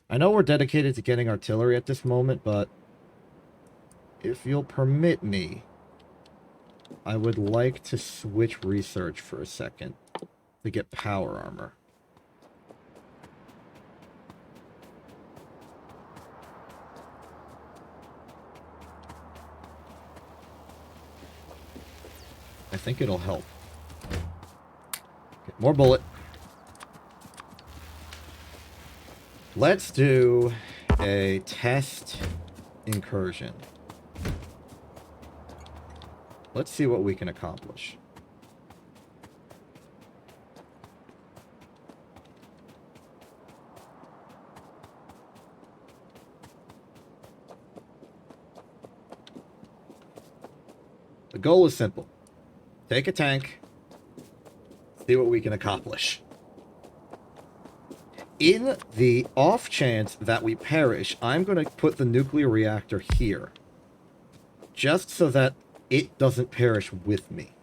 I know we're dedicated to getting artillery at this moment, but if you'll permit me, I would like to switch research for a second to get power armor. I think it'll help. Okay, more bullet. Let's do a test incursion. Let's see what we can accomplish. The goal is simple. Take a tank, see what we can accomplish. In the off chance that we perish, I'm going to put the nuclear reactor here. Just so that it doesn't perish with me.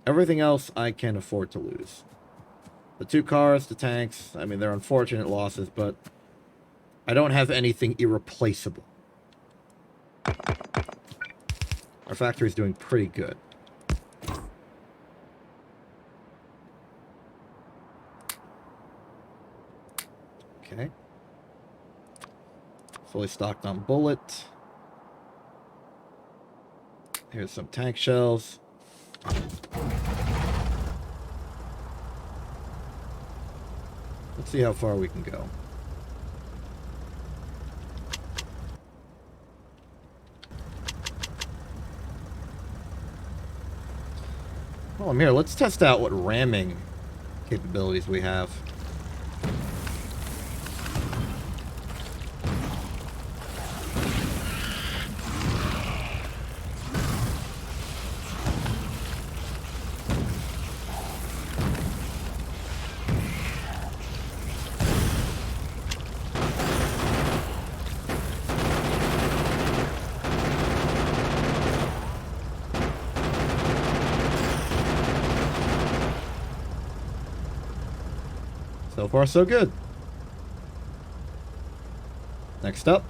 Everything else I can afford to lose. The 2 cars, the tanks, I mean, they're unfortunate losses, but I don't have anything irreplaceable. Our factory's doing pretty good. Okay. Fully stocked on bullet. Here's some tank shells. Let's see how far we can go. Oh, I'm here. Let's test out what ramming capabilities we have. So far, so good. Next up.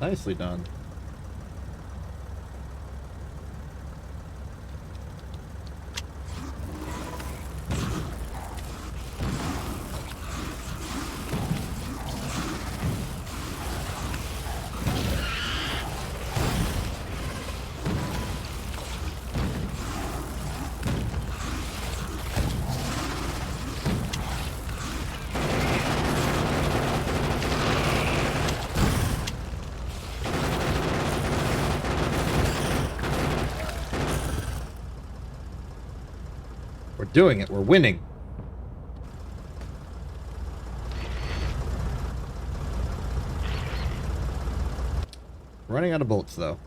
Nicely done. We're doing it. We're winning. Running out of bullets, though.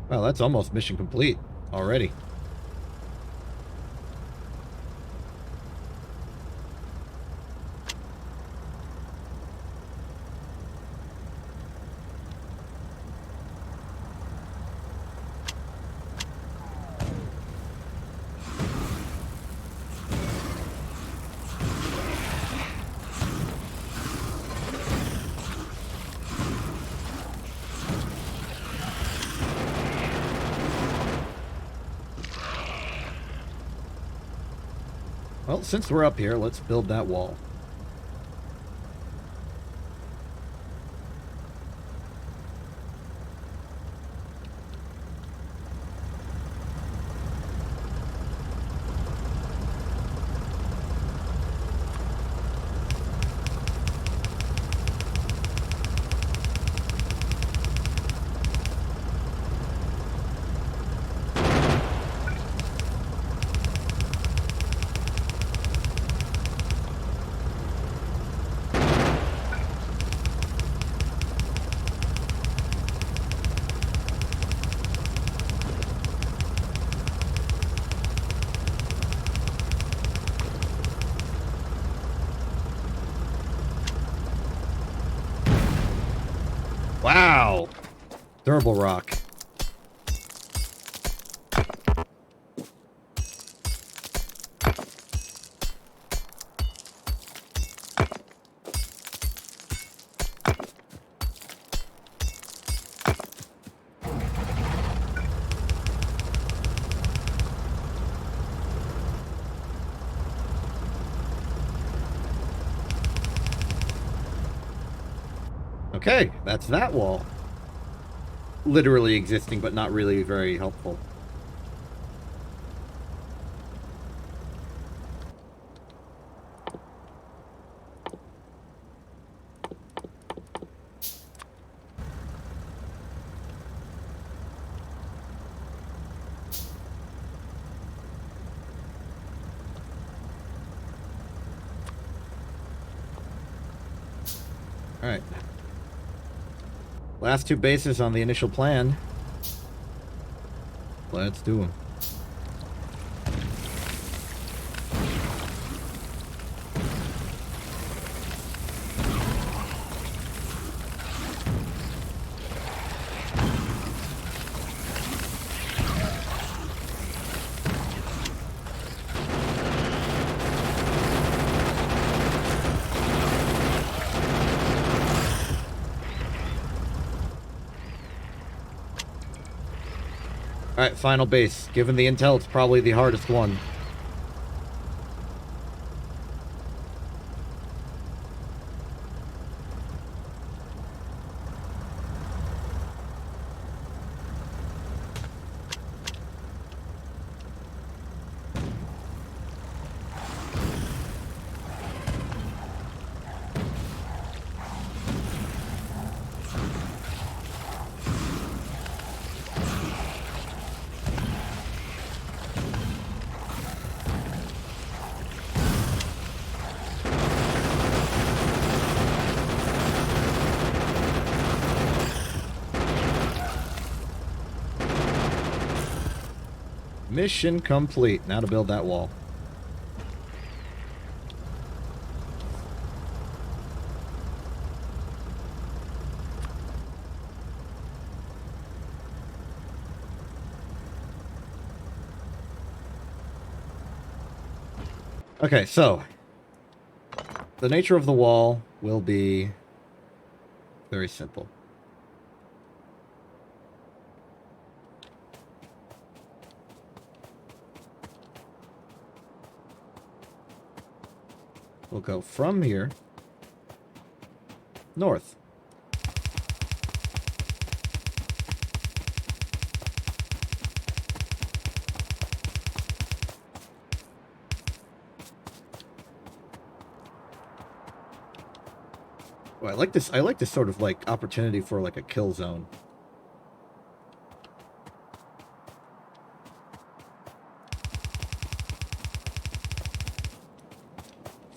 Well, that's almost mission complete already. Well, since we're up here, let's build that wall. Wow! Durable rock. Okay, that's that wall. Literally existing, but not really very helpful. Alright. Last two bases on the initial plan. Let's do them. Alright, final base. Given the intel, it's probably the hardest one. Mission complete. Now to build that wall. Okay, so the nature of the wall will be very simple. We'll go from here north. Oh, I like this. I like this sort of like opportunity for like a kill zone.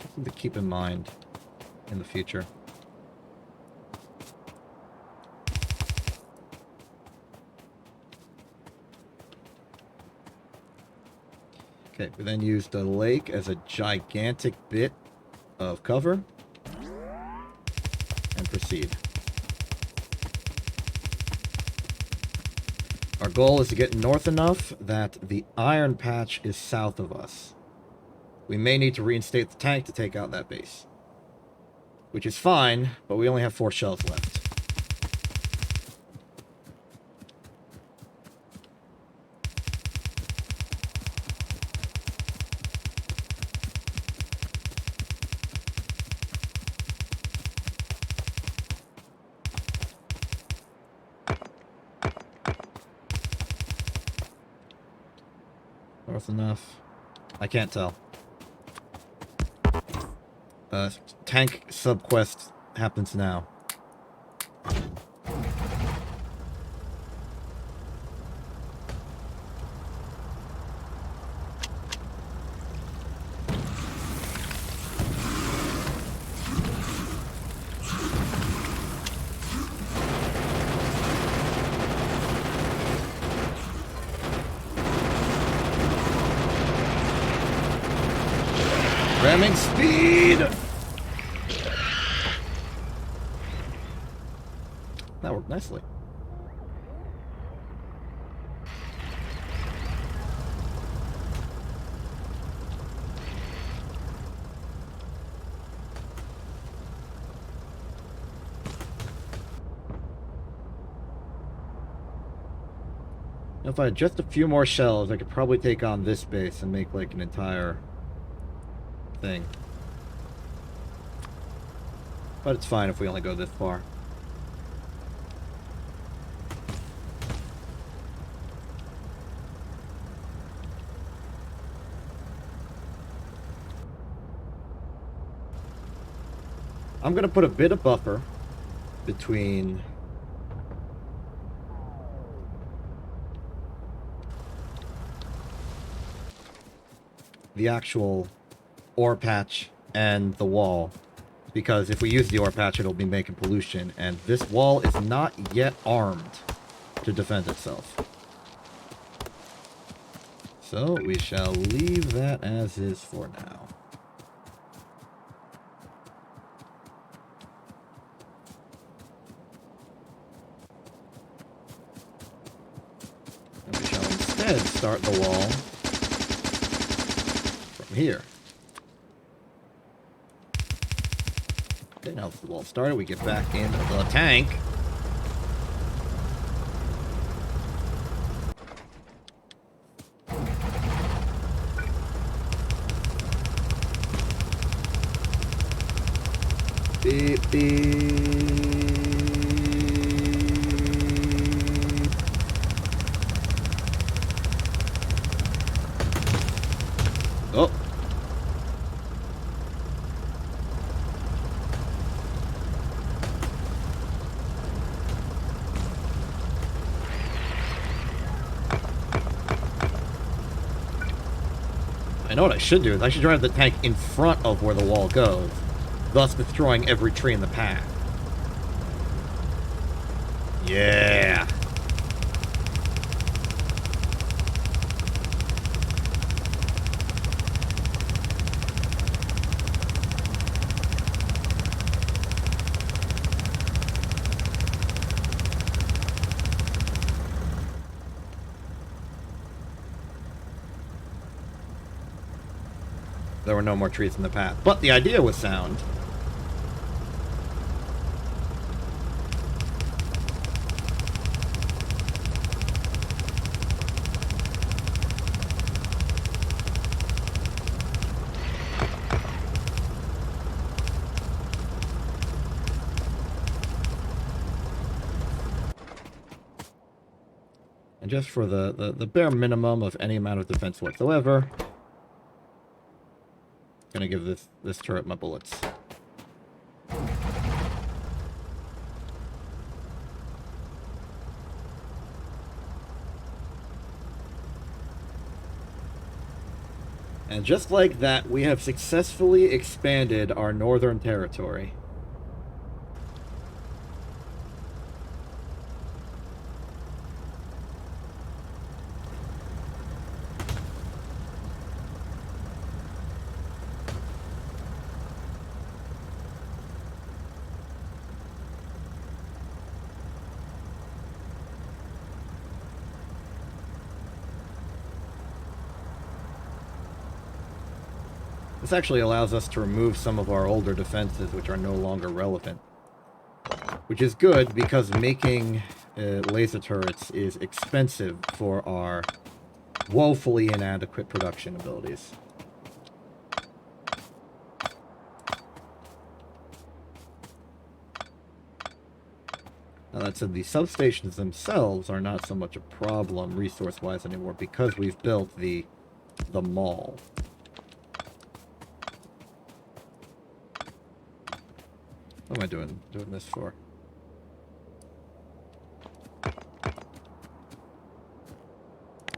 Something to keep in mind in the future. Okay, we then use the lake as a gigantic bit of cover. And proceed. Our goal is to get north enough that the iron patch is south of us. We may need to reinstate the tank to take out that base. Which is fine, but we only have 4 shells left. North enough. I can't tell. Tank subquest happens now. Ramming speed! That worked nicely. If I had just a few more shells, I could probably take on this base and make like an entire thing. But it's fine if we only go this far. I'm gonna put a bit of buffer between the actual ore patch and the wall, because if we use the ore patch it'll be making pollution, and this wall is not yet armed to defend itself. So we shall leave that as is for now. And we shall instead start the wall from here. Okay, now that the wall started, we get back into the tank. Beep, beep. Oh. I know what I should do is I should drive the tank in front of where the wall goes, thus destroying every tree in the path. Yeah. There were no more trees in the path, but the idea was sound. And just for the bare minimum of any amount of defense whatsoever, gonna give this turret my bullets. And just like that, we have successfully expanded our northern territory. This actually allows us to remove some of our older defenses, which are no longer relevant. Which is good, because making laser turrets is expensive for our woefully inadequate production abilities. Now that said, the substations themselves are not so much a problem resource-wise anymore, because we've built the the mall. What am I doing this for?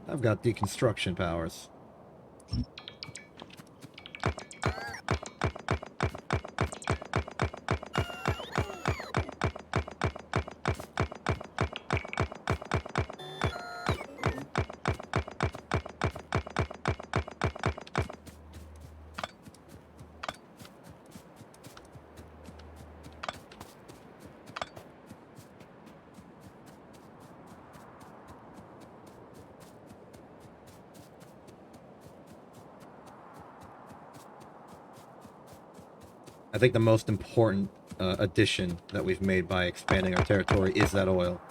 I've got deconstruction powers. I think the most important addition that we've made by expanding our territory is that oil.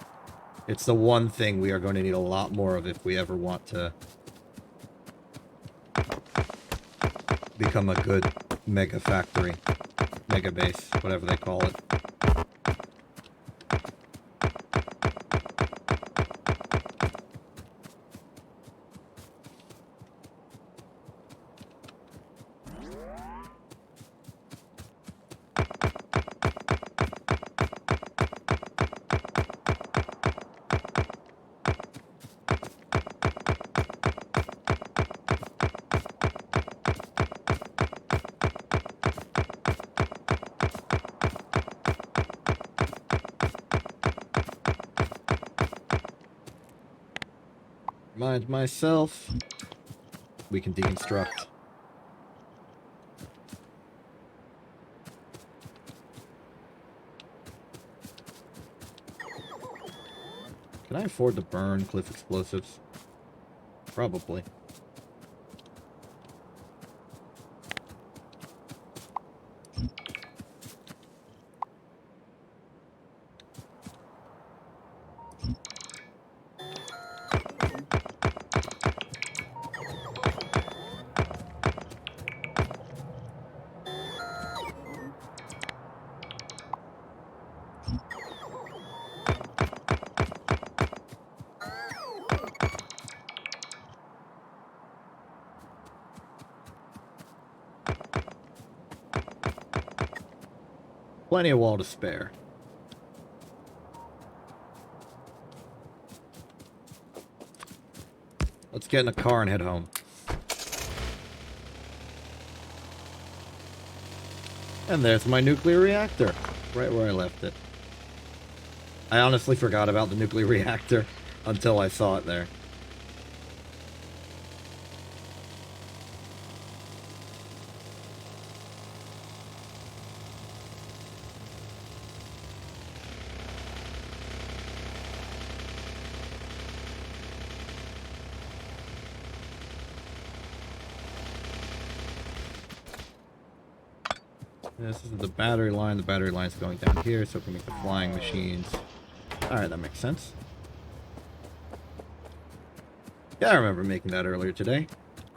It's the one thing we are going to need a lot more of if we ever want to become a good mega factory, mega base, whatever they call it. Remind myself, we can deconstruct. Can I afford to burn cliff explosives? Probably. Plenty of wall to spare. Let's get in a car and head home. And there's my nuclear reactor, right where I left it. I honestly forgot about the nuclear reactor until I saw it there. This is the battery line. The battery line's going down here, so we can make the flying machines. Alright, that makes sense. Yeah, I remember making that earlier today.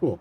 Cool.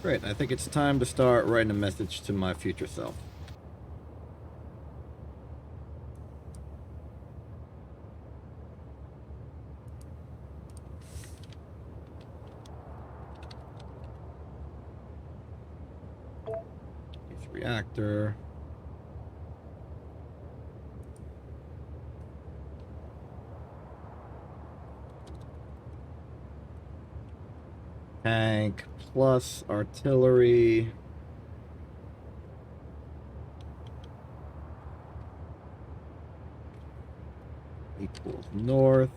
Great, I think it's time to start writing a message to my future self. Reactor. Tank plus artillery. Equals north.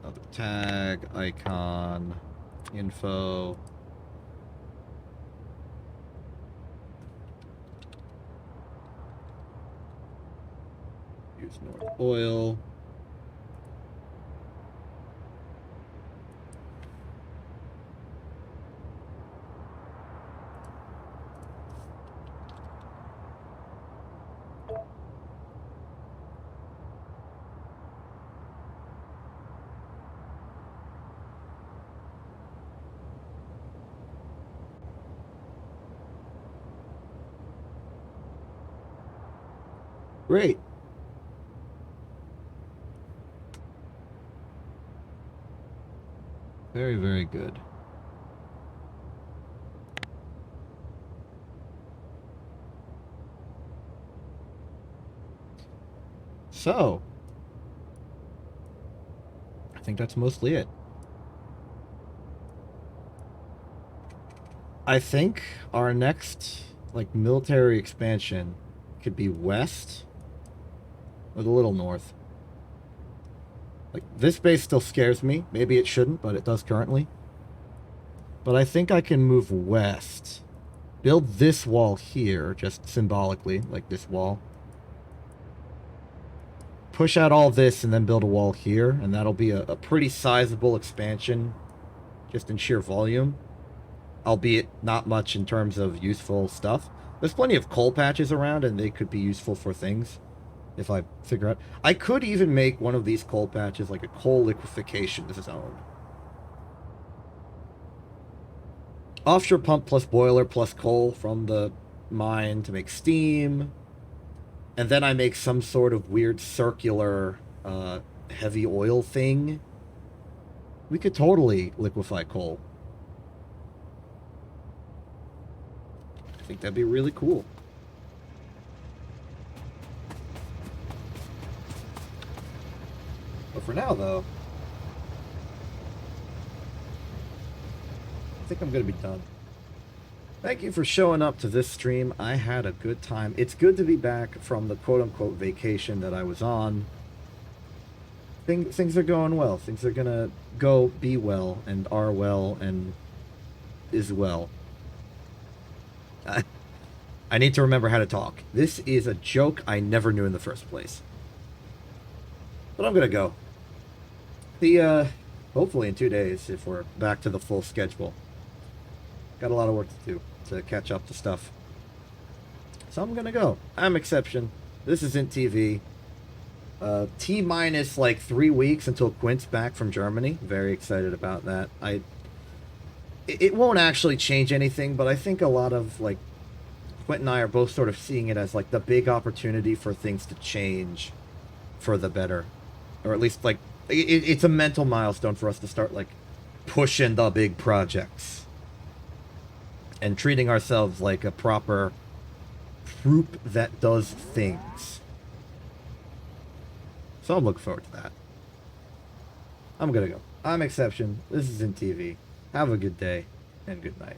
Another tag, icon, info. Use North Oil. Great. Very, very good. So, I think that's mostly it. I think our next, like, military expansion could be west or the little north. Like, this base still scares me. Maybe it shouldn't, but it does currently. But I think I can move west. Build this wall here, just symbolically, like this wall. Push out all this and then build a wall here, and that'll be a pretty sizable expansion, just in sheer volume. Albeit not much in terms of useful stuff. There's plenty of coal patches around, and they could be useful for things, if I figure out. I could even make one of these coal patches like a coal liquefaction zone. Offshore pump plus boiler plus coal from the mine to make steam. And then I make some sort of weird circular heavy oil thing. We could totally liquefy coal. I think that'd be really cool. But for now, though, I think I'm going to be done. Thank you for showing up to this stream. I had a good time. It's good to be back from the quote-unquote vacation that I was on. Things are going well. Things are going to go be well and are well and is well. I need to remember how to talk. This is a joke I never knew in the first place. But I'm going to go. Hopefully in 2 days, if we're back to the full schedule. Got a lot of work to do to catch up to stuff. So I'm gonna go. I'm exception. This isn't TV. T-minus like 3 weeks until Quint's back from Germany. Very excited about that. It won't actually change anything, but I think a lot of, like, Quint and I are both sort of seeing it as, like, the big opportunity for things to change for the better. Or at least, like, it's a mental milestone for us to start, like, pushing the big projects. And treating ourselves like a proper group that does things. So I'm looking forward to that. I'm gonna go. I'm exception. This isn't TV. Have a good day, and good night.